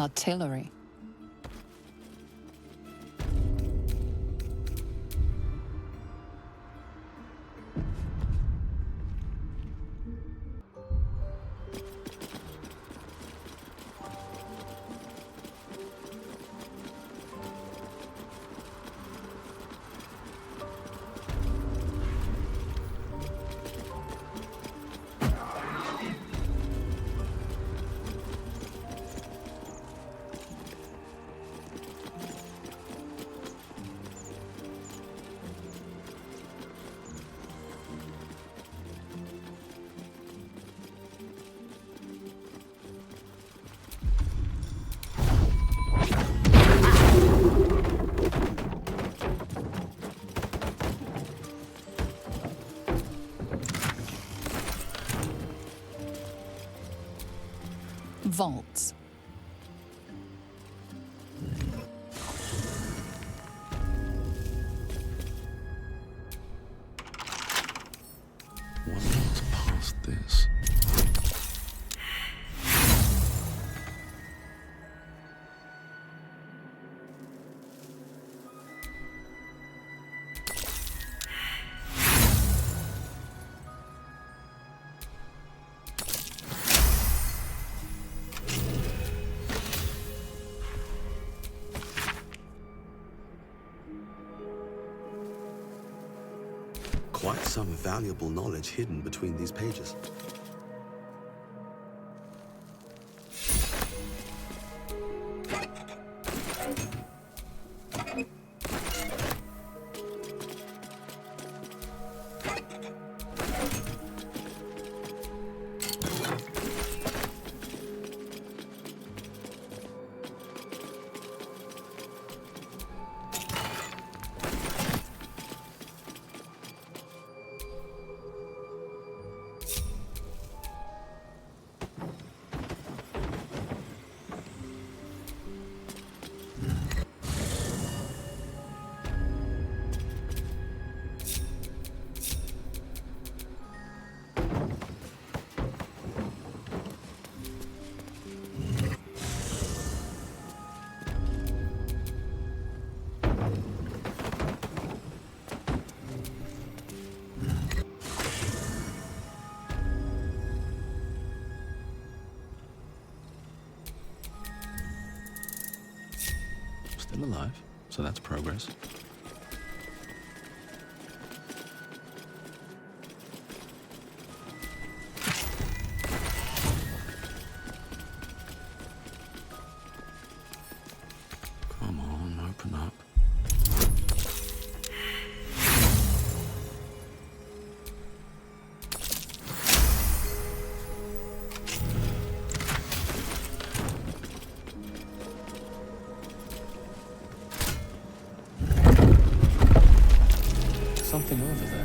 Artillery. Vaults. Wonder what's past this. Quite some valuable knowledge hidden between these pages. Still alive, so that's progress. Come on, open up. Something over there.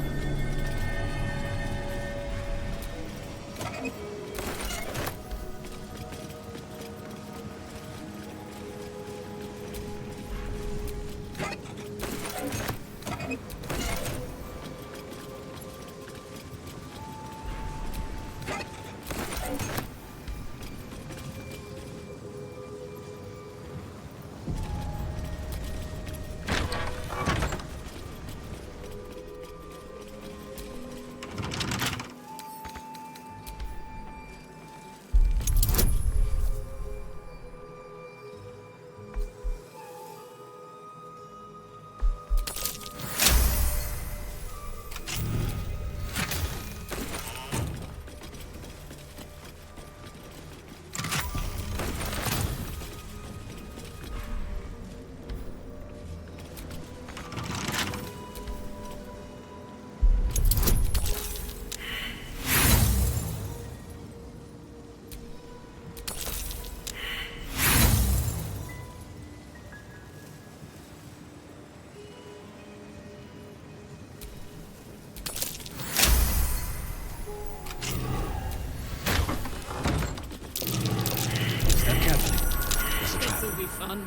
This'll be fun.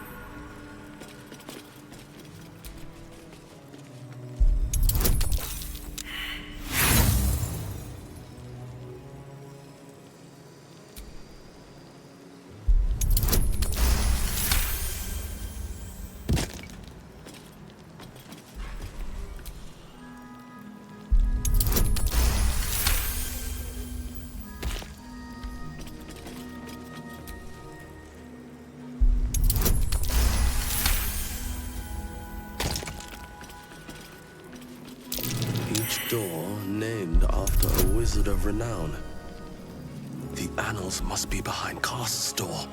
after a wizard of renown. The annals must be behind Cast's door.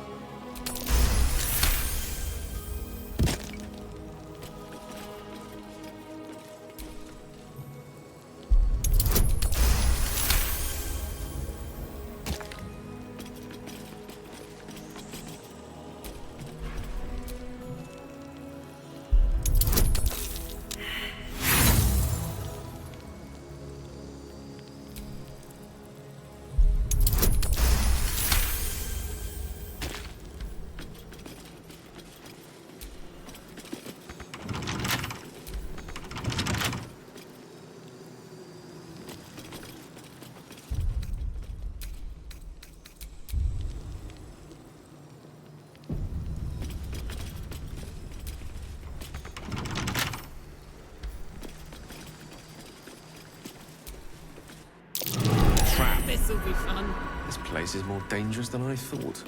This'll be fun. This place is more dangerous than I thought.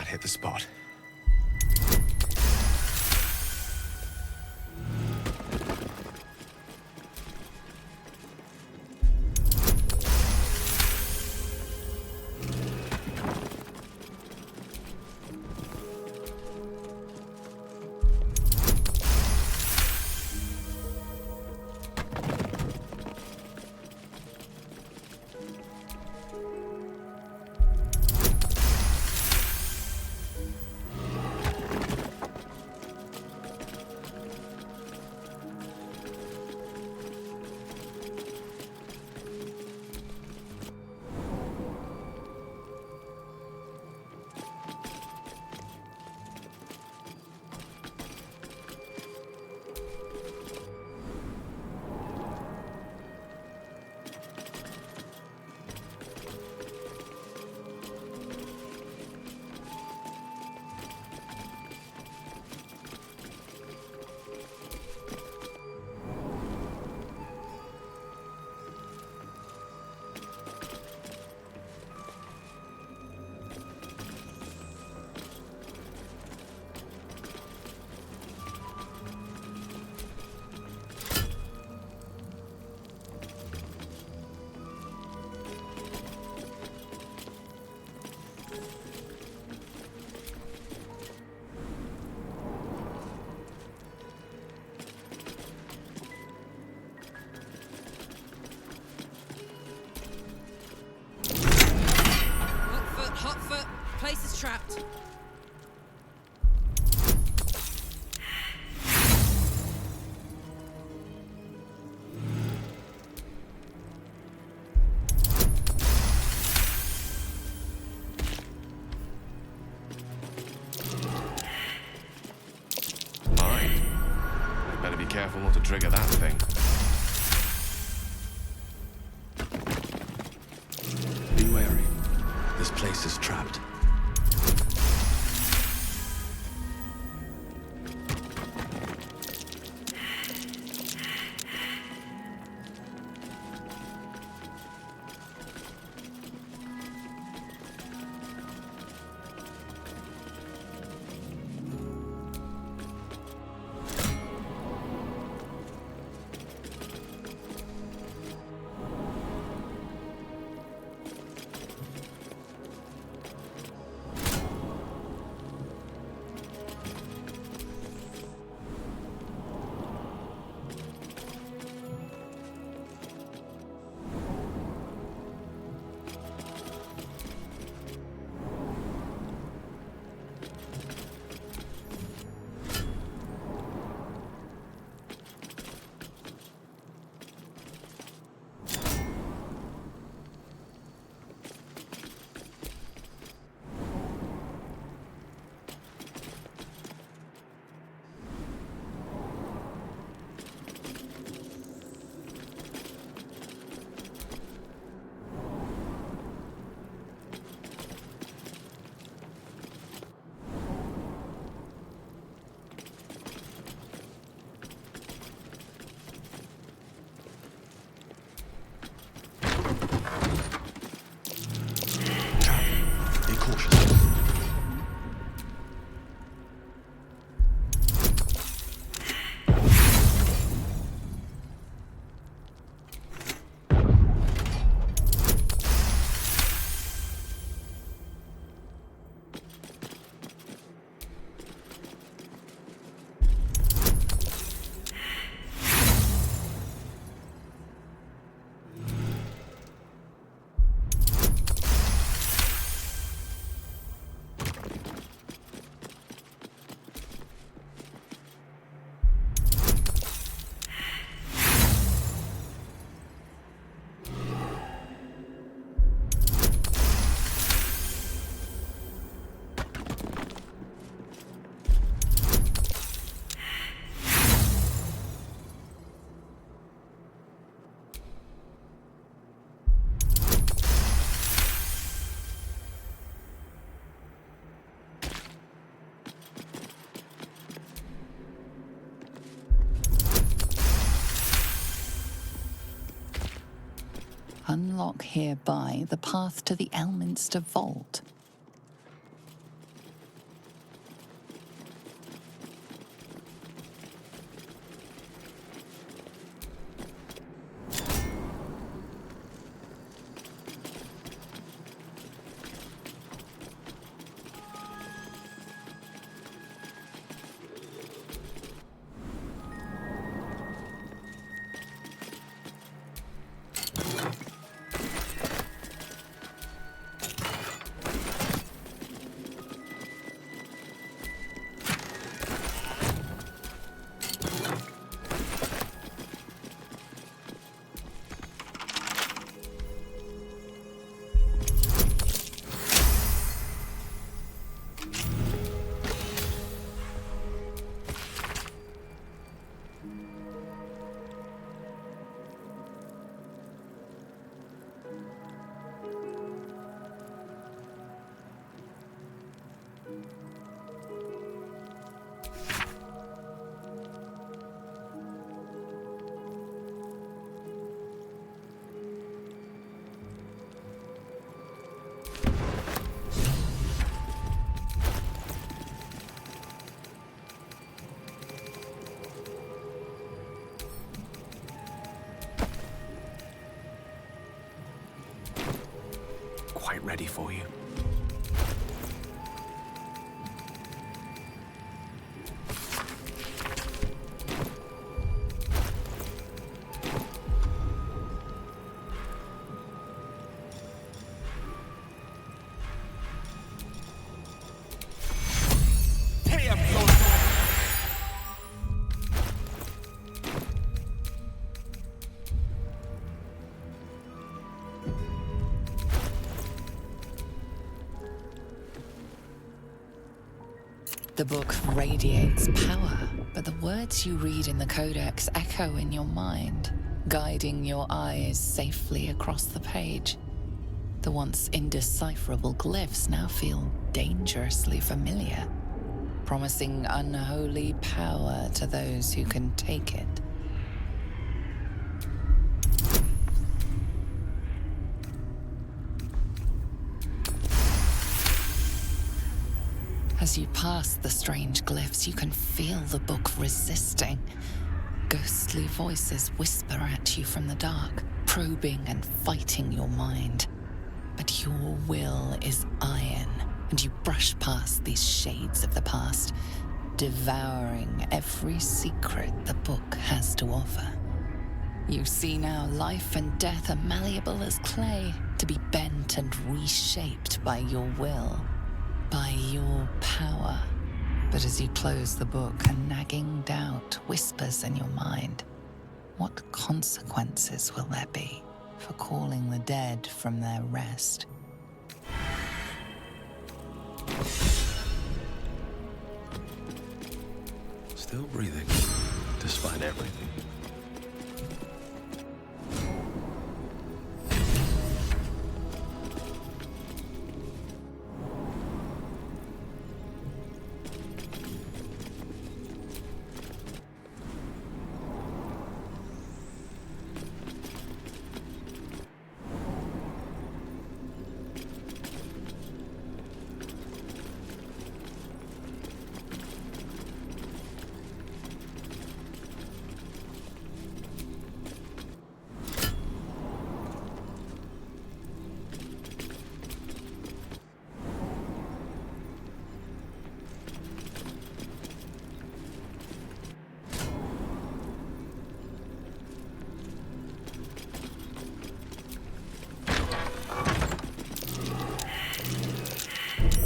Hit the spot. trigger that thing. Be wary. This place is trapped. Unlock hereby the path to the Elminster Vault. Quite ready for you. The book radiates power. But the words you read in the Codex echo in your mind, guiding your eyes safely across the page. The once indecipherable glyphs now feel dangerously familiar, promising unholy power to those who can take it. As you pass the strange glyphs, you can feel the book resisting. Ghostly voices whisper at you from the dark, probing and fighting your mind. But your will is iron, and you brush past these shades of the past, devouring every secret the book has to offer. You see now life and death are malleable as clay, to be bent and reshaped by your will, by your power. But as you close the book, a nagging doubt whispers in your mind. What consequences will there be for calling the dead from their rest? Still breathing, despite everything.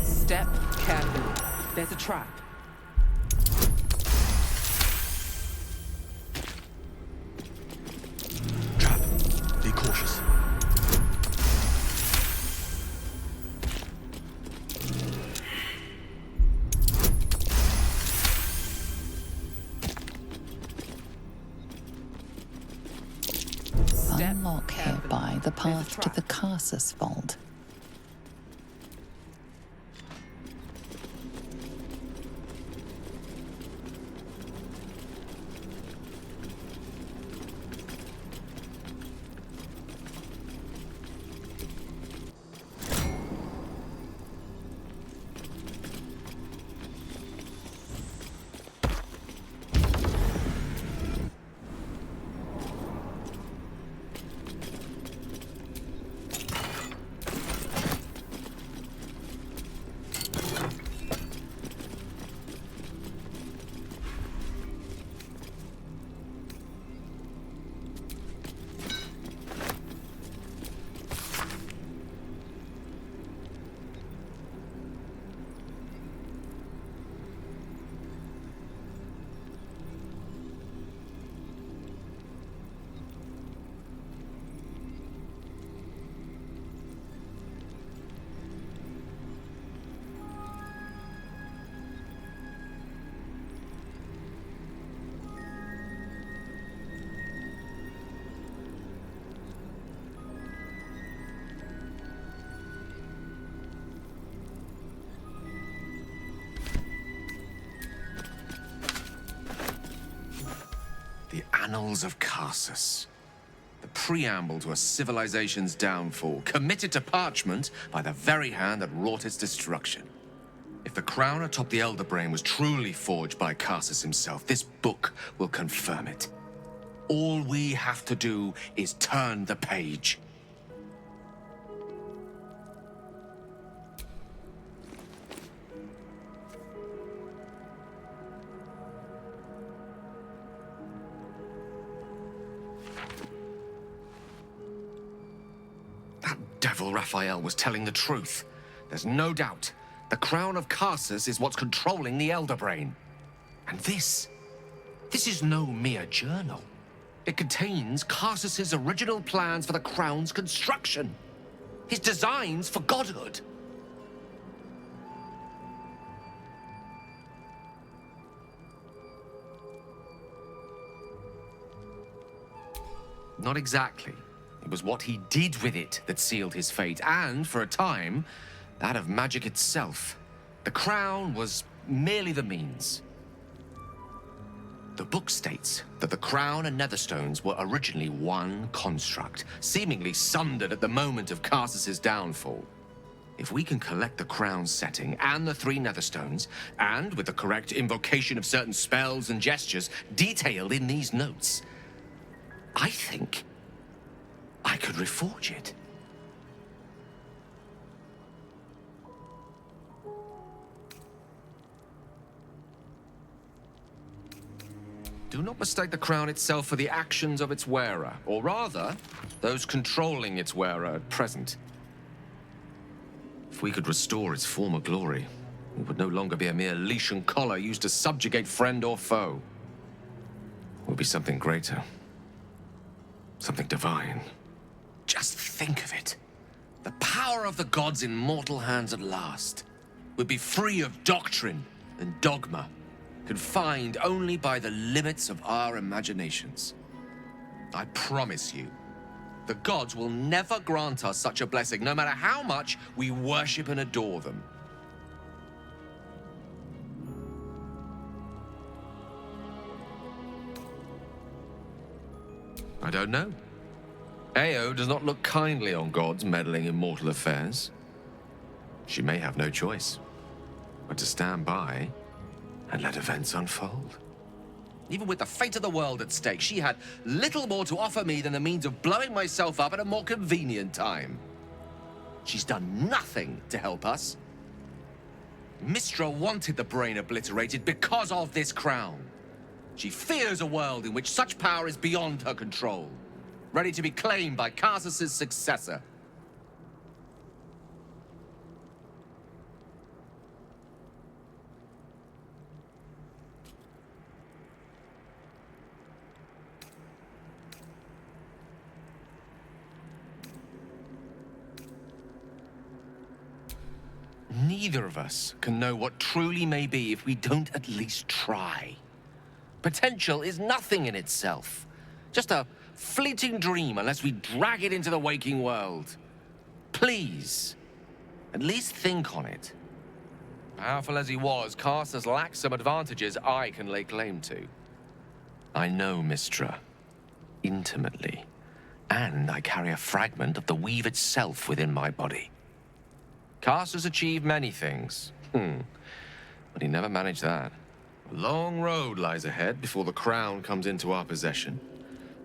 Step carefully. There's a trap. Trap. Be cautious. Unlock hereby the path to the Carsus Vault. The Annals of Carsus. The preamble to a civilization's downfall, committed to parchment by the very hand that wrought its destruction. If the crown atop the Elder Brain was truly forged by Carsus himself, this book will confirm it. All we have to do is turn the page. Devil Raphael was telling the truth. There's no doubt. The crown of Carsus is what's controlling the Elder Brain. And this is no mere journal. It contains Carsus's original plans for the crown's construction. His designs for godhood. Not exactly. It was what he did with it that sealed his fate, and, for a time, that of magic itself. The crown was merely the means. The book states that the crown and netherstones were originally one construct, seemingly sundered at the moment of Karsus's downfall. If we can collect the crown's setting and the 3 netherstones, and with the correct invocation of certain spells and gestures detailed in these notes, I think I could reforge it. Do not mistake the crown itself for the actions of its wearer, or rather, those controlling its wearer at present. If we could restore its former glory, it would no longer be a mere leash and collar used to subjugate friend or foe. It would be something greater. Something divine. Just think of it. The power of the gods in mortal hands at last would be free of doctrine and dogma, confined only by the limits of our imaginations. I promise you, the gods will never grant us such a blessing, no matter how much we worship and adore them. I don't know. Ao does not look kindly on gods meddling in mortal affairs. She may have no choice but to stand by and let events unfold. Even with the fate of the world at stake, she had little more to offer me than the means of blowing myself up at a more convenient time. She's done nothing to help us. Mystra wanted the brain obliterated because of this crown. She fears a world in which such power is beyond her control, ready to be claimed by Karsus's successor. Neither of us can know what truly may be if we don't at least try. Potential is nothing in itself. Just a fleeting dream unless we drag it into the waking world. Please, at least think on it. Powerful as he was, Karsus lacks some advantages I can lay claim to. I know Mystra intimately, and I carry a fragment of the weave itself within my body. Karsus achieved many things, but he never managed that. A long road lies ahead before the crown comes into our possession.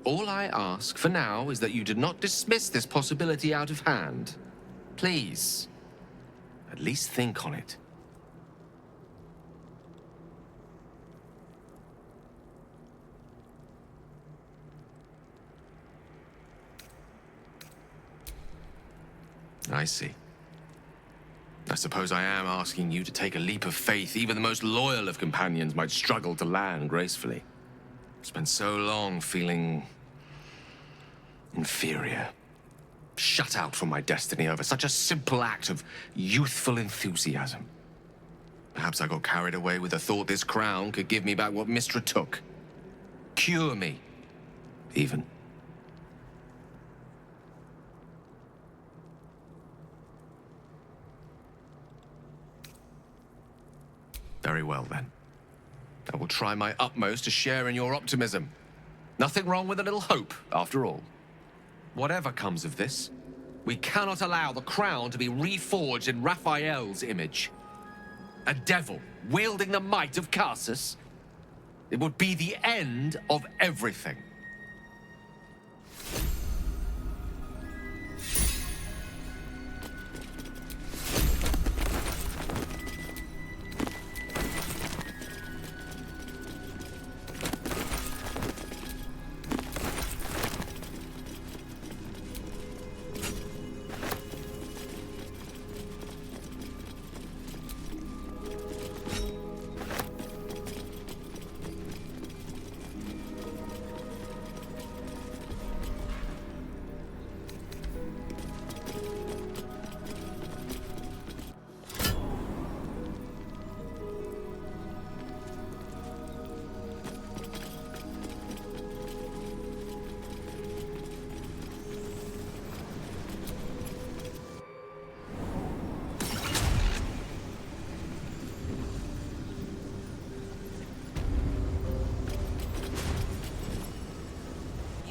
All I ask for now is that you do not dismiss this possibility out of hand. Please, at least think on it. I see. I suppose I am asking you to take a leap of faith even the most loyal of companions might struggle to land gracefully. I've spent so long feeling inferior, shut out from my destiny over such a simple act of youthful enthusiasm. Perhaps I got carried away with the thought this crown could give me back what Mystra took. Cure me, even. Very well, then. I will try my utmost to share in your optimism. Nothing wrong with a little hope, after all. Whatever comes of this, we cannot allow the crown to be reforged in Raphael's image. A devil wielding the might of Karsus. It would be the end of everything.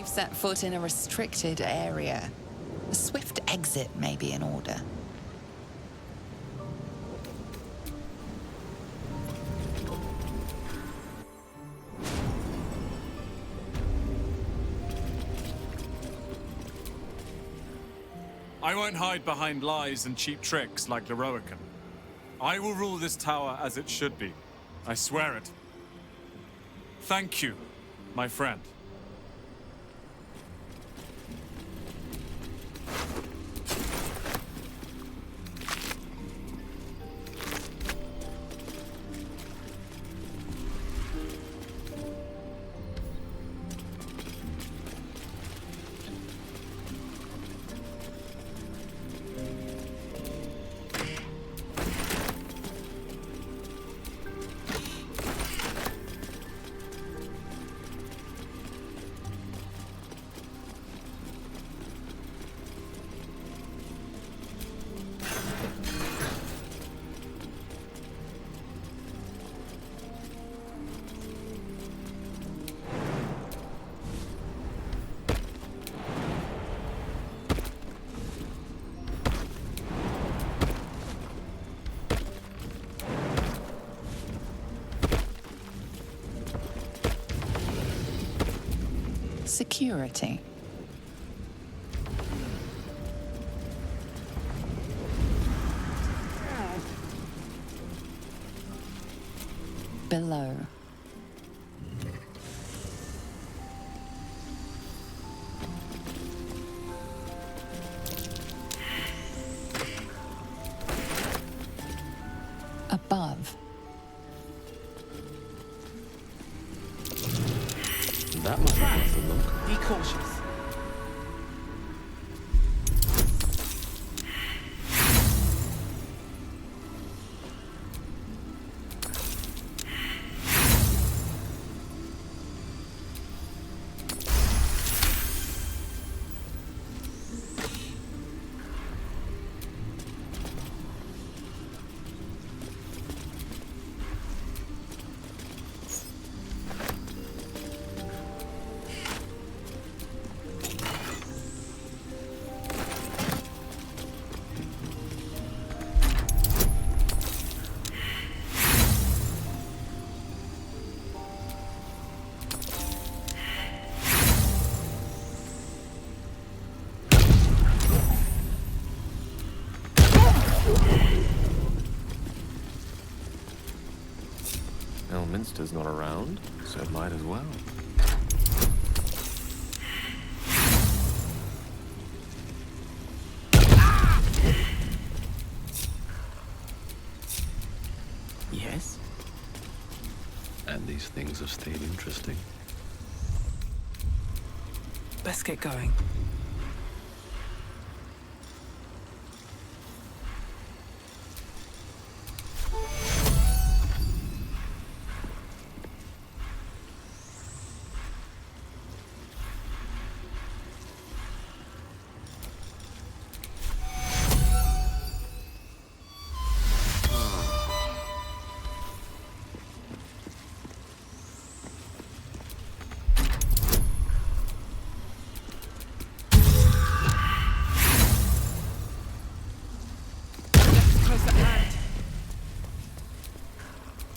You've set foot in a restricted area. A swift exit may be in order. I won't hide behind lies and cheap tricks like Lorroakan. I will rule this tower as it should be. I swear it. Thank you, my friend. Security. Below. Above. That might be worth a look. Be cautious. Elminster's not around, so it might as well. Yes? And these things have stayed interesting. Let's get going.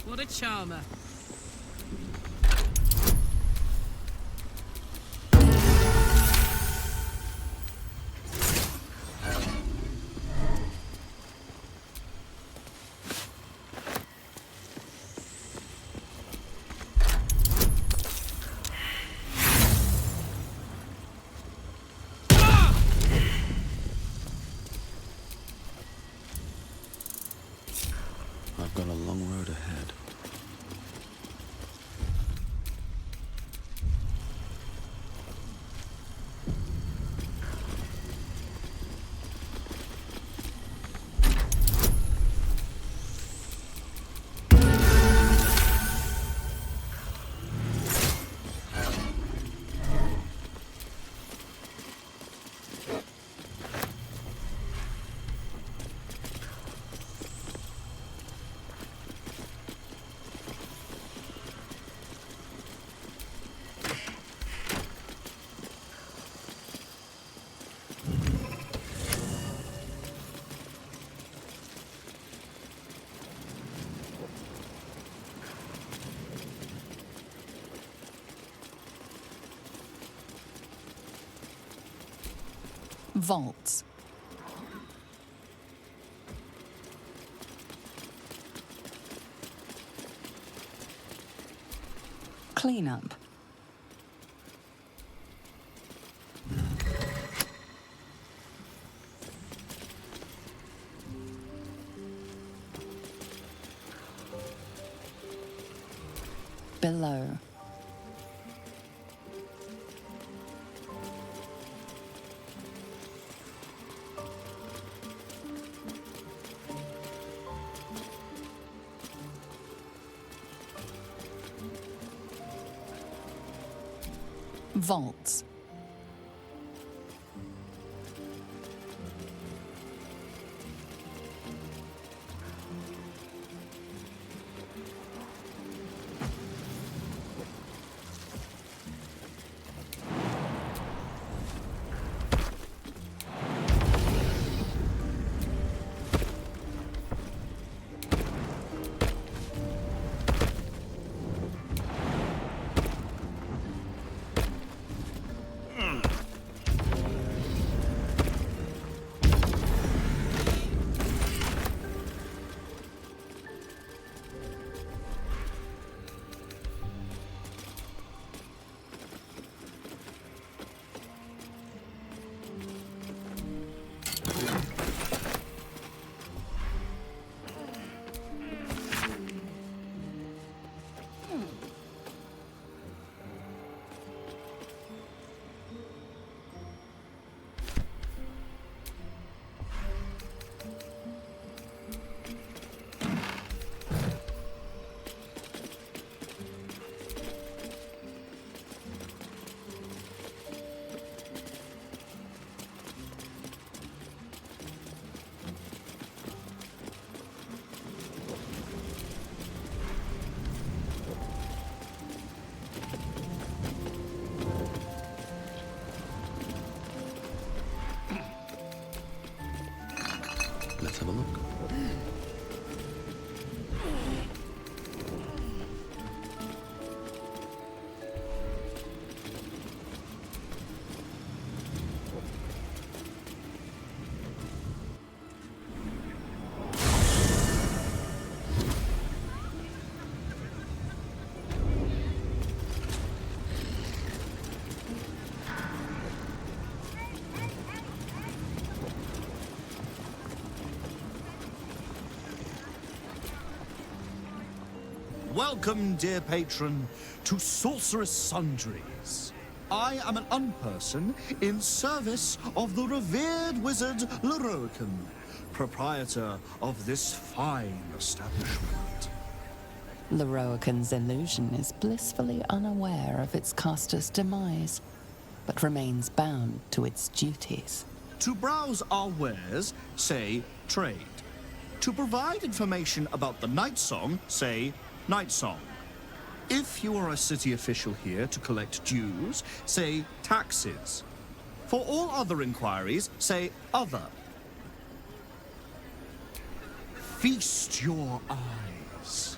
What a charmer. I've got a long road ahead. Vaults. Cleanup. Below. Vaults. Let's have a look. Welcome, dear patron, to Sorceress Sundries. I am an unperson in service of the revered wizard Lorocan, proprietor of this fine establishment. Lorocan's illusion is blissfully unaware of its caster's demise, but remains bound to its duties. To browse our wares, say trade. To provide information about the Night Song, say Night Song. If you are a city official here to collect dues, say taxes. For all other inquiries, say other. Feast your eyes.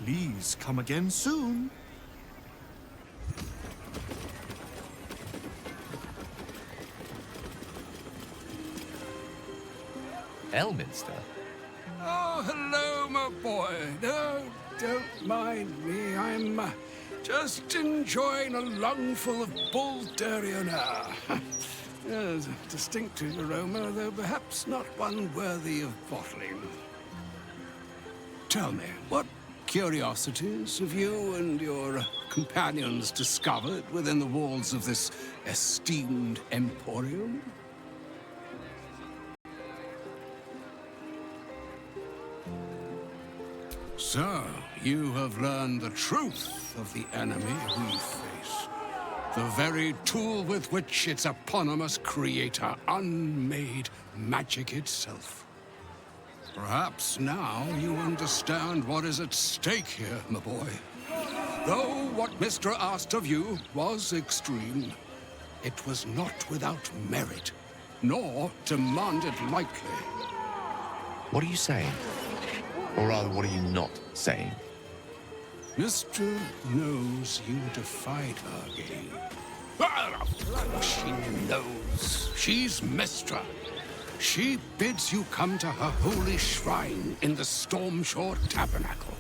Please come again soon. Elminster? Oh, hello, my boy. No, don't mind me. I'm just enjoying a lungful of Baldurian air. Yes, a distinctive aroma, though perhaps not one worthy of bottling. Tell me, what curiosities have you and your companions discovered within the walls of this esteemed emporium? So, you have learned the truth of the enemy we face. The very tool with which its eponymous creator unmade magic itself. Perhaps now you understand what is at stake here, my boy. Though what Mr. asked of you was extreme, it was not without merit, nor demanded lightly. What are you saying? Or rather, what are you not saying? Mr. knows you defied her game. She knows. She's Mistra. She bids you come to her holy shrine in the Stormshore Tabernacle.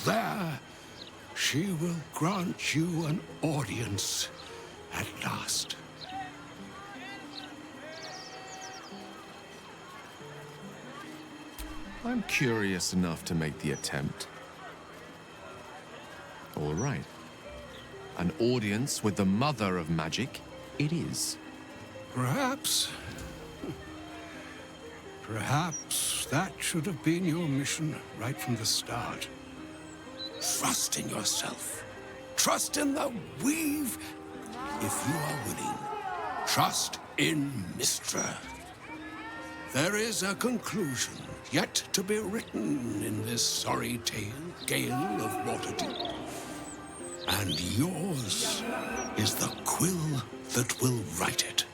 There, she will grant you an audience at last. I'm curious enough to make the attempt. All right. An audience with the mother of magic, it is. Perhaps that should have been your mission right from the start. Trust in yourself. Trust in the weave. If you are willing, trust in Mistra. There is a conclusion yet to be written in this sorry gale of Waterdeep. And yours is the quill that will write it.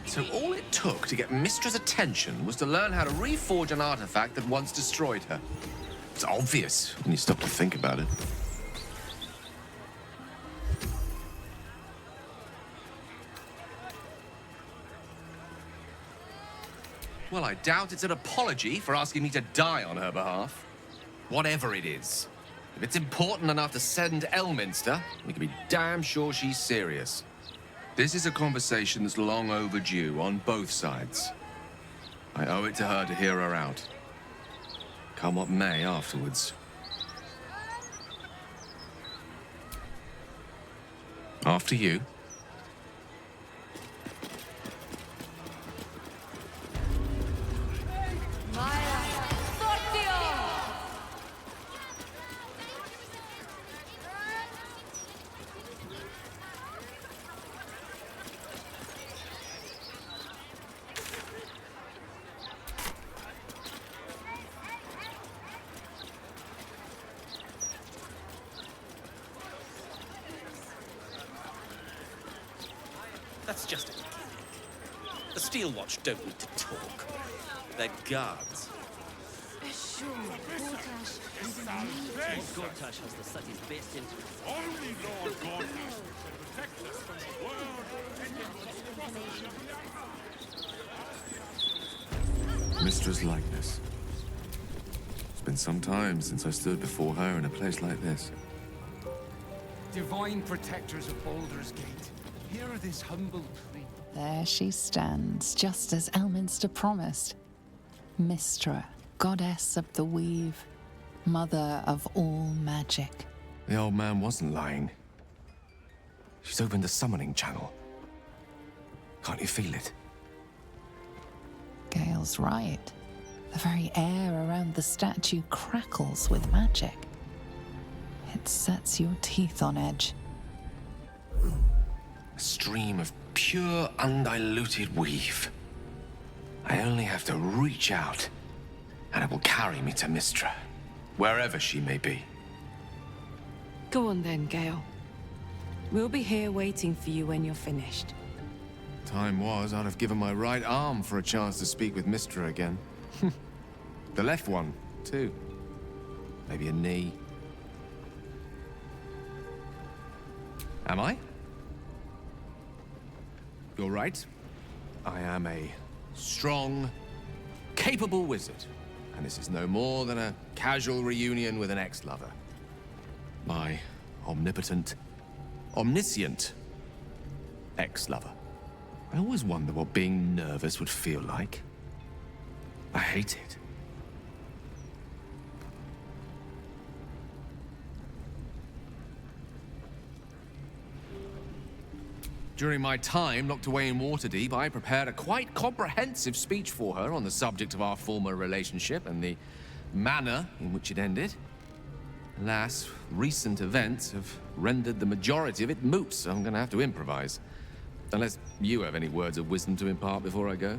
So all it took to get Mistra's attention was to learn how to reforge an artifact that once destroyed her. It's obvious when you stop to think about it. Well, I doubt it's an apology for asking me to die on her behalf. Whatever it is. If it's important enough to send Elminster, we can be damn sure she's serious. This is a conversation that's long overdue on both sides. I owe it to her to hear her out. Come what may afterwards. After you. That's just it. The Steel Watch don't need to talk. They're guards. Gortash has the city's best interest. Only Lord Gortash can protect us from the world ending. Mistra's likeness. It's been some time since I stood before her in a place like this. Divine protectors of Baldur's Gate, hear this humble plea. There she stands, just as Elminster promised. Mistra, goddess of the weave, mother of all magic. The old man wasn't lying. She's opened the summoning channel. Can't you feel it? Gale's right. The very air around the statue crackles with magic. It sets your teeth on edge. A stream of pure, undiluted weave. I only have to reach out, and it will carry me to Mistra. wherever she may be. Go on then, Gale. We'll be here waiting for you when you're finished. Time was, I'd have given my right arm for a chance to speak with Mystra again. The left one, too. Maybe a knee. Am I? You're right. I am a strong, capable wizard. And this is no more than a casual reunion with an ex-lover. My omnipotent, omniscient ex-lover. I always wonder what being nervous would feel like. I hate it. During my time locked away in Waterdeep, I prepared a quite comprehensive speech for her on the subject of our former relationship and the manner in which it ended. Alas, recent events have rendered the majority of it moot, so I'm gonna have to improvise. Unless you have any words of wisdom to impart before I go.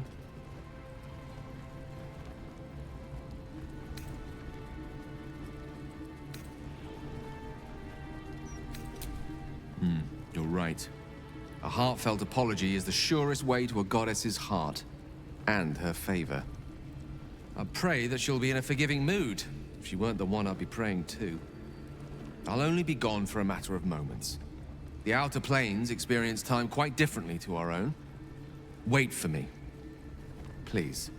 You're right. A heartfelt apology is the surest way to a goddess's heart and her favor. I pray that she'll be in a forgiving mood. If she weren't the one I'd be praying to. I'll only be gone for a matter of moments. The Outer Planes experience time quite differently to our own. Wait for me. Please.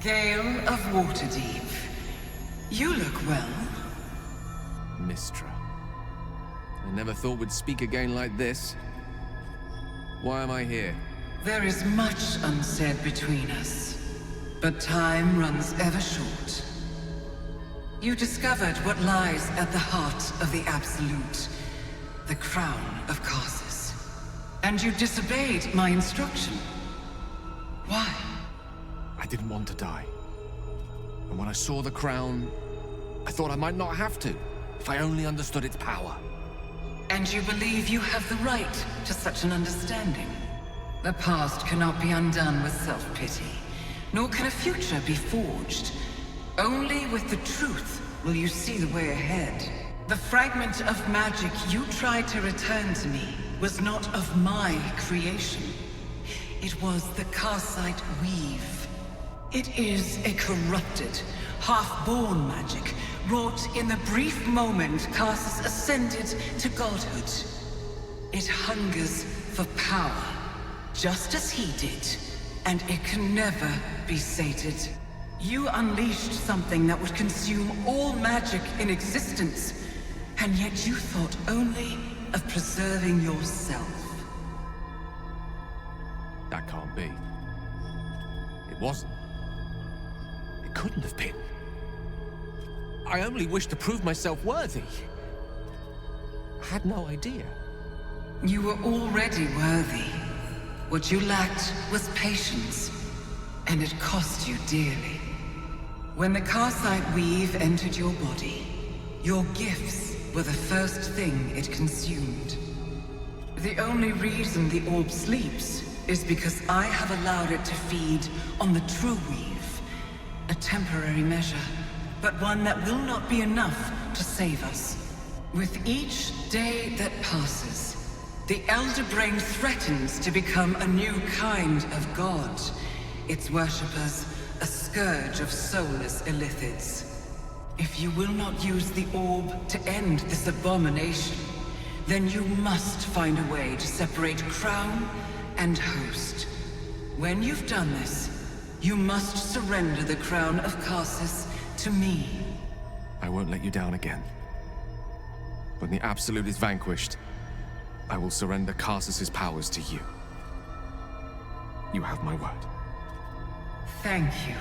Gale of Waterdeep. You look well. Mystra. I never thought we'd speak again like this. Why am I here? There is much unsaid between us, but time runs ever short. You discovered what lies at the heart of the Absolute, the crown of Karsus. And you disobeyed my instruction. Why? I didn't want to die. And when I saw the crown, I thought I might not have to, if I only understood its power. And you believe you have the right to such an understanding? The past cannot be undone with self-pity, nor can a future be forged. Only with the truth will you see the way ahead. The fragment of magic you tried to return to me was not of my creation. It was the Karsite Weave. It is a corrupted, half-born magic, wrought in the brief moment Karsus ascended to godhood. It hungers for power, just as he did, and it can never be sated. You unleashed something that would consume all magic in existence, and yet you thought only of preserving yourself. That can't be. It wasn't. It couldn't have been. I only wished to prove myself worthy. I had no idea. You were already worthy. What you lacked was patience, and it cost you dearly. When the Karsite Weave entered your body, your gifts were the first thing it consumed. The only reason the orb sleeps is because I have allowed it to feed on the true weave. A temporary measure, but one that will not be enough to save us. With each day that passes, the Elder Brain threatens to become a new kind of god. Its worshippers, a scourge of soulless illithids. If you will not use the orb to end this abomination, then you must find a way to separate crown and host. When you've done this, you must surrender the crown of Karsus to me. I won't let you down again. When the Absolute is vanquished, I will surrender Karsus's powers to you. You have my word. Thank you.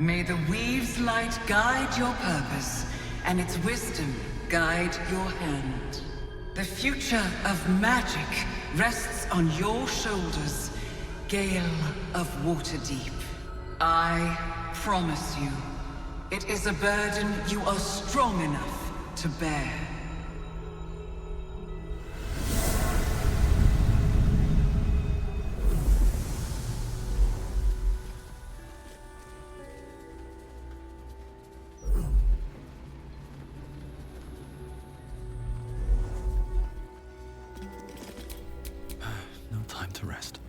May the Weave's light guide your purpose, and its wisdom guide your hand. The future of magic rests on your shoulders, Gale of Waterdeep, I promise you, it is a burden you are strong enough to bear. No time to rest.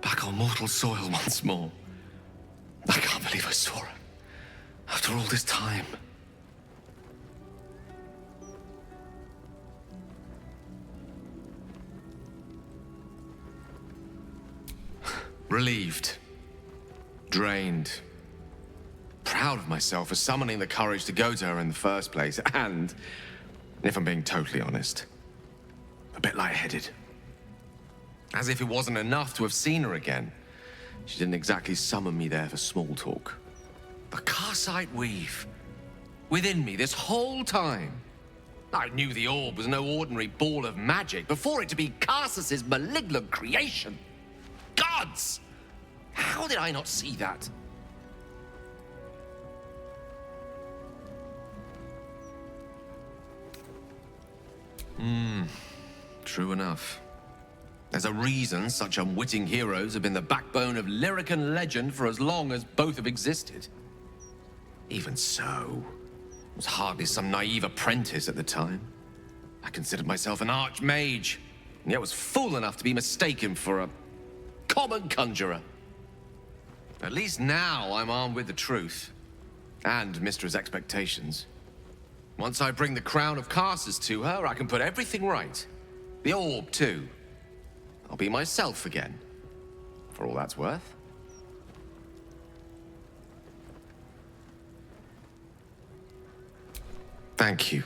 Back on mortal soil once more. I can't believe I saw her. After all this time. Relieved. Drained. Proud of myself for summoning the courage to go to her in the first place. And, if I'm being totally honest, a bit lightheaded. As if it wasn't enough to have seen her again. She didn't exactly summon me there for small talk. The Karsite weave. Within me this whole time. I knew the orb was no ordinary ball of magic before it to be Karsus's malignant creation. Gods! How did I not see that? True enough. There's a reason such unwitting heroes have been the backbone of lyric and legend for as long as both have existed. Even so, I was hardly some naive apprentice at the time. I considered myself an archmage, and yet was fool enough to be mistaken for a common conjurer. At least now I'm armed with the truth, and Mistra's expectations. Once I bring the crown of Karsus to her, I can put everything right. The orb, too. I'll be myself again, for all that's worth. Thank you.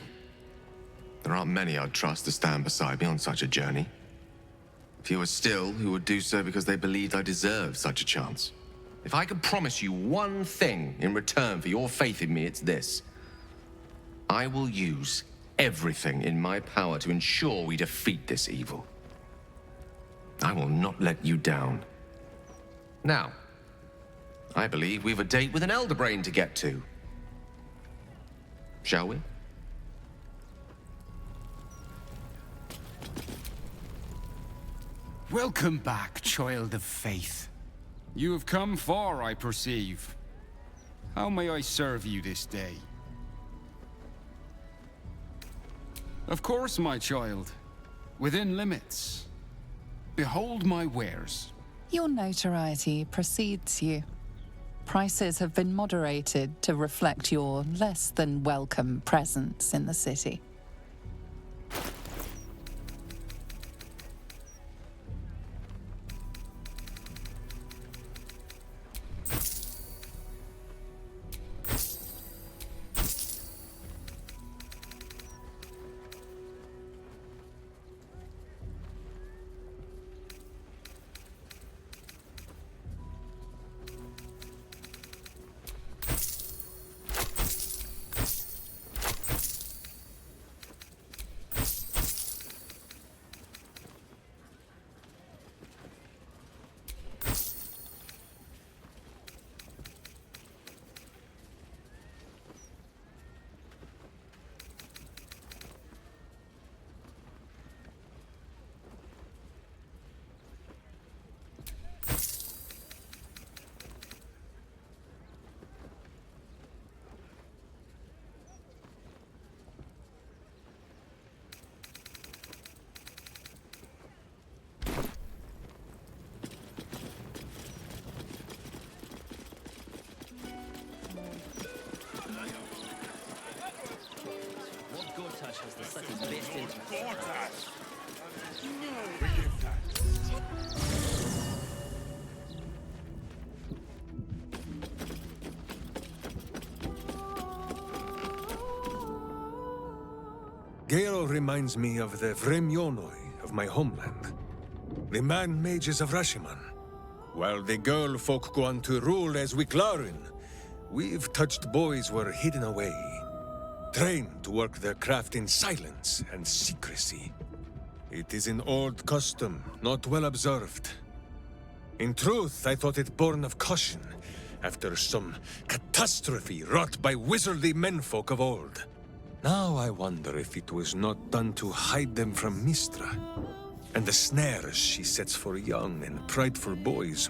There aren't many I'd trust to stand beside me on such a journey. Fewer still who would do so because they believed I deserved such a chance. If I could promise you one thing in return for your faith in me, it's this. I will use everything in my power to ensure we defeat this evil. I will not let you down. Now, I believe we've a date with an Elder Brain to get to. Shall we? Welcome back, child of faith. You have come far, I perceive. How may I serve you this day? Of course, my child. Within limits. Behold my wares. Your notoriety precedes you. Prices have been moderated to reflect your less than welcome presence in the city. Has the city's best interest. Gale reminds me of the Vremyonoi of my homeland. The man-mages of Rashiman. While the girl folk go on to rule as Wiklarin, Weave-touched boys were hidden away, trained to work their craft in silence and secrecy. It is an old custom, not well observed. In truth, I thought it born of caution, after some catastrophe wrought by wizardly menfolk of old. Now I wonder if it was not done to hide them from Mistra, and the snares she sets for young and prideful boys,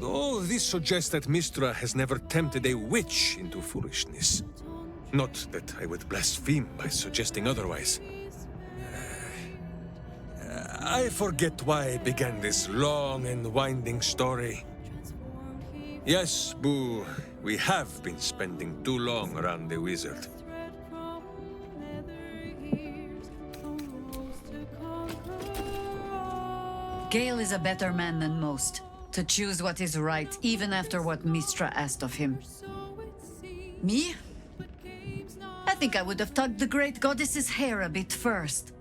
All this suggests that Mistra has never tempted a witch into foolishness. Not that I would blaspheme by suggesting otherwise. I forget why I began this long and winding story. Yes, Boo, we have been spending too long around the wizard. Gale is a better man than most, to choose what is right, even after what Mistra asked of him. Me? I think I would have tugged the great goddess's hair a bit first.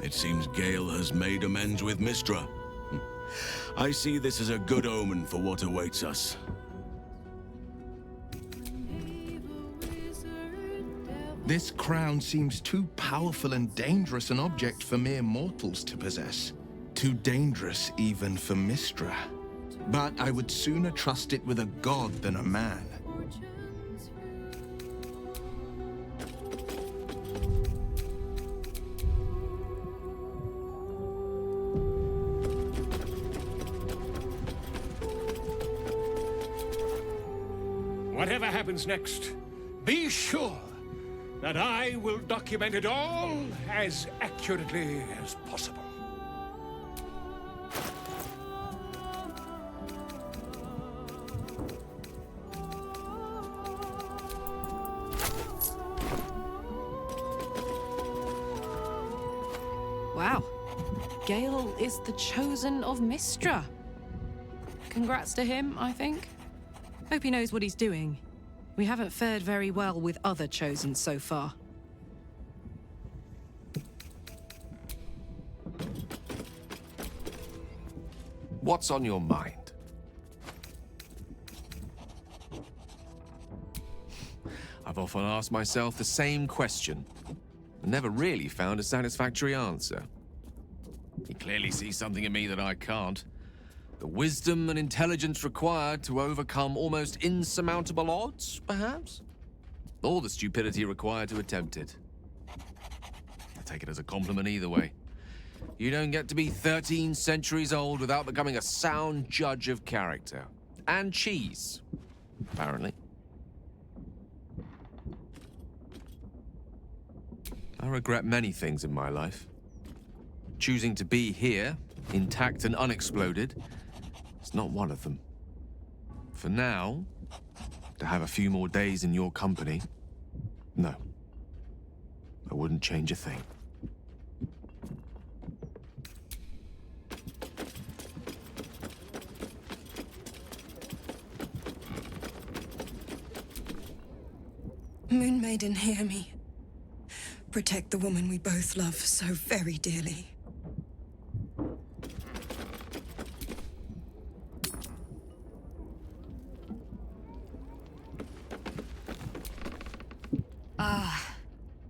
It seems Gale has made amends with Mistra. I see this as a good omen for what awaits us. This crown seems too powerful and dangerous an object for mere mortals to possess. Too dangerous even for Mistra. But I would sooner trust it with a god than a man. Whatever happens next, be sure that I will document it all as accurately as possible. Wow. Gale is the chosen of Mistra. Congrats to him, I think. Hope he knows what he's doing. We haven't fared very well with other chosen so far. What's on your mind? I've often asked myself the same question, and never really found a satisfactory answer. You clearly see something in me that I can't. The wisdom and intelligence required to overcome almost insurmountable odds, perhaps? Or the stupidity required to attempt it. I take it as a compliment either way. You don't get to be 13 centuries old without becoming a sound judge of character. And cheese, apparently. I regret many things in my life. Choosing to be here, intact and unexploded, is not one of them. For now, to have a few more days in your company, no. I wouldn't change a thing. Moon Maiden, hear me. Protect the woman we both love so very dearly.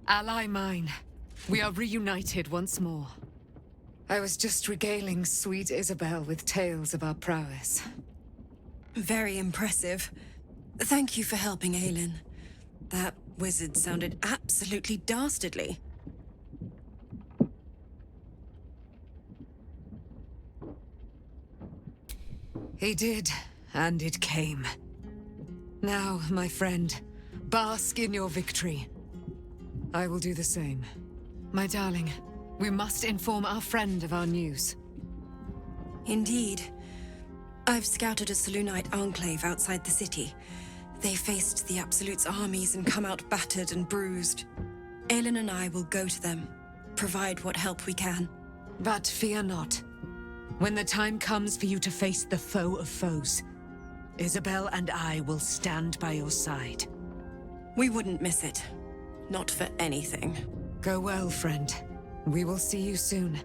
Ally mine, we are reunited once more. I was just regaling sweet Isabel with tales of our prowess. Very impressive. Thank you for helping Aylin. That wizard sounded absolutely dastardly. He did, and it came. Now, my friend, bask in your victory. I will do the same. My darling, we must inform our friend of our news. Indeed. I've scouted a Selûnite enclave outside the city. They faced the Absolute's armies and come out battered and bruised. Aylin and I will go to them, provide what help we can. But fear not. When the time comes for you to face the foe of foes, Isabel and I will stand by your side. We wouldn't miss it. Not for anything. Go well, friend. We will see you soon.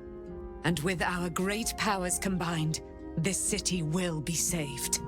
And with our great powers combined, This city will be saved.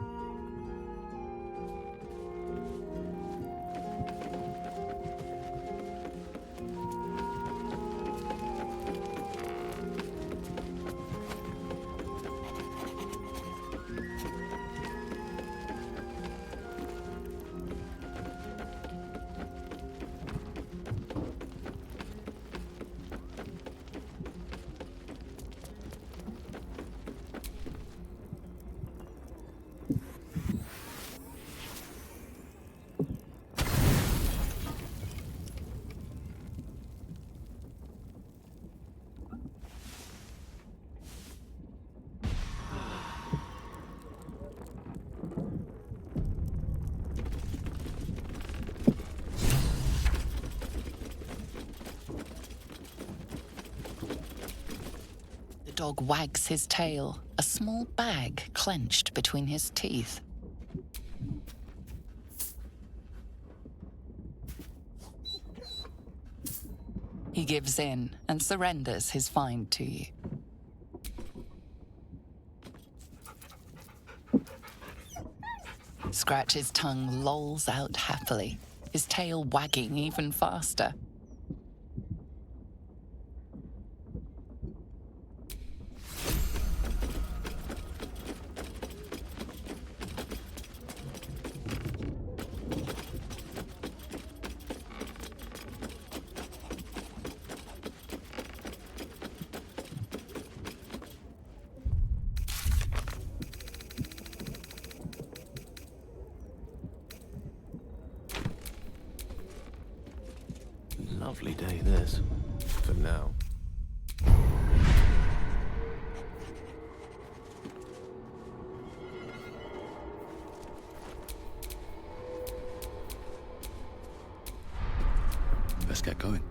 The dog wags his tail, a small bag clenched between his teeth. He gives in and surrenders his find to you. Scratch's tongue lolls out happily, his tail wagging even faster. Lovely day, this. For now. Let's get going.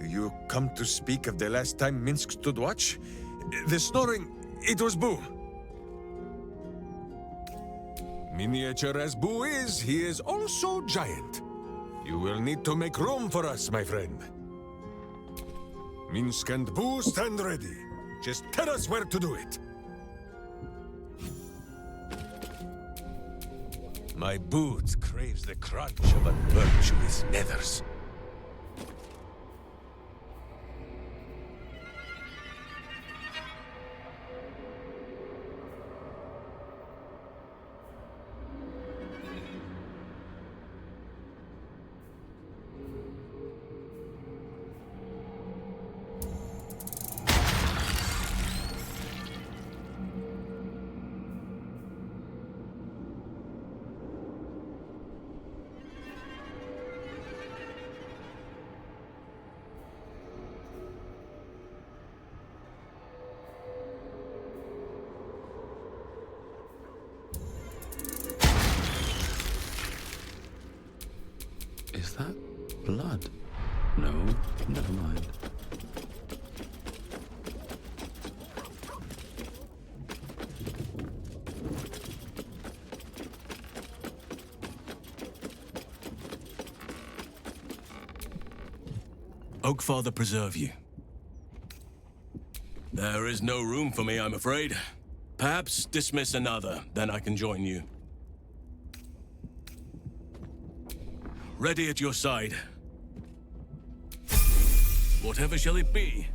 You come to speak of the last time Minsk stood watch? The snoring, it was Boo. Miniature as Boo is, he is also giant. You will need to make room for us, my friend. Minsk and Boo stand ready. Just tell us where to do it. My boot craves the crunch of a virtuous nethers. Is that blood? No, never mind. Oakfather preserve you. There is no room for me, I'm afraid. Perhaps dismiss another, then I can join you. Ready at your side. Whatever shall it be?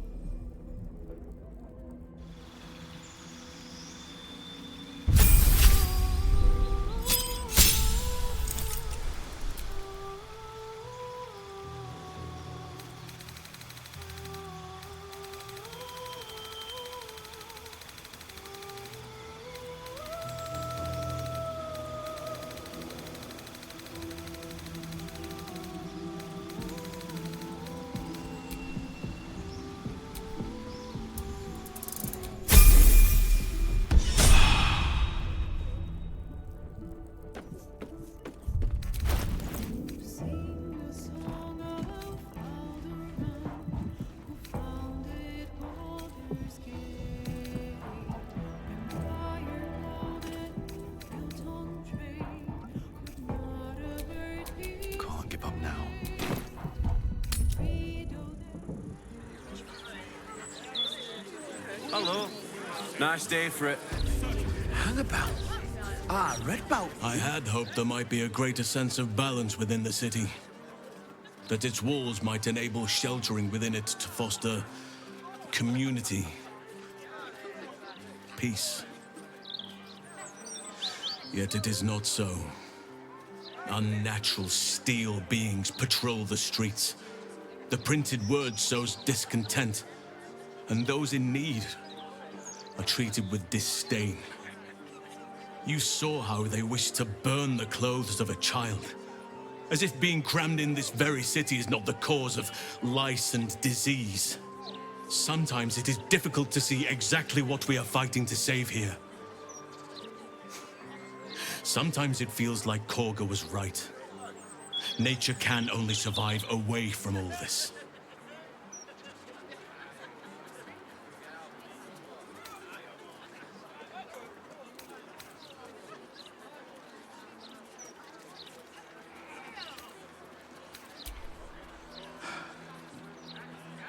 wrap up now. Hello. Nice day for it. Hangabout? Ah, Redbout. I had hoped there might be a greater sense of balance within the city. That its walls might enable sheltering within it to foster community, peace. Yet it is not so. Unnatural steel beings patrol the streets. The printed word sows discontent, and those in need are treated with disdain. You saw how they wished to burn the clothes of a child, as if being crammed in this very city is not the cause of lice and disease. Sometimes it is difficult to see exactly what we are fighting to save here. Sometimes it feels like Korga was right. Nature can only survive away from all this.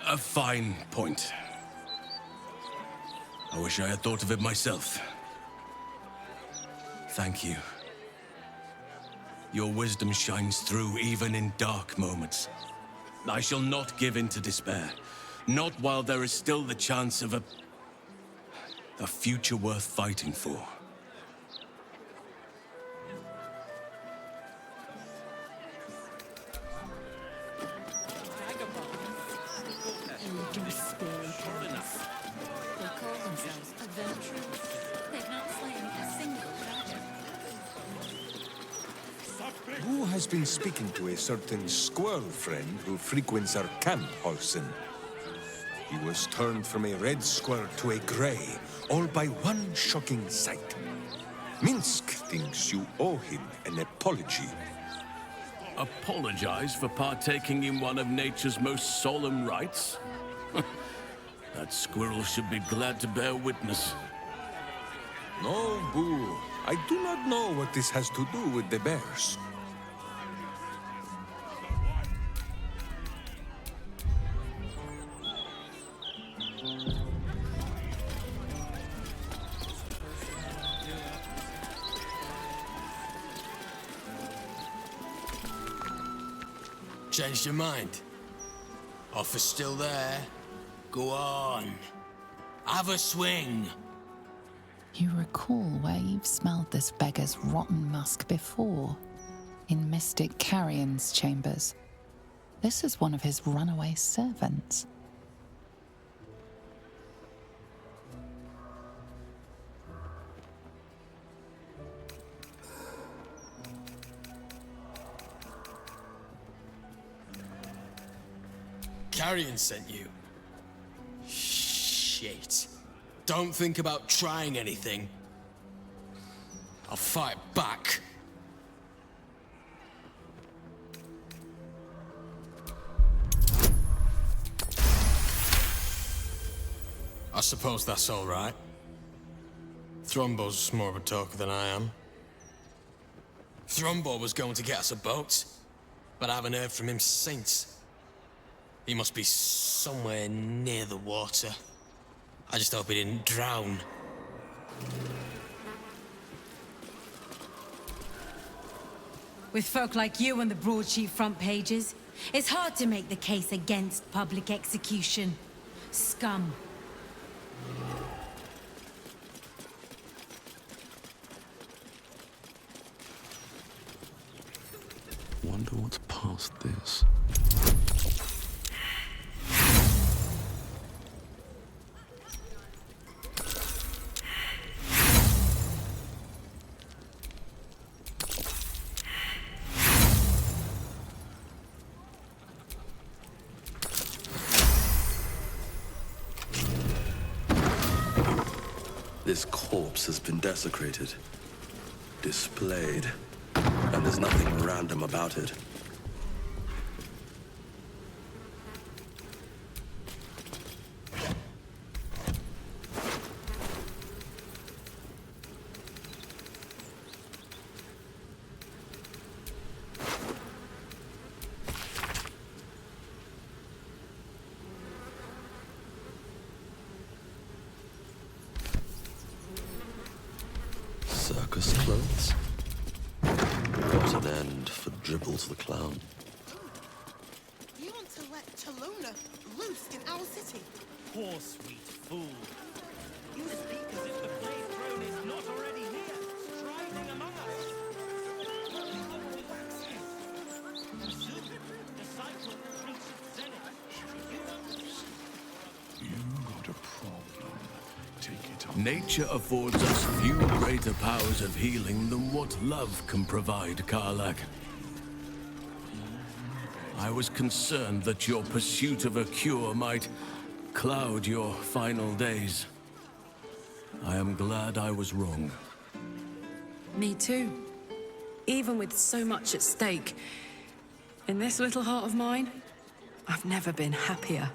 A fine point. I wish I had thought of it myself. Thank you. Your wisdom shines through even in dark moments. I shall not give in to despair. Not while there is still the chance of a future worth fighting for. Who has been speaking to a certain squirrel friend who frequents our camp, Holson? He was turned from a red squirrel to a gray, all by one shocking sight. Minsk thinks you owe him an apology. Apologize for partaking in one of nature's most solemn rites? That squirrel should be glad to bear witness. No, Boo. I do not know what this has to do with the bears. Changed your mind? Offer's still there? Go on. Have a swing. You recall where you've smelled this beggar's rotten musk before, in Mystic Carrion's chambers. This is one of his runaway servants. Carrion sent you. Shit. Don't think about trying anything. I'll fight back. I suppose that's all right. Thrombo's more of a talker than I am. Thrombo was going to get us a boat, but I haven't heard from him since. He must be somewhere near the water. I just hope he didn't drown. With folk like you on the broadsheet front pages, it's hard to make the case against public execution. Scum. Wonder what's past this. This corpse has been desecrated, displayed, and there's nothing random about it. circus clothes? What an end for Dribbles the clown. You want to let Chalona loose in our city? Poor sweet fool. You speak as if the Blade Throne is not already here, striding among us. Soon, the cycle will reach its zenith. You got a problem. Take it up. Nature affords us few greater powers of healing than what love can provide, Karlach. I was concerned that your pursuit of a cure might cloud your final days. I am glad I was wrong. Me too. Even with so much at stake, in this little heart of mine, I've never been happier.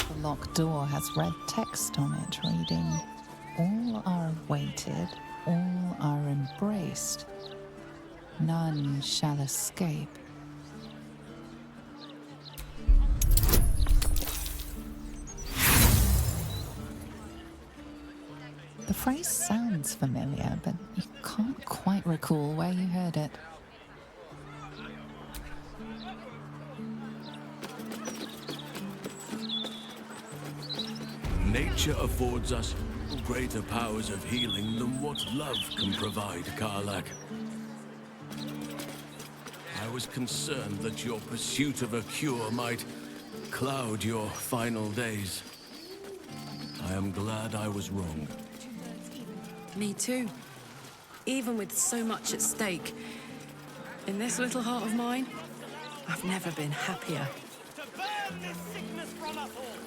The locked door has red text on it reading, "All are awaited, all are embraced. None shall escape." The phrase sounds familiar, but you can't quite recall where you heard it. Nature affords us greater powers of healing than what love can provide, Karlach. I was concerned that your pursuit of a cure might cloud your final days. I am glad I was wrong. Me too. Even with so much at stake, in this little heart of mine, I've never been happier. To burn this sickness from us all!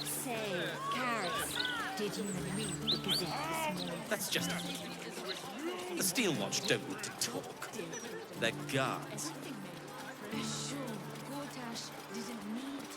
Say, Karis, did you read the Gazette this morning? That's just it. The Steel Watch don't need to talk. They're guards. Sure, Gortash didn't need to.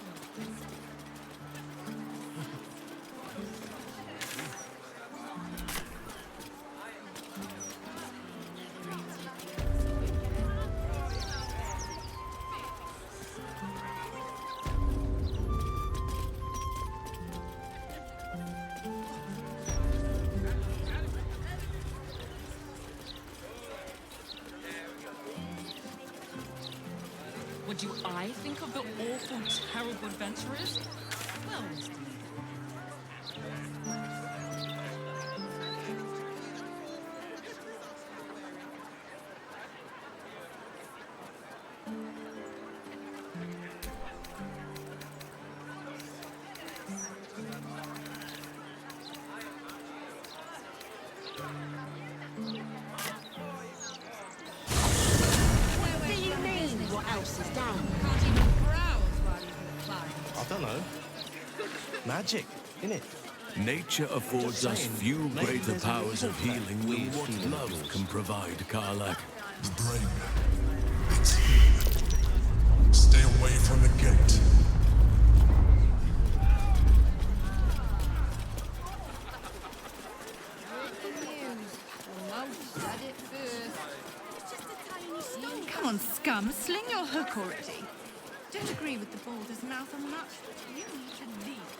What do I think of the awful, terrible adventurers? Well, Mr. What do you mean, what else is down? Can't even browse while he's in the climb. I don't know. Magic, innit? Nature affords us few greater powers of healing than what love can provide, Karlach. The brain. It's here. Stay away from the gate. Come on, scum, sling your hook already. Don't agree with the Baldurs' mouth on much. You need to leave.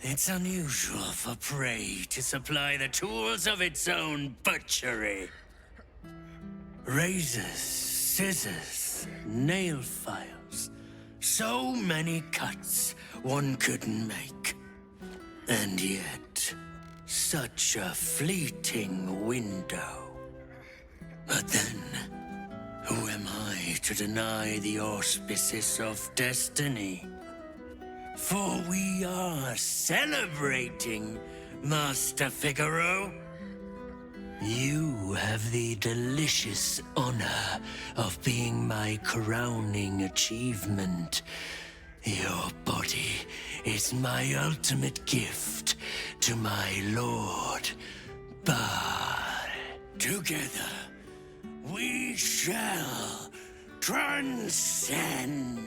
It's unusual for prey to supply the tools of its own butchery. Razors, scissors, nail files. So many cuts one couldn't make. And yet, such a fleeting window. But then, who am I to deny the auspices of destiny? For we are celebrating, Master Figaro. You have the delicious honor of being my crowning achievement. Your body is my ultimate gift to my lord, Bard. Together, we shall transcend.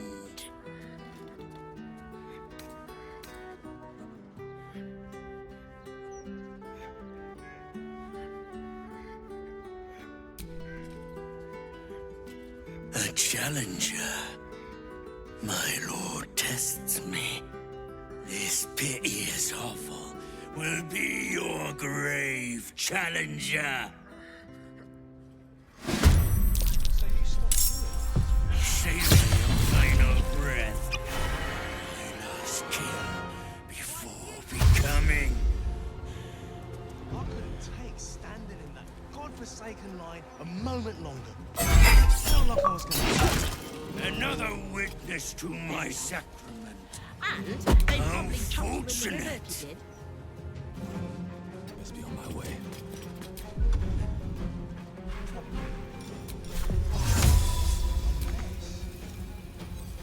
A challenger. My lord tests me. This piteous hovel will be your grave, challenger. Savor your final breath. My last kill before becoming. I couldn't take standing in that godforsaken line a moment longer. Felt like I was gonna Another witness to my sacrament. And they probably chucked you in the river Unfortunate. if you did. Must be on my way.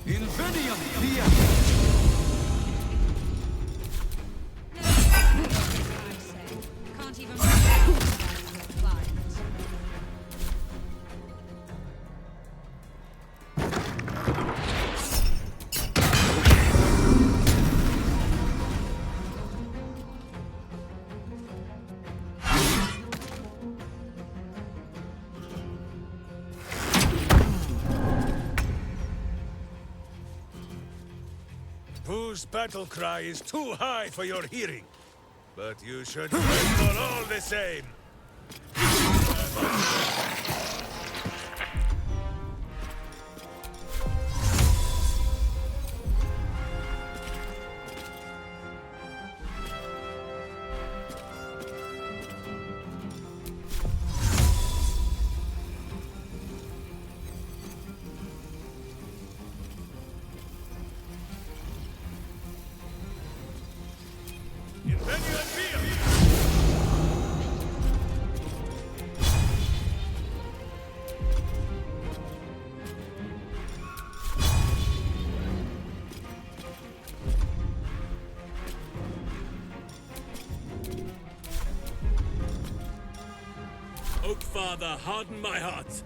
Invenium via. Can't even remember your client. Whose battle cry is too high for your hearing, but you should tremble all the same. Oak Father, harden my heart.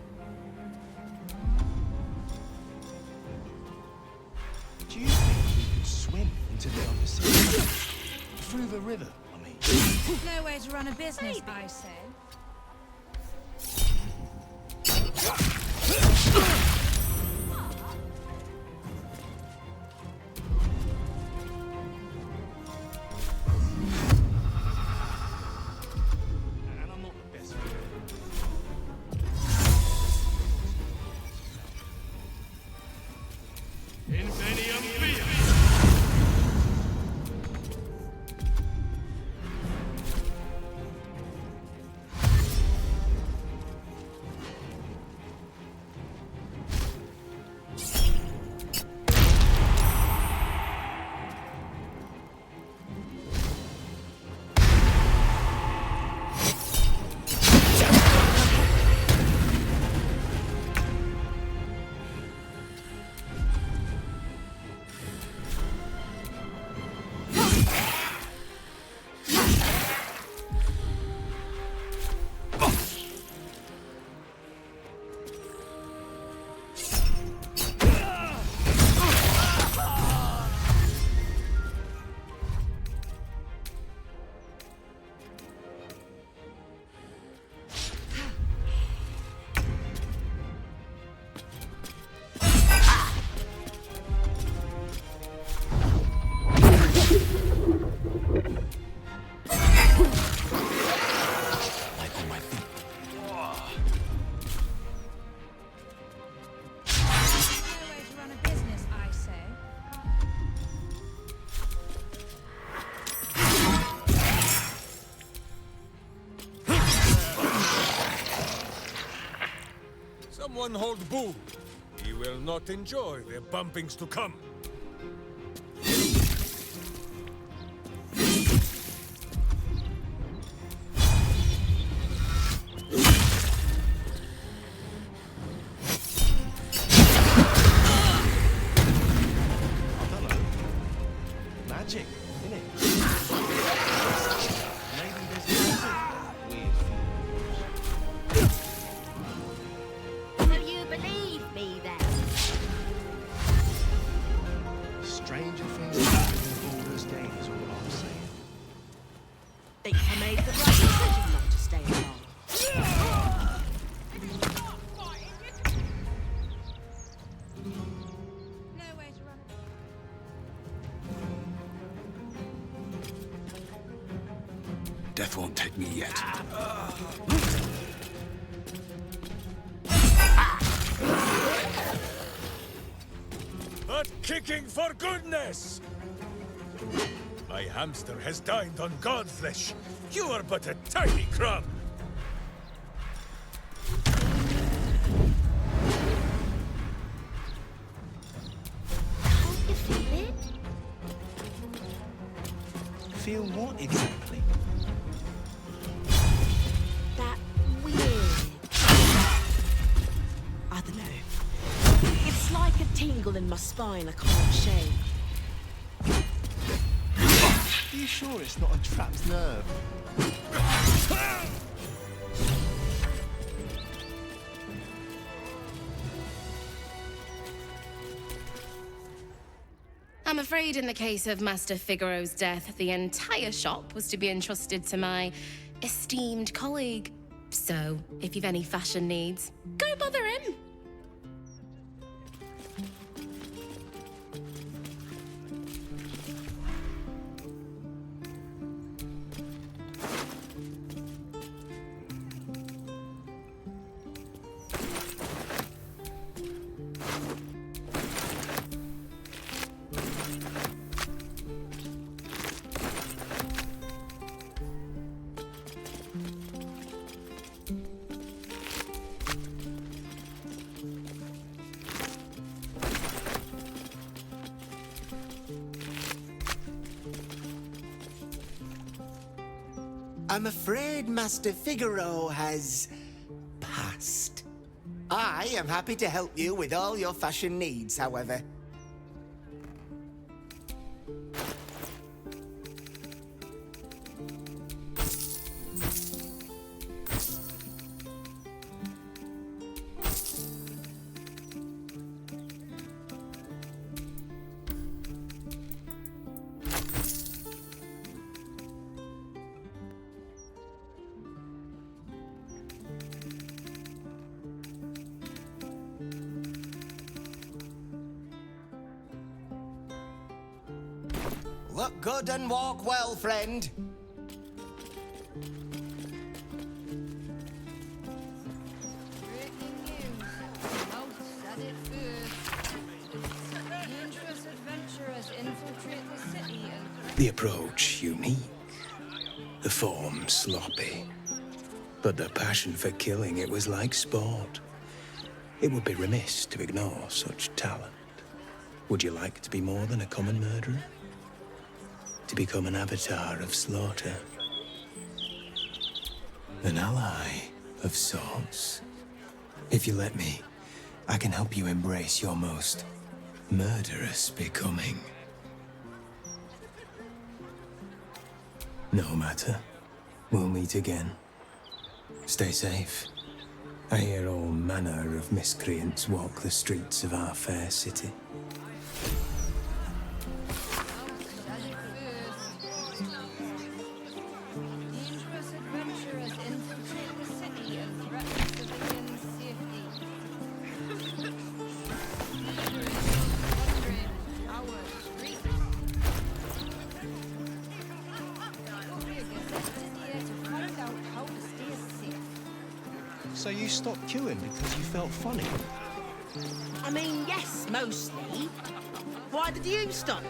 Do you think we could swim into the other side? Through the river, I mean. No way to run a business, I say. And I'm not the best. Invenium via. One-hold bull. He will not enjoy the bumpings to come. Magic, innit? Maybe there's weird So you believe me then? stranger things happen in Baldur's Gate is all I'm saying. Think I made the right decision not to stay along. Death won't take me yet. But kicking for goodness! My hamster has dined on god flesh. You are but a tiny crumb. You feel it? Feel what exactly? That weird. I don't know. It's like a tingle in my spine I can't shake. Are you sure it's not a trapped nerve? I'm afraid in the case of Master Figaro's death, the entire shop was to be entrusted to my esteemed colleague. So, if you've any fashion needs, go bother him. I'm afraid Master Figaro has passed. I am happy to help you with all your fashion needs, however. Look good and walk well, friend. The approach unique, the form sloppy, but the passion for killing, it was like sport. It would be remiss to ignore such talent. Would you like to be more than a common murderer? To become an avatar of slaughter? An ally of sorts? If you let me, I can help you embrace your most murderous becoming. No matter. We'll meet again. Stay safe. I hear all manner of miscreants walk the streets of our fair city. So you stopped queuing because you felt funny? I mean, yes, mostly. Why did you stop?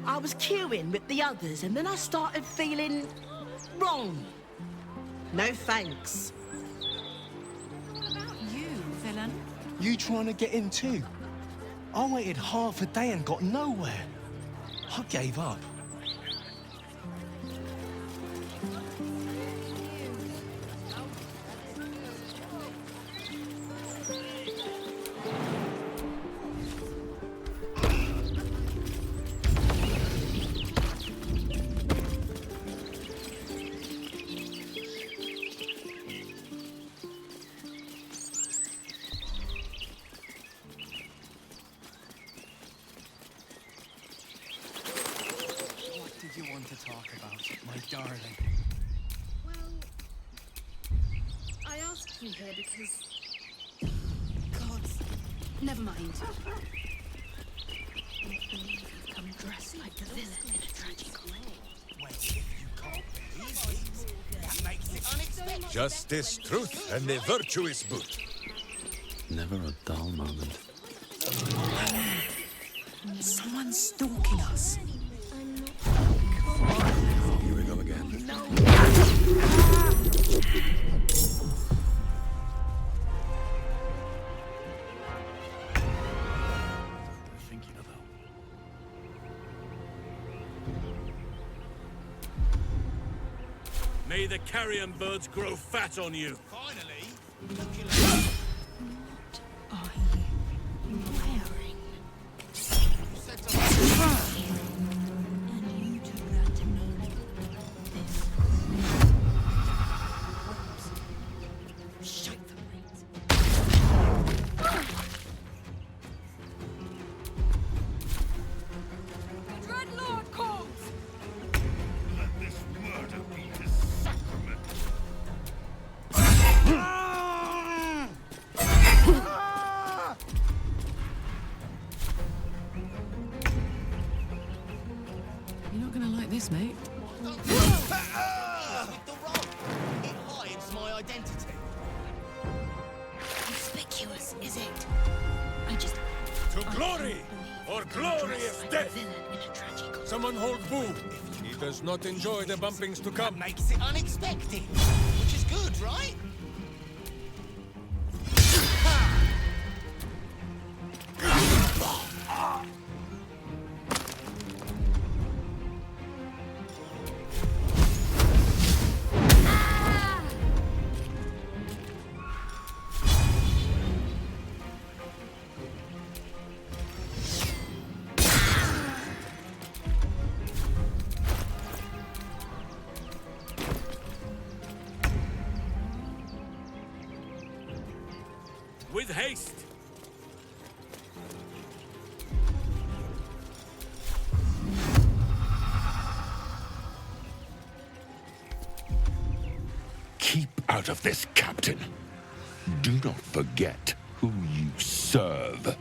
I was queuing with the others and then I started feeling wrong. No thanks. What about you, villain? You trying to get in too? I waited half a day and got nowhere. I gave up. You want to talk about, my darling? Well, I asked you here because... Gods, never mind. I can't believe you've come dressed like the villain in a tragic comedy. Well, if you can't believe it, that makes it unexpected. Justice, truth, and the virtuous boot. Never a dull moment. Someone's stalking us. Here we go again. Thinking about. May the carrion birds grow fat on you. Finally, Are you wearing? And you do that to me like this. Shite the brains. Dreadlord calls! Let this murder be his sacrament. You're not gonna like this, mate. with the rock. It hides my identity. Conspicuous, is it? I just... To glory, or glorious death. Someone hold Boo. He does not enjoy the bumpings to come. Makes it unexpected, which is good, right? With haste. Keep out of this, Captain. Do not forget who you serve.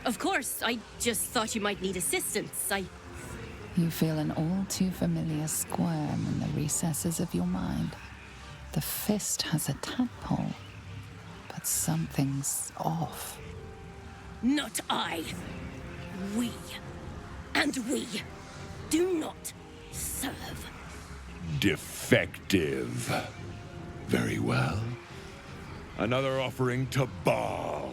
Of course, I just thought you might need assistance. You feel an all too familiar squirm in the recesses of your mind. The fist has a tadpole, but something's off. Not I. We. And we do not serve. Defective. Very well. Another offering to Baal.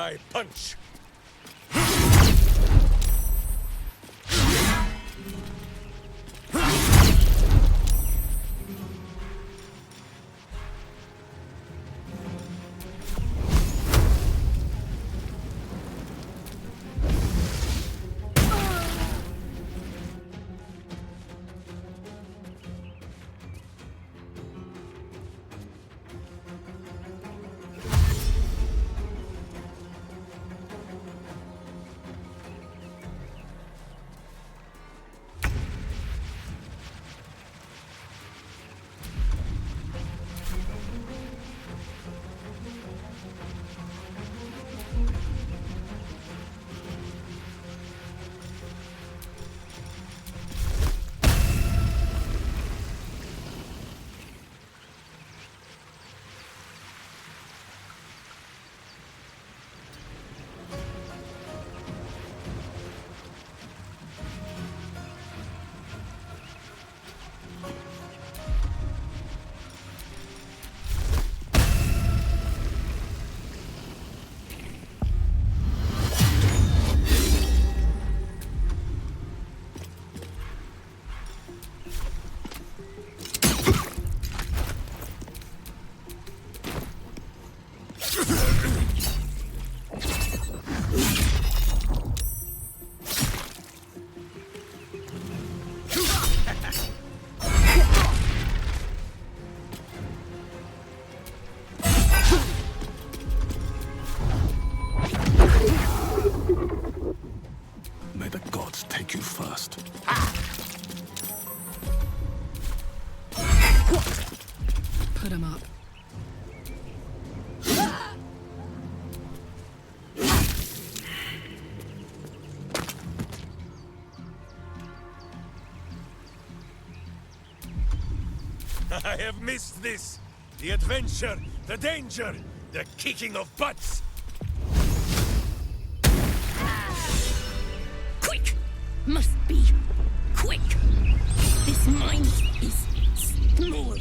I punch. May the gods take you first. Put him up. I have missed this. The adventure, the danger, the kicking of butts. Quick! Must be quick! This mind is small,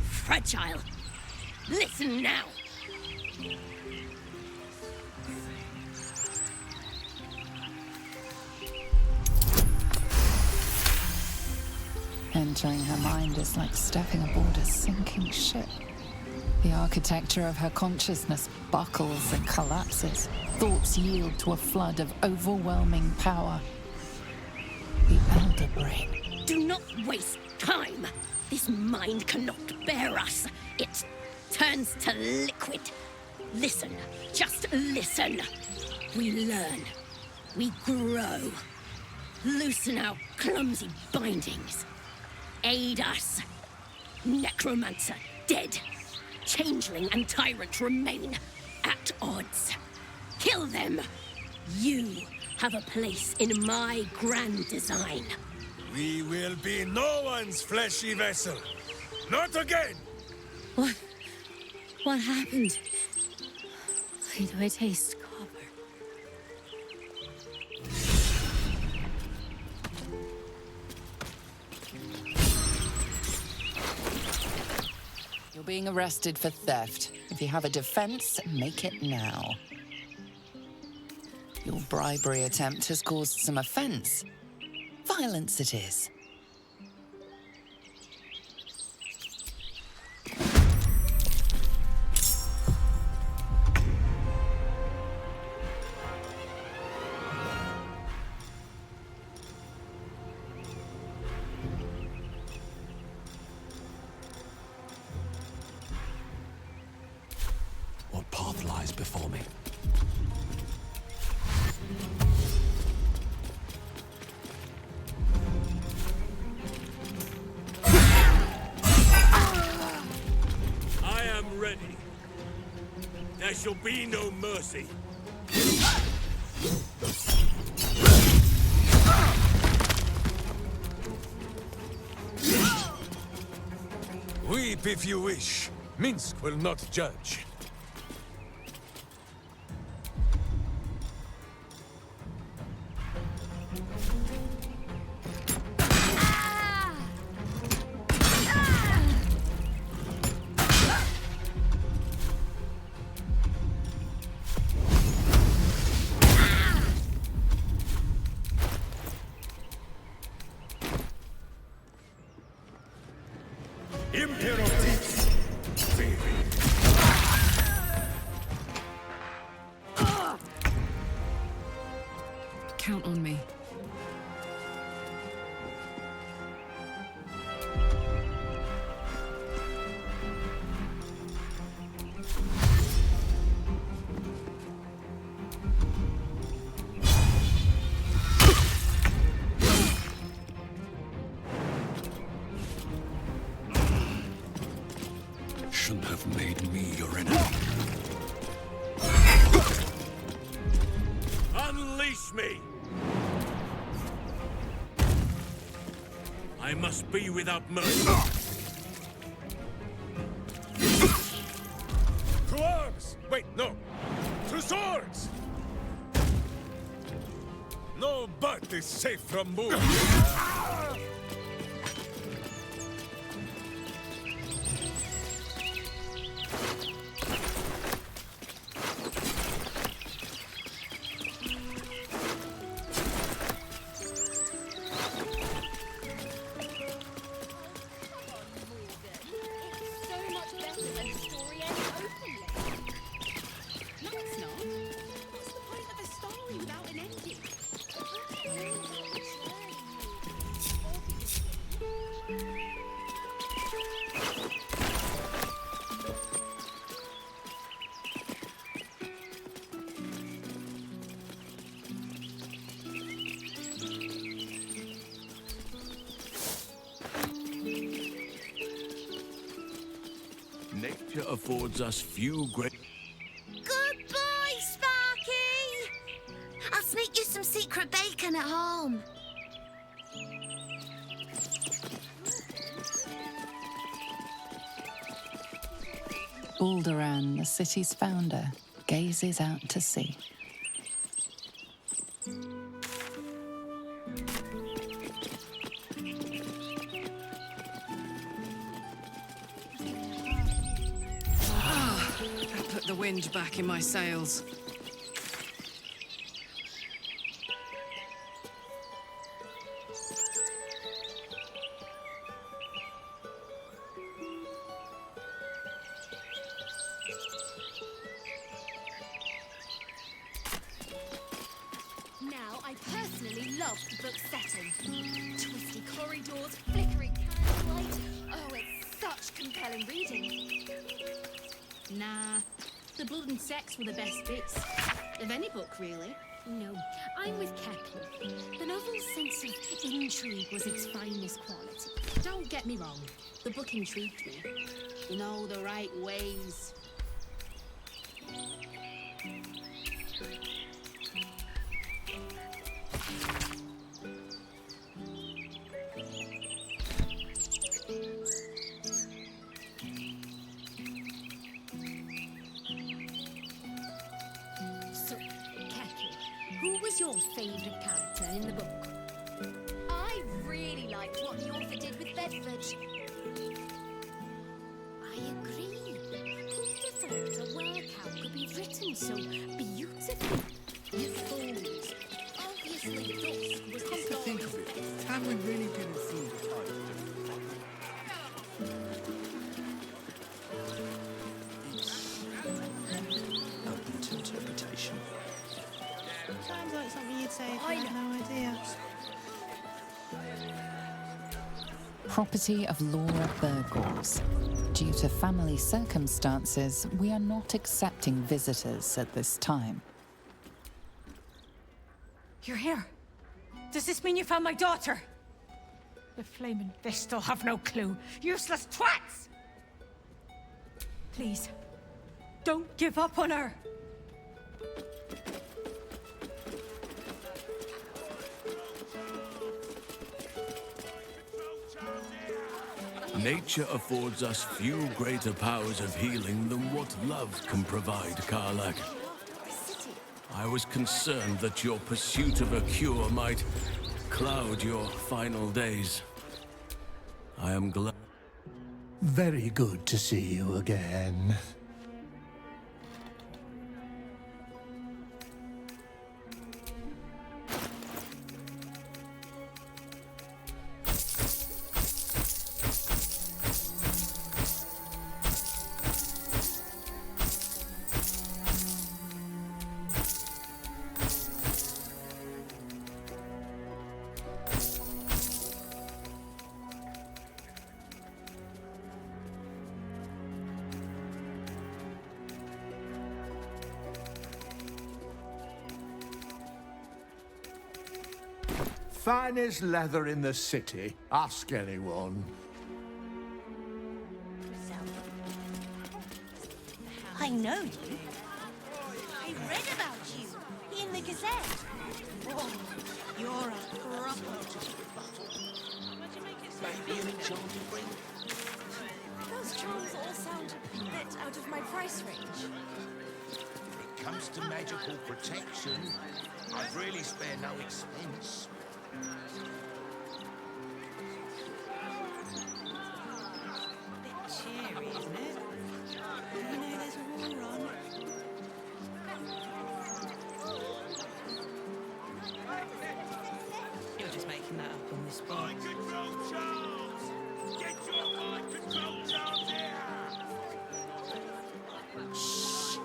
fragile. Listen now! Entering her mind is like stepping aboard a sinking ship. The architecture of her consciousness buckles and collapses. Thoughts yield to a flood of overwhelming power. The Elder Brain. Do not waste time! This mind cannot bear us. It turns to liquid. Listen, just listen. We learn. We grow. Loosen our clumsy bindings. Aid us. Necromancer dead. Changeling and tyrant remain at odds. Kill them. You have a place in my grand design. We will be no one's fleshy vessel. Not again! What happened? Why do I taste copper? You're being arrested for theft. If you have a defense, make it now. Your bribery attempt has caused some offense. Violence it is. What path lies before me? I am ready. There shall be no mercy. Weep if you wish. Minsk will not judge. Imperativ! Count on me. Shouldn't have made me your enemy. Unleash me! I must be without mercy. To arms! Wait, no! To swords! No butt is safe from movement. Nature affords us few great... Goodbye, Sparky! I'll sneak you some secret bacon at home. Balduran, the city's founder, gazes out to sea. That put the wind back in my sails. Now, I personally love the book's setting. Twisty corridors, flickering candlelight. Oh, it's such compelling reading. Nah, the blood and sex were the best bits. Of any book, really. No, I'm with Kepler. The novel's sense of intrigue was its finest quality. Don't get me wrong, the book intrigued me. In all the right ways. So, Keke, who was your favourite character in the book? I really liked what the author did with Bedford. I agree. Who'd have thought a workout could be written so beautifully? You fools. Obviously, Dusk was Come to think of it, have we really been through the time? Open to interpretation. Sounds like something you'd say if you had no idea. Property of Laura Burgos. Due to family circumstances, we are not accepting visitors at this time. You're here. Does this mean you found my daughter? The flaming Vistal have no clue. Useless twats! Please, don't give up on her. Nature affords us few greater powers of healing than what love can provide, Karlak. I was concerned that your pursuit of a cure might cloud your final days. I am glad. Very good to see you again. finest leather in the city. Ask anyone. I know you. I read about you in the Gazette. Oh, you're a proper. Maybe an enchanted ring? Those charms all sound a bit out of my price range. When it comes to magical protection, I'd really spare no expense. Bit cheery, isn't it? You know there's a war on. You're just making that up on the spot. Mind control charms! Get your mind control charms here! Shh!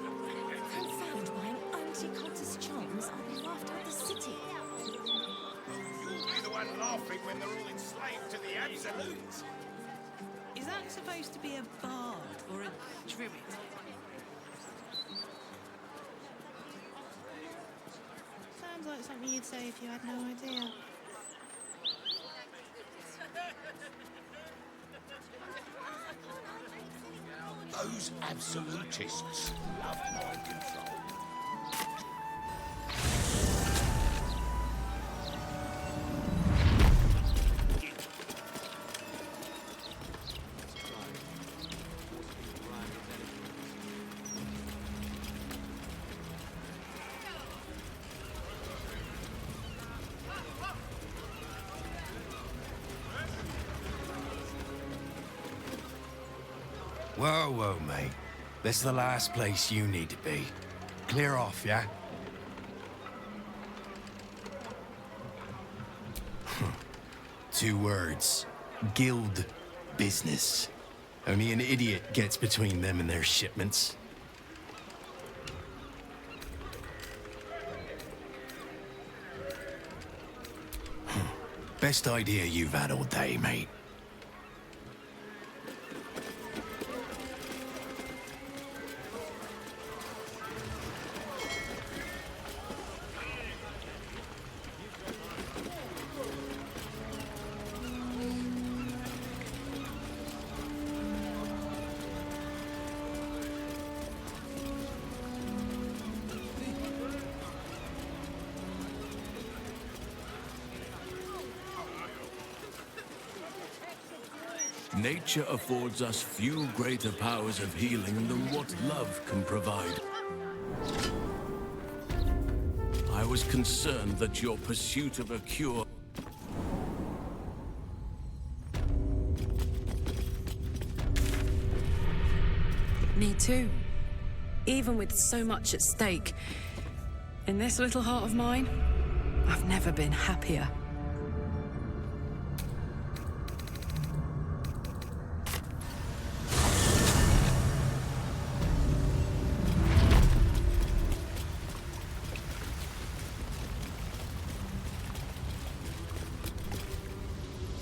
Confound mine anti-cultist charms, I'll be laughed out the city. You'll be the one laughing when they're all enslaved to the Absolutes. Is that supposed to be a bard or a druid? Sounds like something you'd say if you had no idea. Those absolutists love mind control. Whoa, whoa, mate. This is the last place you need to be. Clear off, yeah? 2 words. Guild business. Only an idiot gets between them and their shipments. Best idea you've had all day, mate. Nature affords us few greater powers of healing than what love can provide. I was concerned that your pursuit of a cure... Me too. Even with so much at stake. In this little heart of mine, I've never been happier.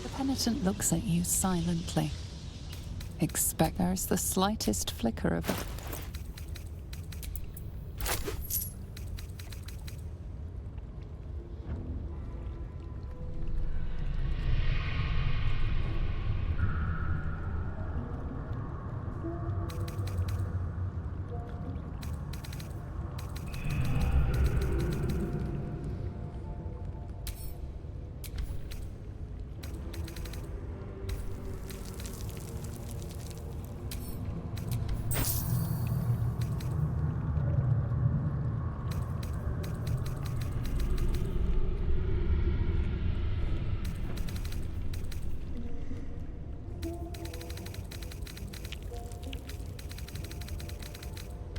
The penitent looks at you silently. Expect there's the slightest flicker of it.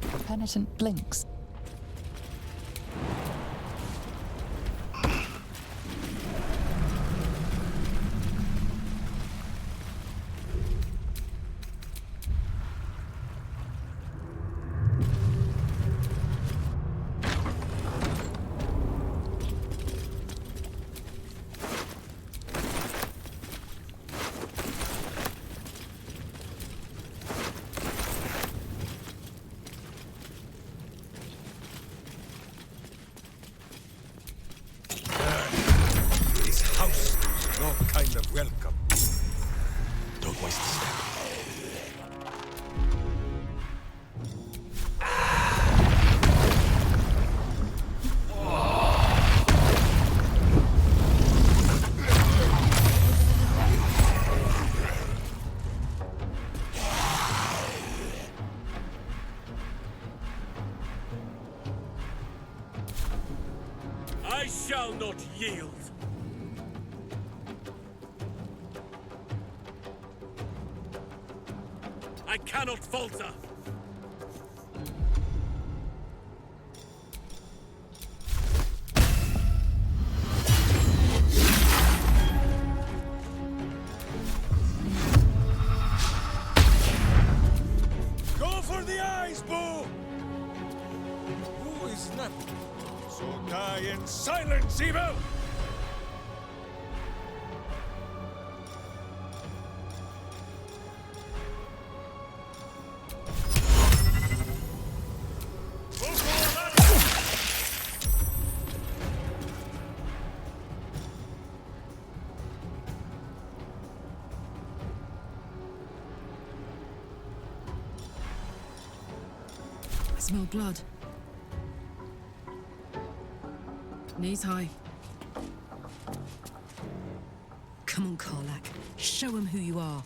The penitent blinks. I shall not yield. I cannot falter. Go for the eyes, Boo! Who is not? So die in silence, evil! I smell blood. Knees high. Come on, Karlak. Show him who you are.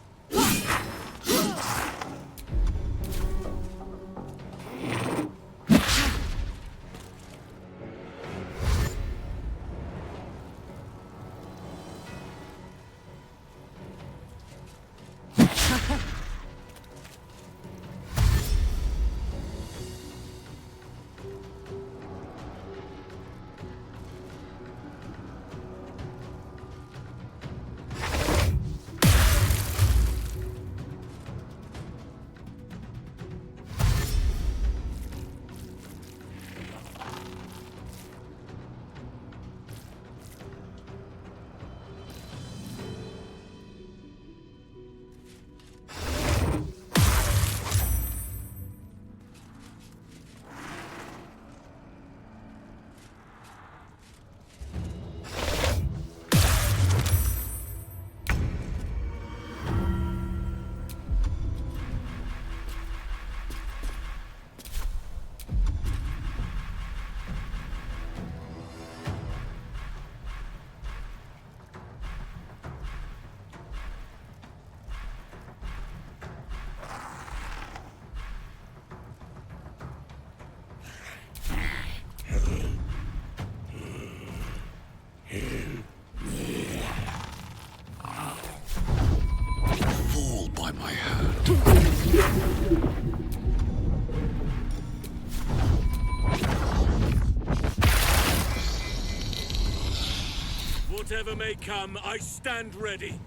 Fall by my hand. Whatever may come, I stand ready.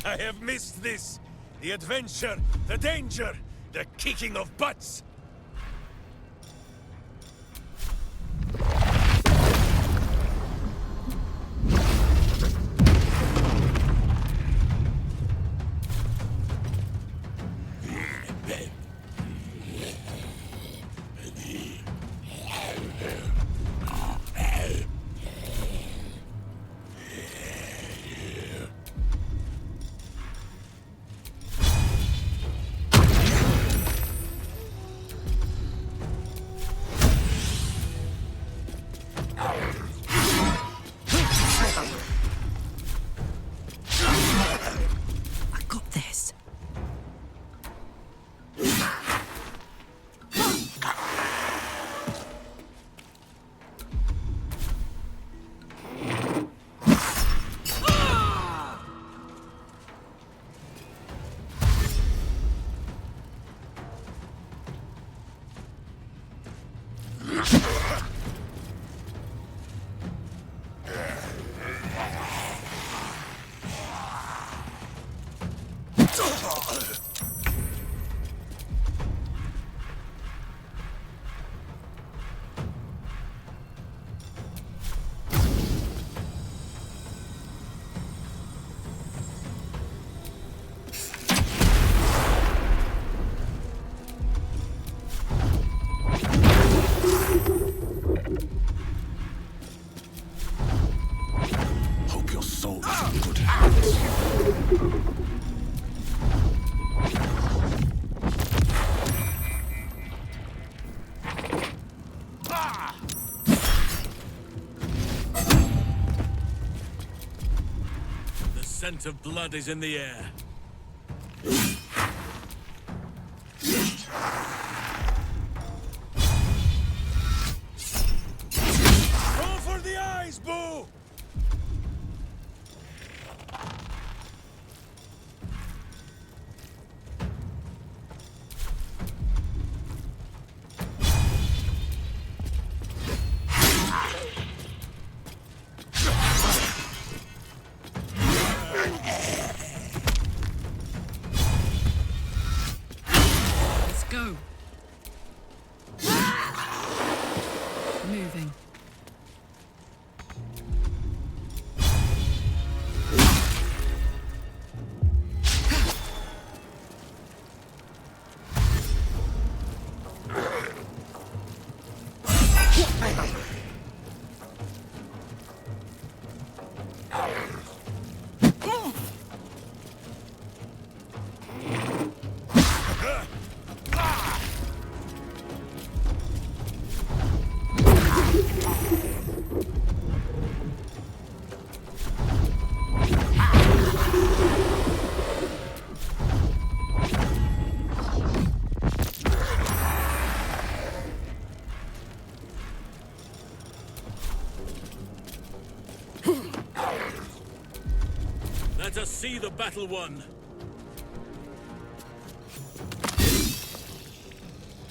I have missed this. The adventure, the danger, the kicking of butts. The scent of blood is in the air. Go for the eyes, Boo! Let's go. Moving. Let us see the battle won.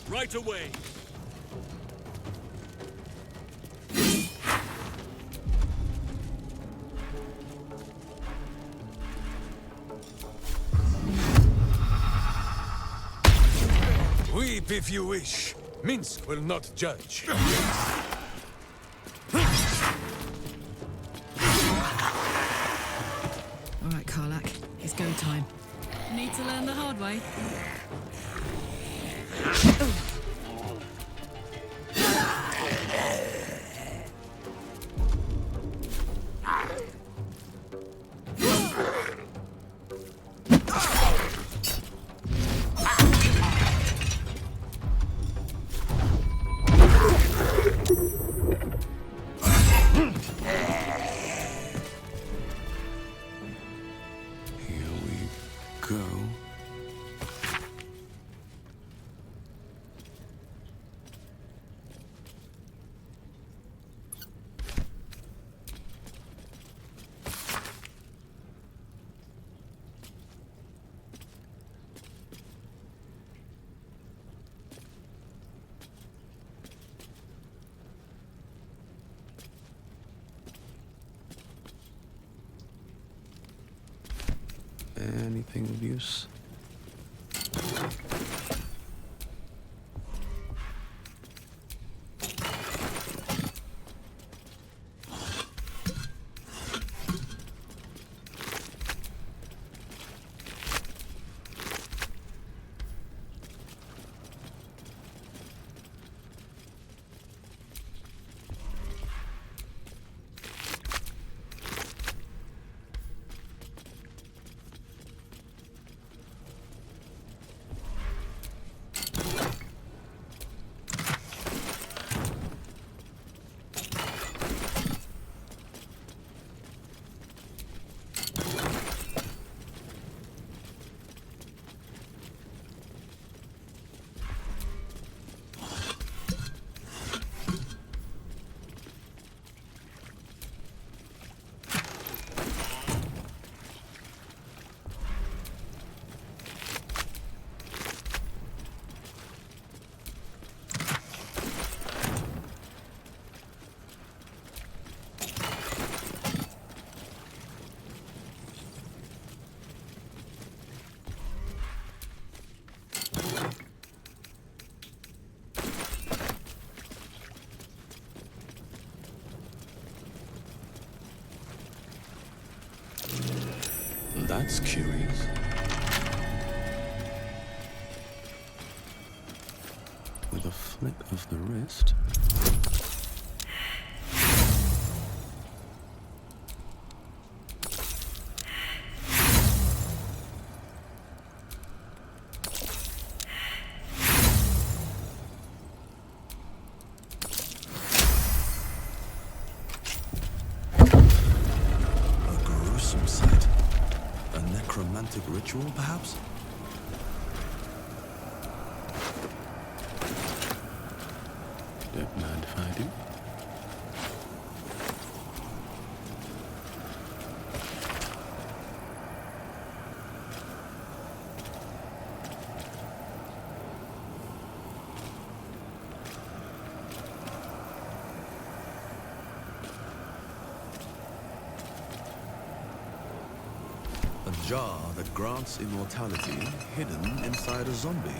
Right away. Weep if you wish. Minsk will not judge. All right, Karlak. It's go time. Need to learn the hard way. Go. Anything of use? That's curious. With a flick of the wrist. occultic ritual, perhaps? Don't mind if I do. A jar that grants immortality hidden inside a zombie.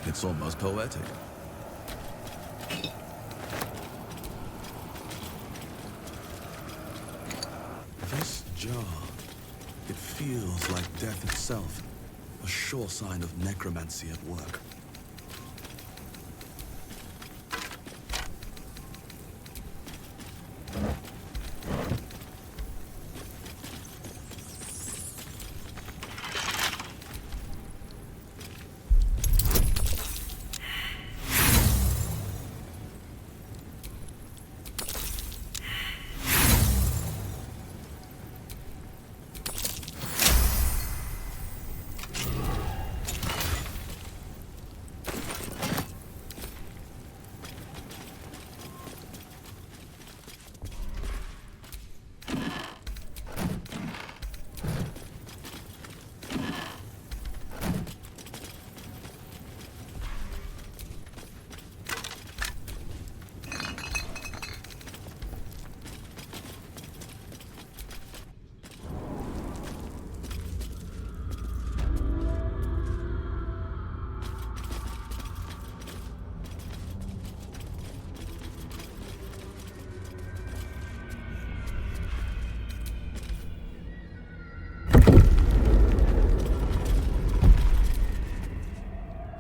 It's almost poetic. This jar, it feels like death itself. A sure sign of necromancy at work.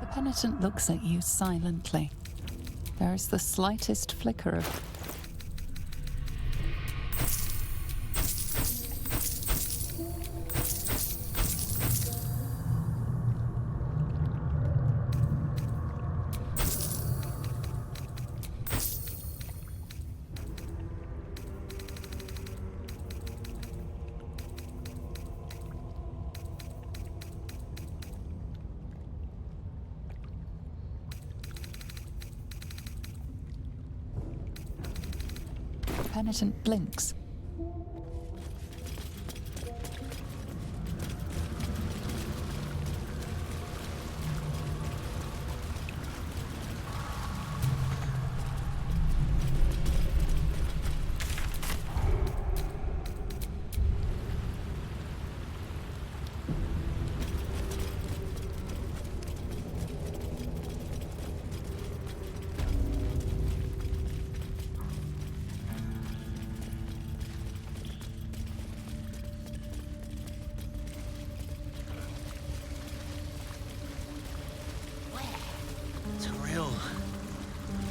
The penitent looks at you silently. There is the slightest flicker of penitent blinks.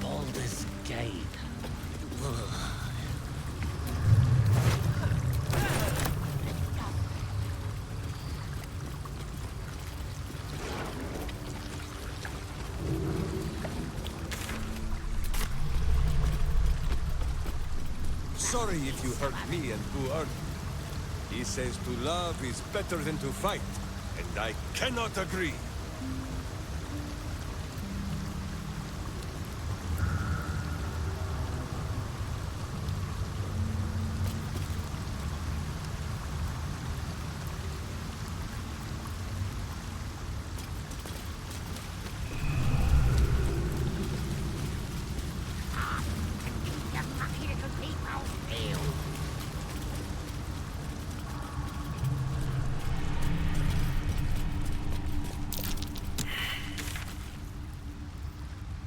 Baldur's Gate. Sorry if you hurt me and who hurt you. He says to love is better than to fight, and I cannot agree.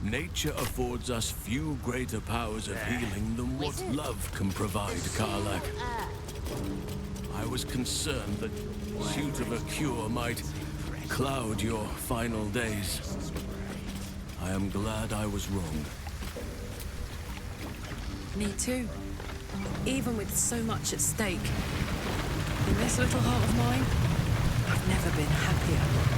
Nature affords us few greater powers of healing than what love can provide, Karlach. I was concerned that pursuit of a cure might cloud your final days. I am glad I was wrong. Me too. Even with so much at stake. In this little heart of mine, I've never been happier.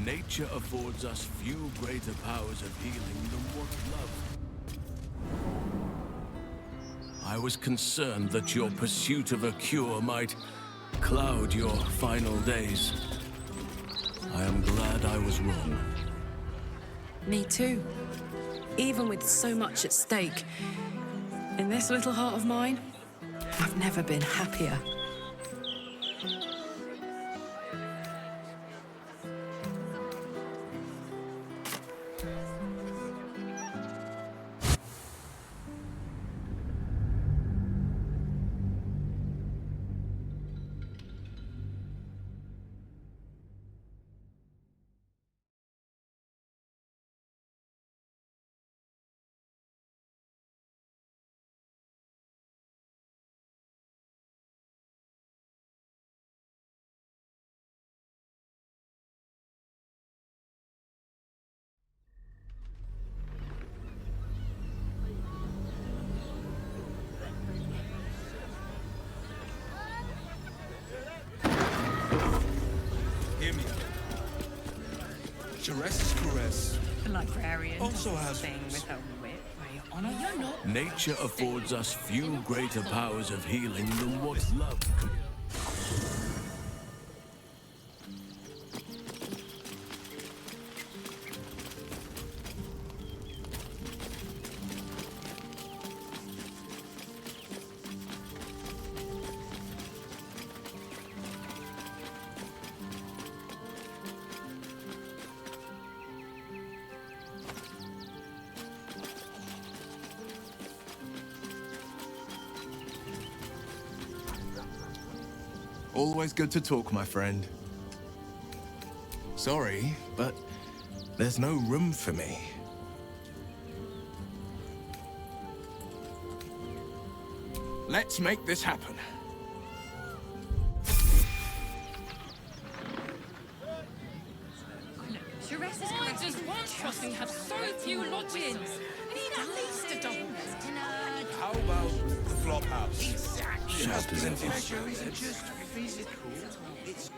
Nature affords us few greater powers of healing than what love. I was concerned that your pursuit of a cure might cloud your final days. I am glad I was wrong. Me too. Even with so much at stake, in this little heart of mine, I've never been happier. Hear me. Jerez's caress The librarian also has thing with her wit. Wait, honor, you're not. Nature affords us few greater powers of healing than what love can. Always good to talk, my friend. Sorry, but there's no room for me. Let's make this happen. Why does one crossing have so few lodgings? We need at least a double. How about the flop house? Exactly. It has plenty of Just physical. It's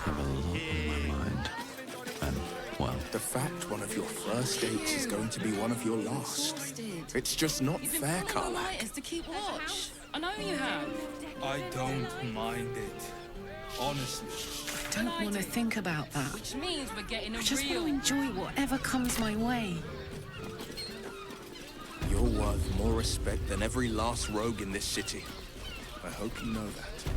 Have a lot on my mind. And, well, The fact one of your first dates is going to be one of your last. It's just not You've been fair, calling all Carla. nighters to keep watch. I know you have. I don't mind it. Honestly. I don't want to think about that. Which means we're getting a I just real. want to enjoy whatever comes my way. You're worth more respect than every last rogue in this city. I hope you know that.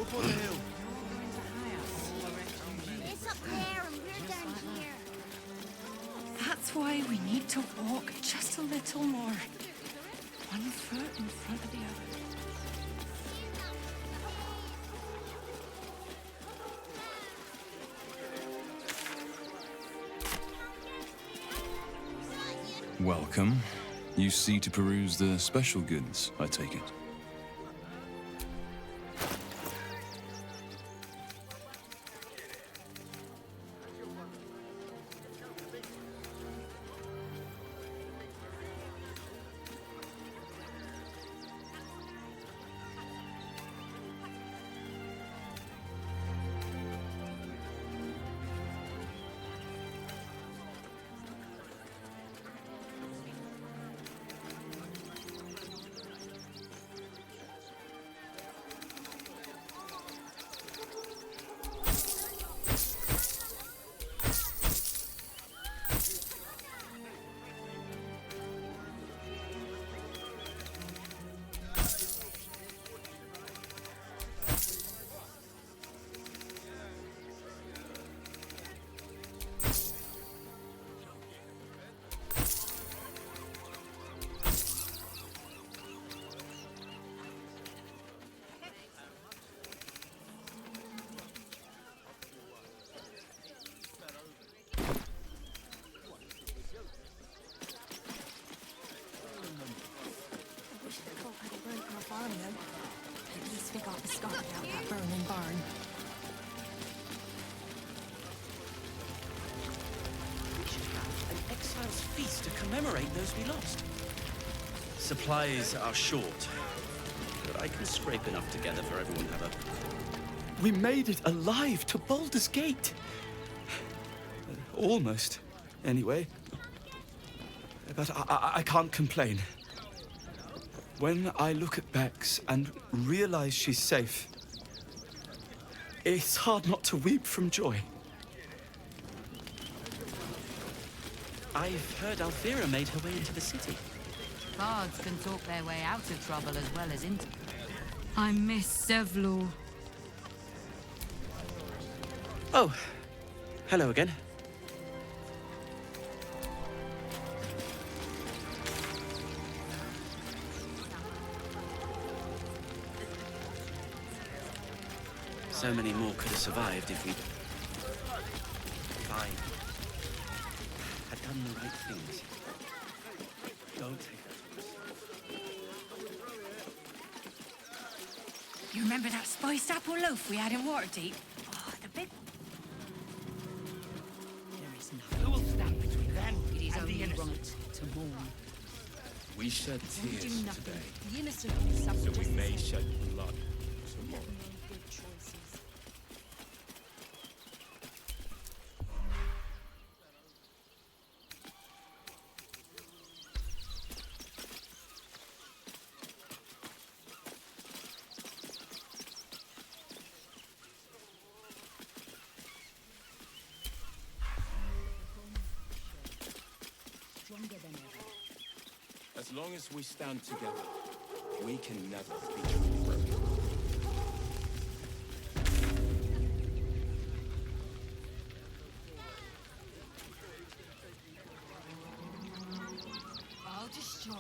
up on the hill. It's up there and we're down here. That's why we need to walk just a little more. One foot in front of the other. Welcome. You see to peruse the special goods, I take it. At least we got the scarf out that burning barn. We should have an exile's feast to commemorate those we lost. Supplies are short, but I can scrape enough together for everyone to have a... We made it alive to Baldur's Gate! Almost, anyway. But I can't complain. When I look at Bex and realize she's safe, it's hard not to weep from joy. I've heard Alfira made her way into the city. Bards can talk their way out of trouble as well as into. I miss Sevlor. Oh, hello again. So many more could have survived if I had done the right things. Don't take that from us. You remember that spiced apple loaf we had in Waterdeep? Oh, the bit... There is nothing. Who will stand between them It is and only the innocent? right to mourn. We shed We do tears nothing. today, The innocent will suffer so we just the may same. shed blood tomorrow. Good choices. Stronger than ever. As long as we stand together, we can never be truly broken. I'll destroy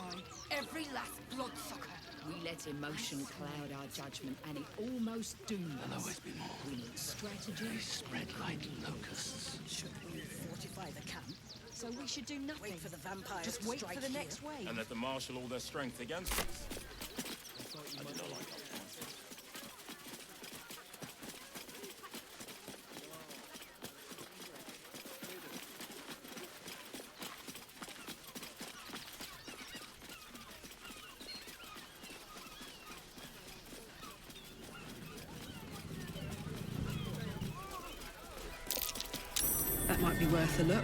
every last bloodsucker. We let emotion cloud our judgment, and it almost doomed us. always be more. We need strategy. They spread like locusts. Should we fortify the camp? So we should do nothing. Wait for the vampires Just to wait strike for the here. next wave. And let them marshal all their strength against us. I do not like that. That might be worth a look.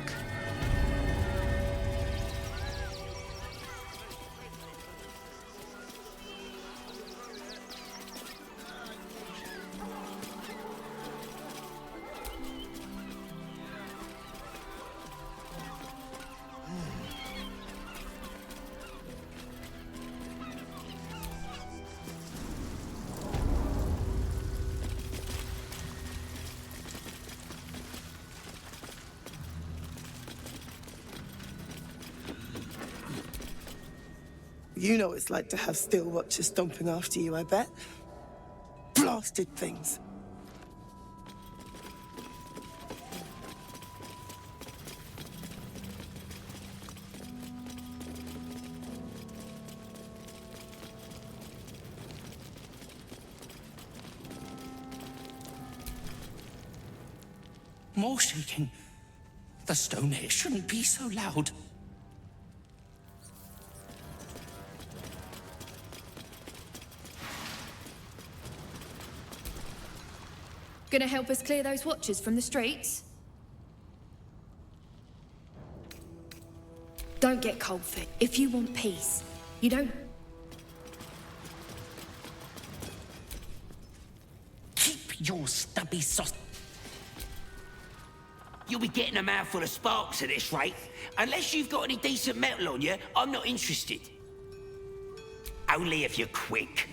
You know what it's like to have steel watchers stomping after you, I bet. Blasted things. More shaking. The stone here shouldn't be so loud. Gonna help us clear those watchers from the streets? Don't get cold feet. If you want peace, you don't... Keep your stubby sauce. You'll be getting a mouthful of sparks at this rate. Unless you've got any decent metal on you, I'm not interested. Only if you're quick.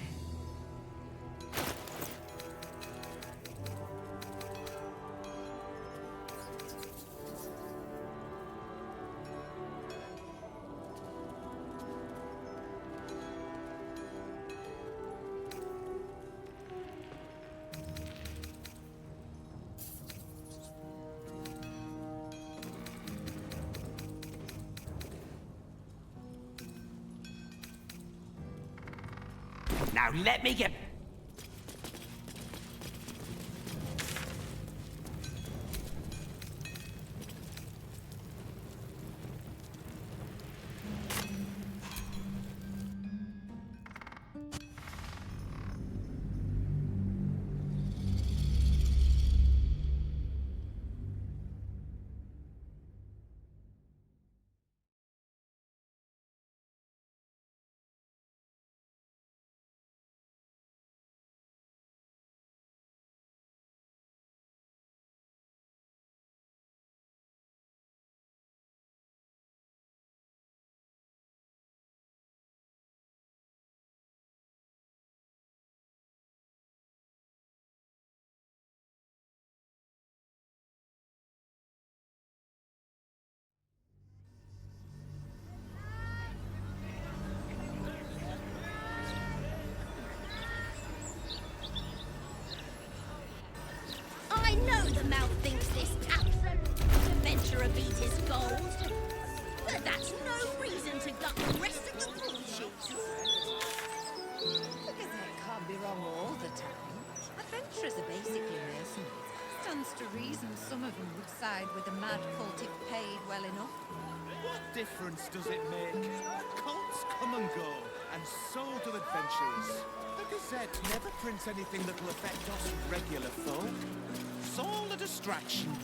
Now let me get... I know the mouth thinks this absolute adventurer beat his gold, but that's no reason to gut the rest of the bullshit. Because they can't be wrong all the time. Adventurers are basically mercenaries. Stands to reason some of them would side with the mad cult if paid well enough. What difference does it make? Cults come and go, and so do adventurers. The Gazette never prints anything that'll affect us regular folk. It's all a distraction.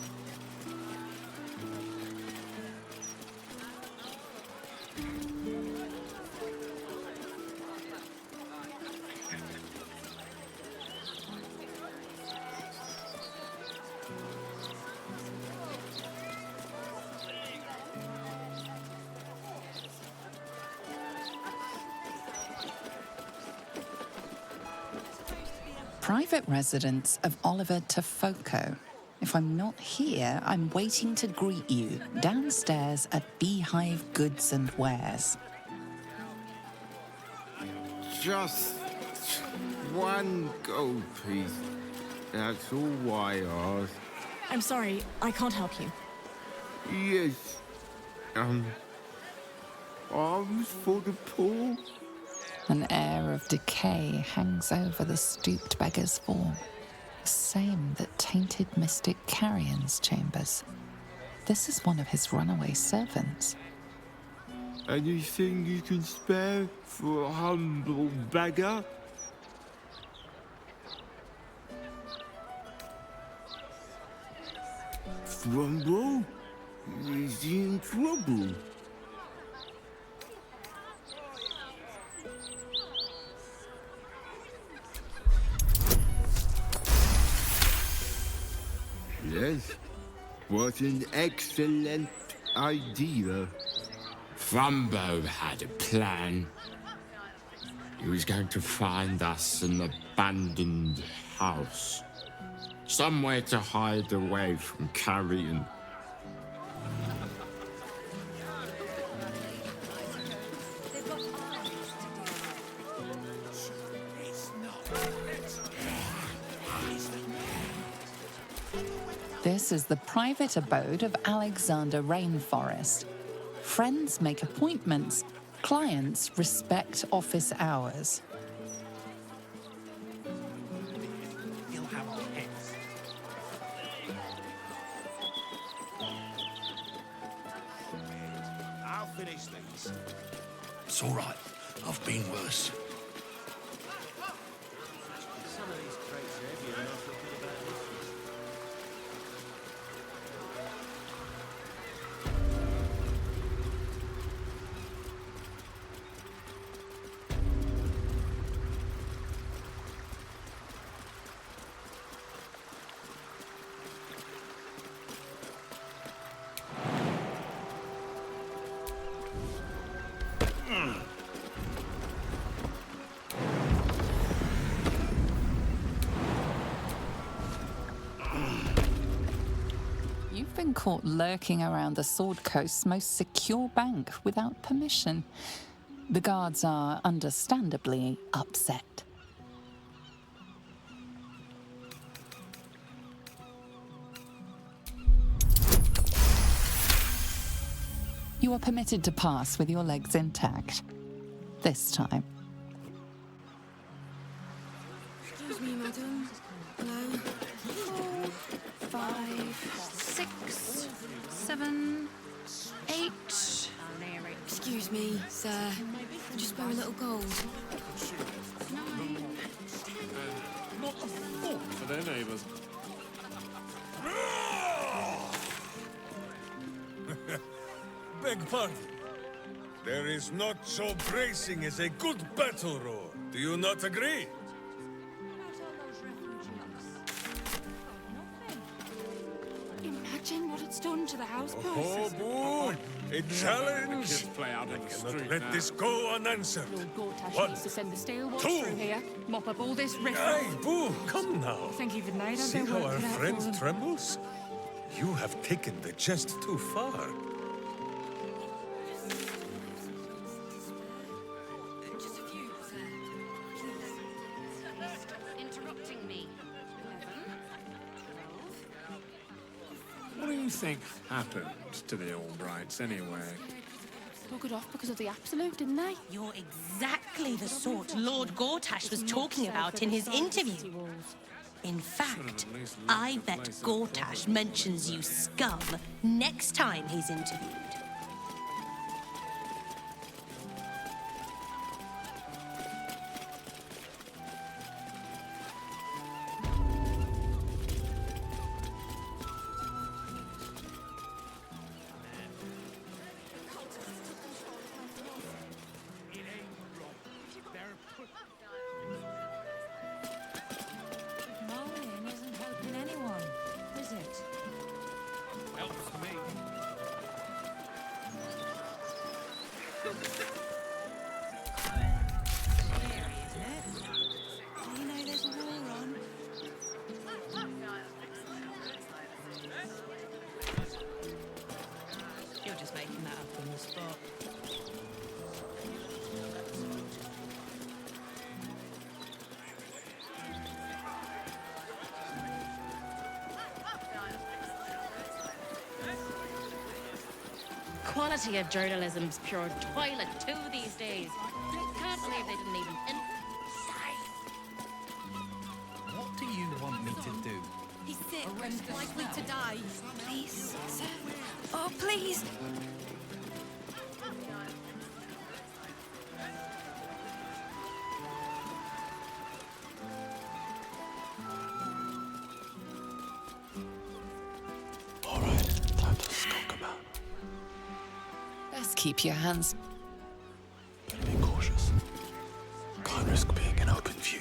Private residence of Oliver Tafoco. If I'm not here, I'm waiting to greet you downstairs at Beehive Goods and Wares. Just one gold piece. That's all I ask. I'm sorry, I can't help you. Yes. Arms for the poor? An air of decay hangs over the stooped beggar's form, the same that tainted mystic Carrion's chambers. This is one of his runaway servants. Anything you can spare for a humble beggar? Frumble? Is he in trouble? Yes, what an excellent idea. Frumbo had a plan. He was going to find us an abandoned house. Somewhere to hide away from Carrion. This is the private abode of Alexander Rainforest. Friends make appointments, clients respect office hours. I'll finish these. It's all right. I've been worse. Some of these crates are heavy enough to put about this. You've been caught lurking around the Sword Coast's most secure bank without permission. The guards are understandably upset. You are permitted to pass with your legs intact. This time. Excuse me, madam. Hello. 4, 5, 6, 7, 8. Excuse me, sir. Just wear a little gold. 9, 10. Not a fork for their neighbours. Beg pardon. There is not so bracing as a good battle roar. Do you not agree? Imagine what it's done to the house Oh, prices. boo! A challenge! Kids play out on the Cannot street let now. this go unanswered. Lord Gortash One, needs to send the steel watch 2. through here, mop up all this riff. Hey, boo! Come now. Thank you, Vidna. See how our friend trembles? You have taken the jest too far. Just a few, sir. Stop interrupting me. 11, 12. What do you think happened to the Albrights, anyway? Buggered off because of the absolute, didn't they? You're exactly the sort Lord Gortash was talking about in his interview. In fact, I bet Gortash mentions you scum next time he's interviewed. Moaning isn't helping anyone, is it? Helps me. Scary, isn't it? You know there's a war on. You're just making that up on the spot. Quality of journalism's pure toilet too these days. I can't believe they didn't even What do you want me to do? He's sick and likely to die. Please, sir. Oh, please. All right, time to stalk about. Best keep your hands. Better be cautious. Can't risk being in open view.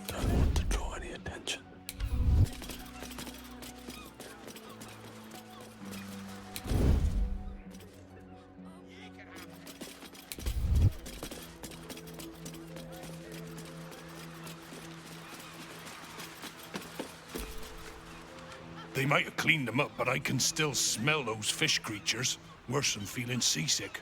Don't want to draw any attention. They might have cleaned them up, but I can still smell those fish creatures. Worse than feeling seasick.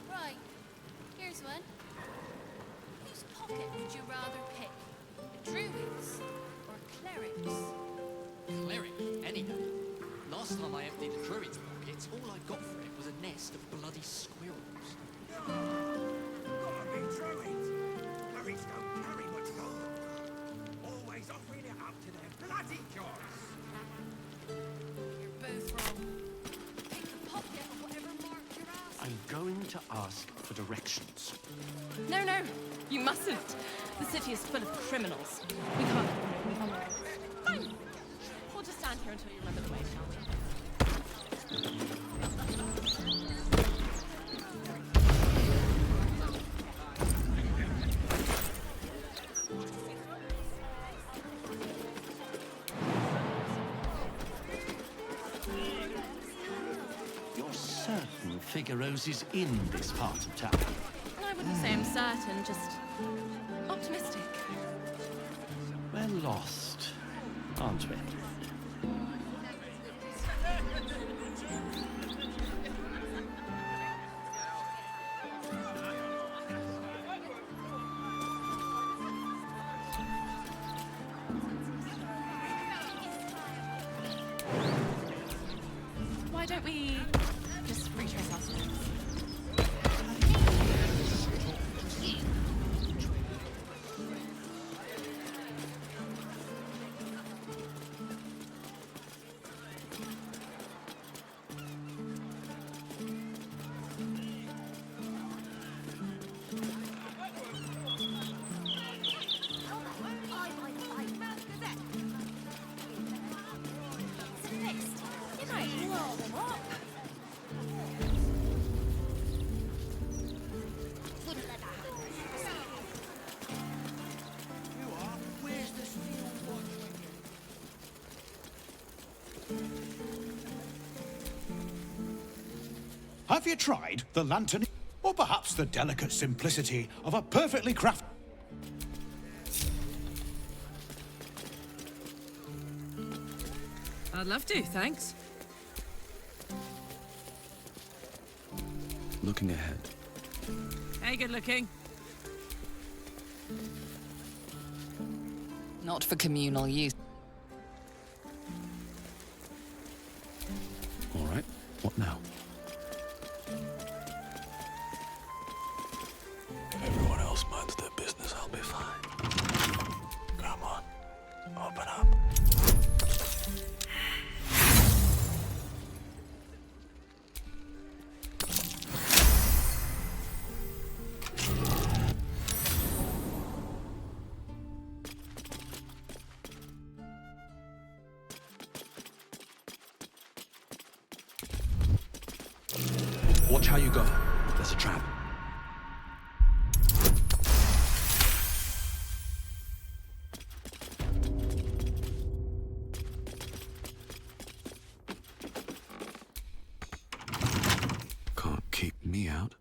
Right, here's one. Whose pocket would you rather pick? A druid's or cleric's? Cleric, any day. Last time I emptied the druid's pockets, all I got for it was a nest of bloody squirrels. Gotta be druids! Clerics don't carry much gold. Always offering it up to their bloody gods. You're both wrong. Pick the pocket of whatever mark you're asking. I'm going to ask for directions. No, no, you mustn't. The city is full of criminals. We can't. Fine. We'll just stand here until you remember the way, shall we? You're certain Figaro's is in this part of town? I wouldn't say I'm certain, just optimistic. We're lost, aren't we? Why don't we just retrace our steps? Have you tried the lantern? Or perhaps the delicate simplicity of a perfectly crafted... I'd love to, thanks. Looking ahead. Hey, good looking. Not for communal use. All right, what now? If everyone else minds their business, I'll be fine. Come on, open up. Watch how you go. There's a trap. Can't keep me out.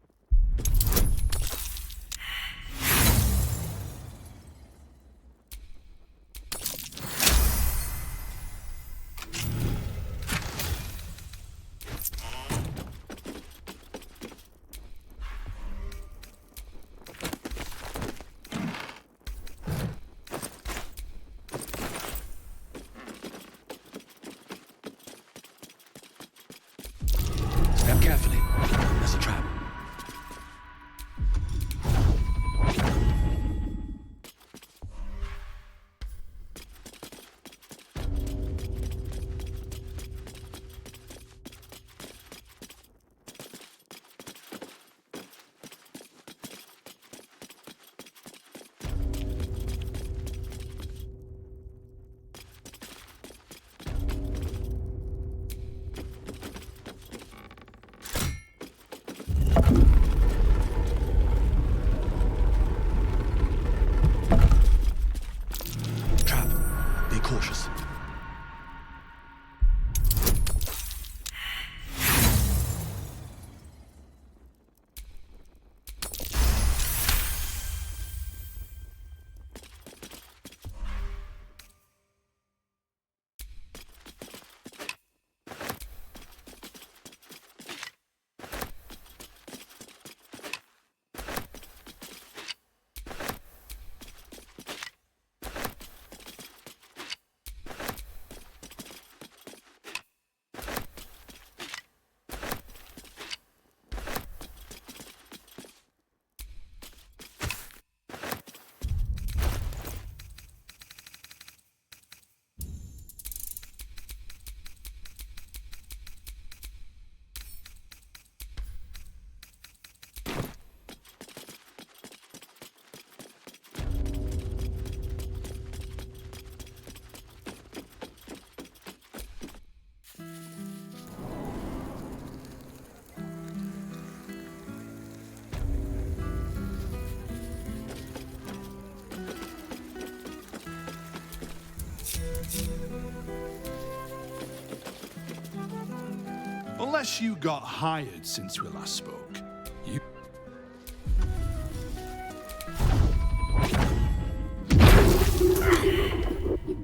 Unless you got hired since we last spoke. You...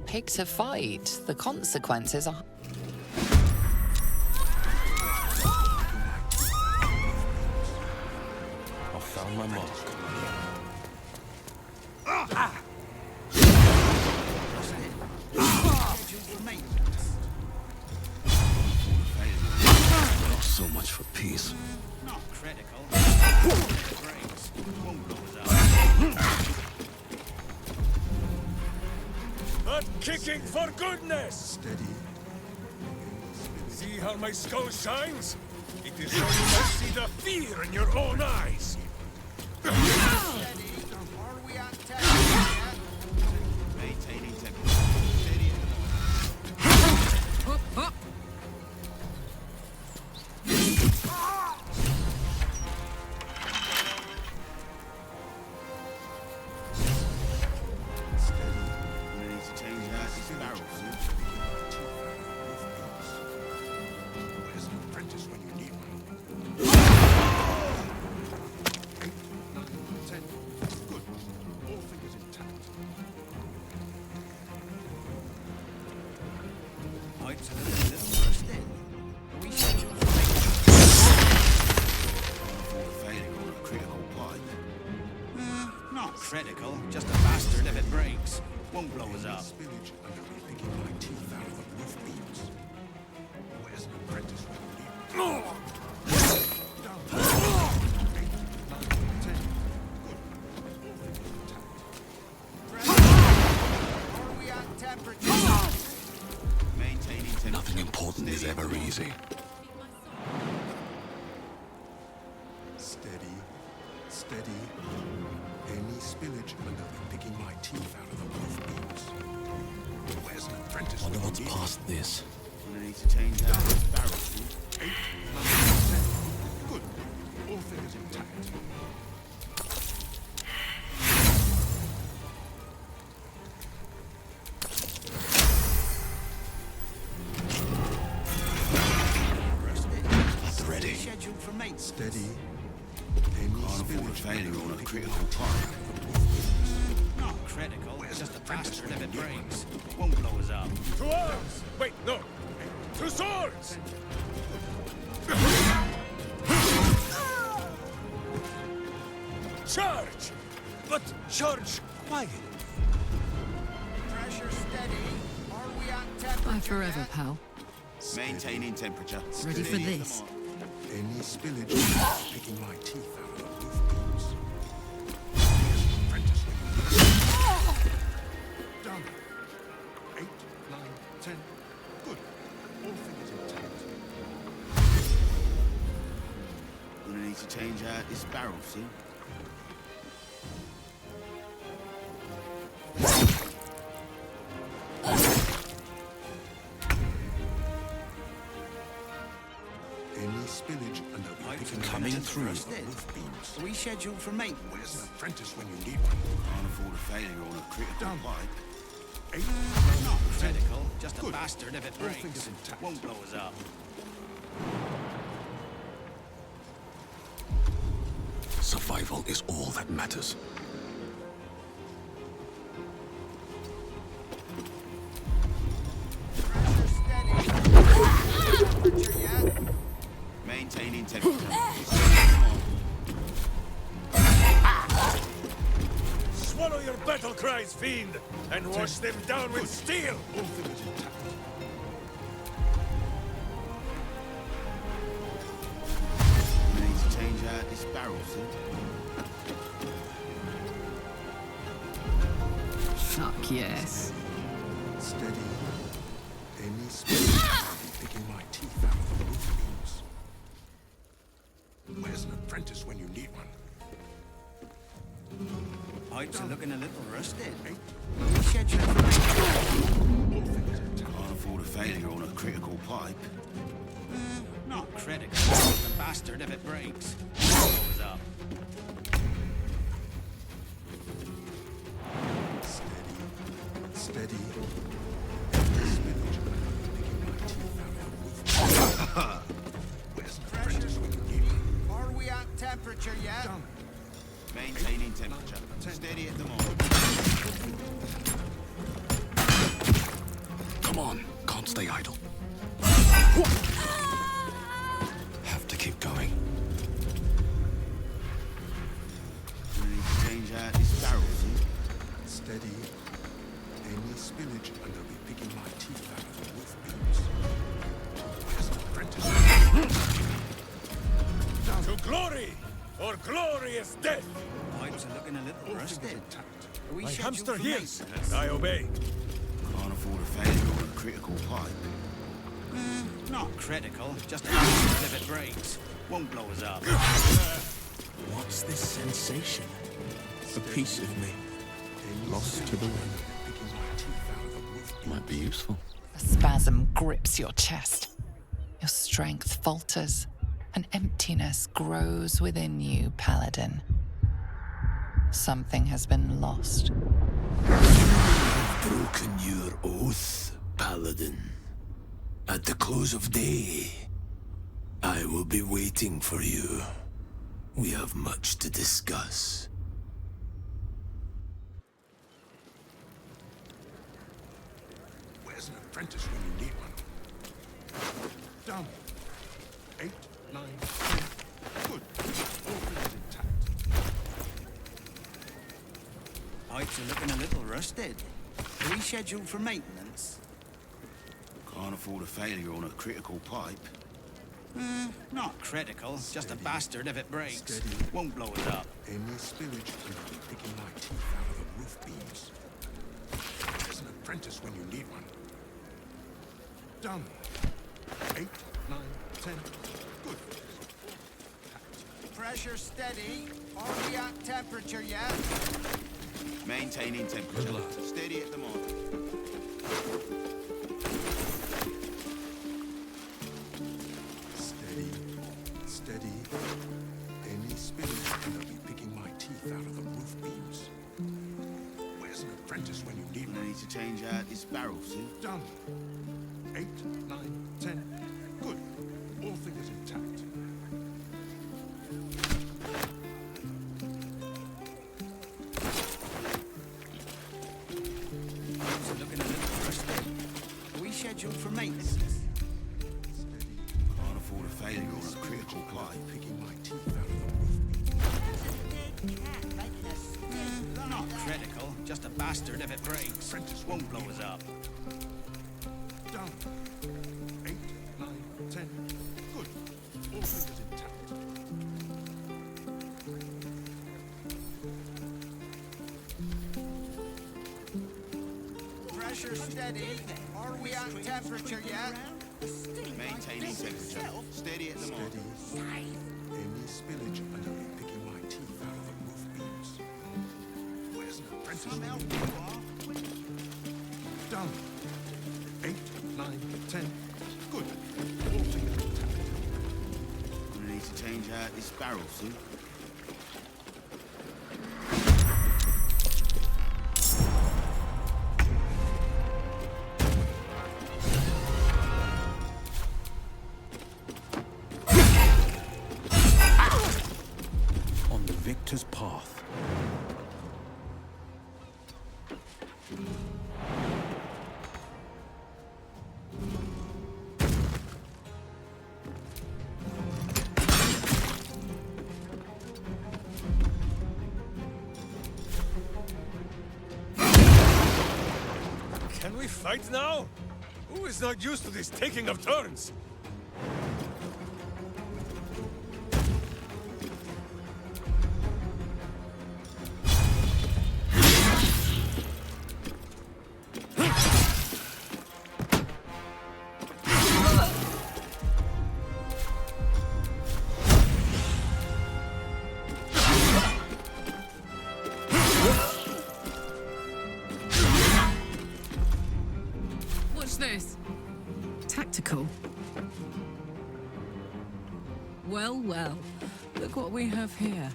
Picked a fight. The consequences are... I found my mark. Not so much for peace. Not critical. Not kicking for goodness! Steady. See how my skull shines? It is so you might see the fear in your own eyes. Maintaining tempo. Critical, just a bastard if it breaks. Won't blow us up. Spillage and I'll be picking my teeth out of the roof beams. Where's the apprentice? Are we at temperature? Maintaining temperature. Nothing important is ever easy. Steady, steady. Any spillage and I'll be picking my teeth out of the roof beams. Where's the apprentice? Wonder what's past this. I need to change out this barrel. 8, 9, 10. Good. All figures intact. Ready. Scheduled for mates. Steady. Can't afford a failure on a critical part. Not critical, just a bastard if it breaks. Won't blow us up. To arms! Wait, no. To swords! Charge! But charge quiet. Pressure steady. Are we at temperature? Bye forever, pal. Maintaining temperature. Ready for this? Any spillage, picking my teeth out of the roof beams. Here's the apprentice when you need it. Done. 8, 9, 10. Good. All figures intact. Gonna need to change out this barrel soon. Any spillage and I'll be picking coming my teeth through. out of the roof beams. Are we scheduled for mate? Where's an apprentice when you need one? Can't afford a failure on a critical Done. pipe. 8, Not 9, 10. critical, just a Good. bastard if it All breaks. fingers intact. Won't blow us up. Survival is all that matters. Pressure steady. Temperature yet? Maintaining temperature. Swallow your battle cries, fiend, and wash them down with steel! All figures intact. We need to change out this barrel soon. Fuck yes. Steady. Any spillage, I'll be picking my teeth out of the roof beams. Where's an apprentice when you need one? Pipes are looking a little rusted. We scheduled for mates. Can't afford a failure on a critical pipe. Not critical, just a bastard if it breaks. Blows up. Steady. temperature yet? Maintaining temperature. Steady at the moment. Come on, can't stay idle. Have to keep going. We need to change out this barrel, see? Steady. Any spillage, and I'll be picking my teeth out of the roof beams. Where's the apprentice? To glory, or glorious death! Pipes are looking a little rusted. Are we My scheduled hamster for hears, maintenance? and I obey. Can't afford a failure on a critical pipe. Not critical, just a bastard if it breaks. Won't blow us up. What's this sensation? A piece of me, lost to the wind. Might be useful. A spasm grips your chest. Your strength falters. An emptiness grows within you, Paladin. Something has been lost. Broken your oath, Paladin. At the close of day, I will be waiting for you. We have much to discuss. Where's an apprentice when you need one? Done. 8, 9, 10. Good. All things intact. Pipes are looking a little rusted. Are we scheduled for maintenance? Can't afford a failure on a critical pipe. Not critical, just a bastard if it breaks. Won't blow us up. Any spillage, and I'll be picking my teeth out of the roof beams. There's an apprentice when you need one. Done. 8, 9, 10. Good. Pressure steady. Are we at temperature yet? Maintaining temperature. Steady at the moment. Steady. Steady. Any spillage, and I'll be picking my teeth out of the roof beams. Where's an apprentice when you need We one? need to change out this barrel, see? Done. 8, 9, 10. Good. All things intact. Pipes are looking a little rusted. Are we scheduled for maintenance? Can't afford a failure on a critical pipe. Picking my teeth out of the roof Not critical, just a bastard if it breaks. Won't blow us up. Done. 8, 9, 10. Good. All things intact. Pressure steady. Are we at temperature yet? Maintaining temperature. Steady at the moment. Any spillage, and I'll be picking my teeth out of the roof beams. Where's an apprentice? Done. 8, 9, 10. Good. All things intact. We need to change out this barrel, see? On the victor's path. Can we fight now? Who is not used to this taking of turns? What's this? Tactical. Well, well. Look what we have here.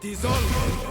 Dissolve!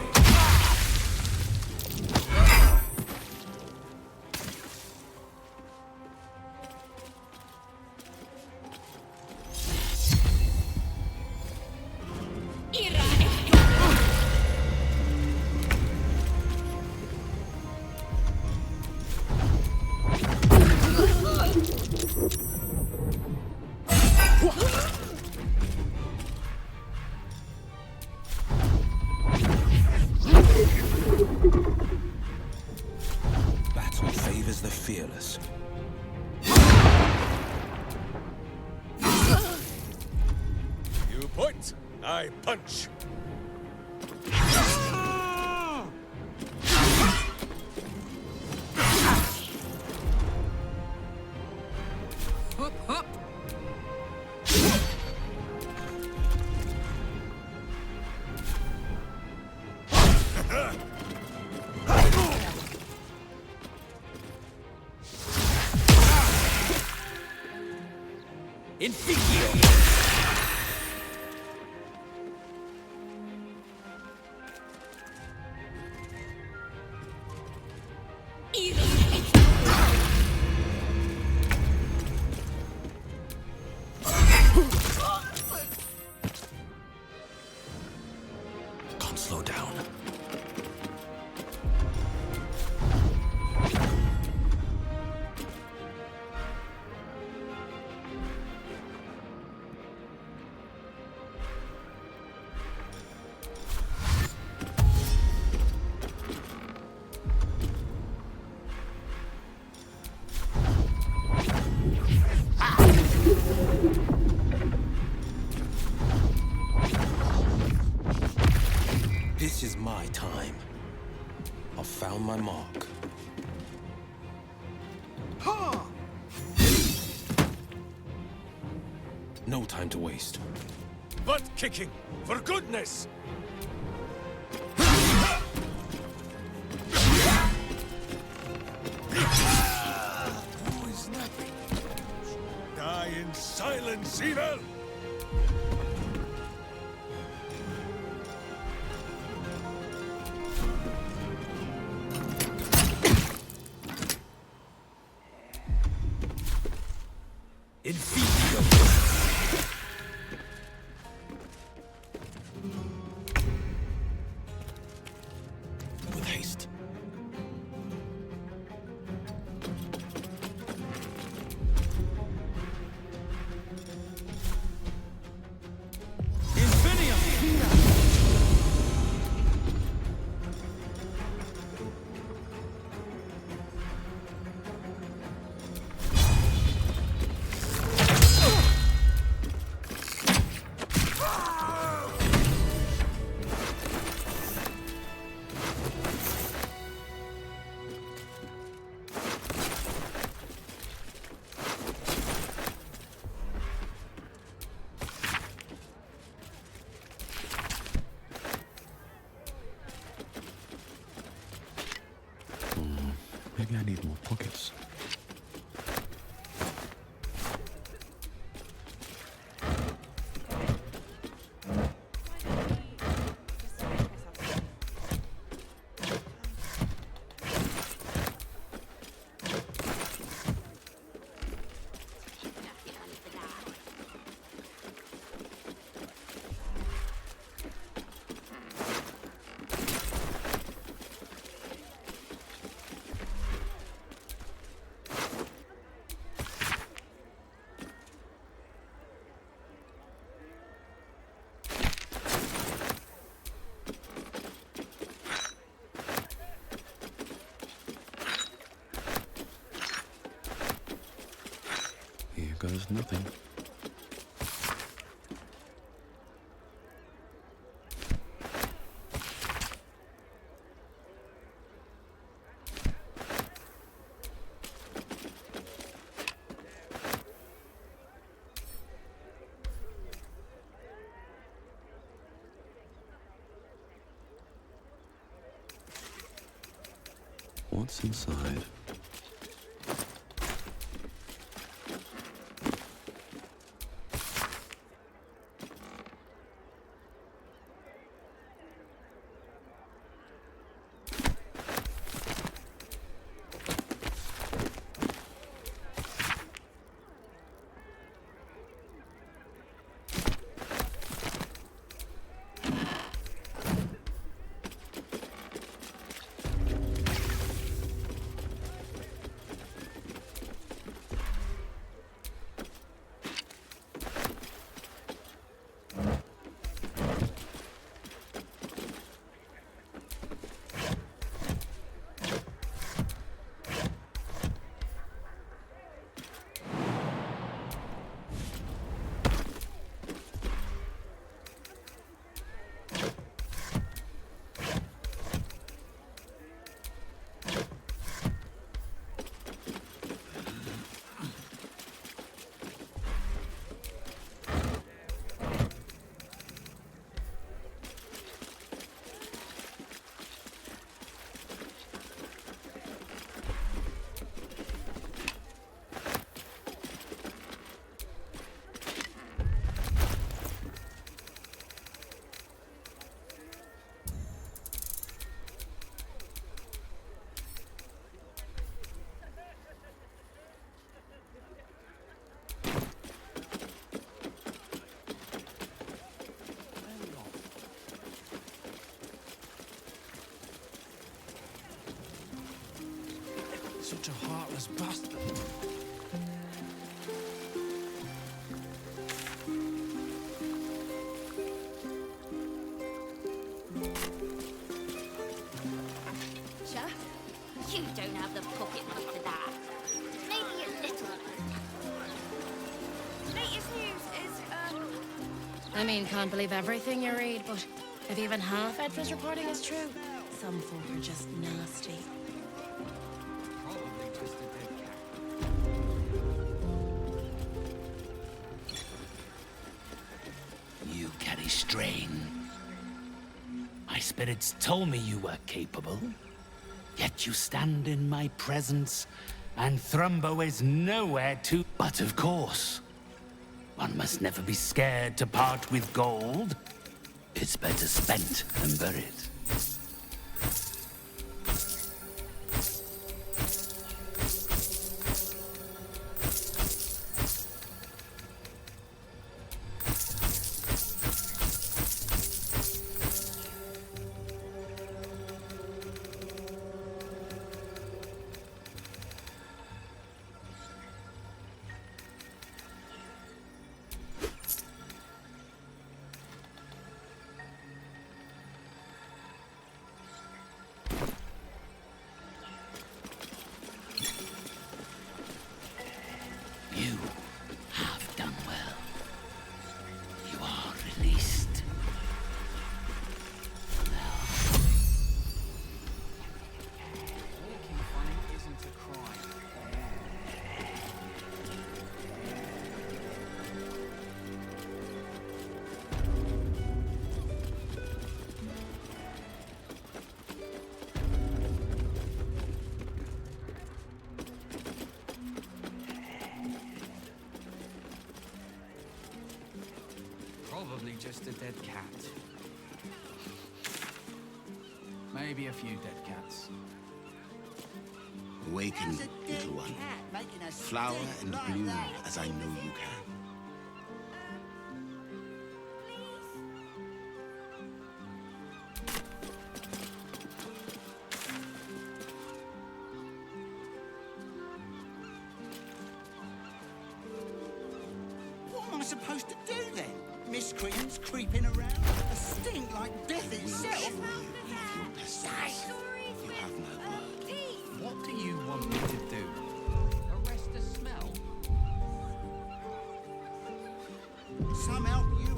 Battle favors the fearless. You point, I punch. Hup, hup. Inficio! Can't slow down. This is my time. I've found my mark. No time to waste. Butt kicking, for goodness! Who is nothing? Die in silence, evil! Inficio! With haste. Maybe I need more pockets. Here goes nothing. What's inside? Such a heartless bastard. Sure? You don't have the pocket money for that. Maybe a little. Latest news is, I mean, can't believe everything you read, but if even half Edward's reporting is true, some folk are just nasty. Probably just a dead cat. You carry strain. My spirits told me you were capable. Yet you stand in my presence, and Thrumbo is nowhere to... But of course, one must never be scared to part with gold. It's better spent than buried. You have done well. You are released. Walking funny isn't a crime. Probably just a dead cat. Maybe a few dead cats. Awaken, little one. Flower and bloom as I know you can. What am I supposed to do then? Miscreants creeping around? A stink like death itself? You have no word. What do you want me to do? Arrest the smell? Somehow you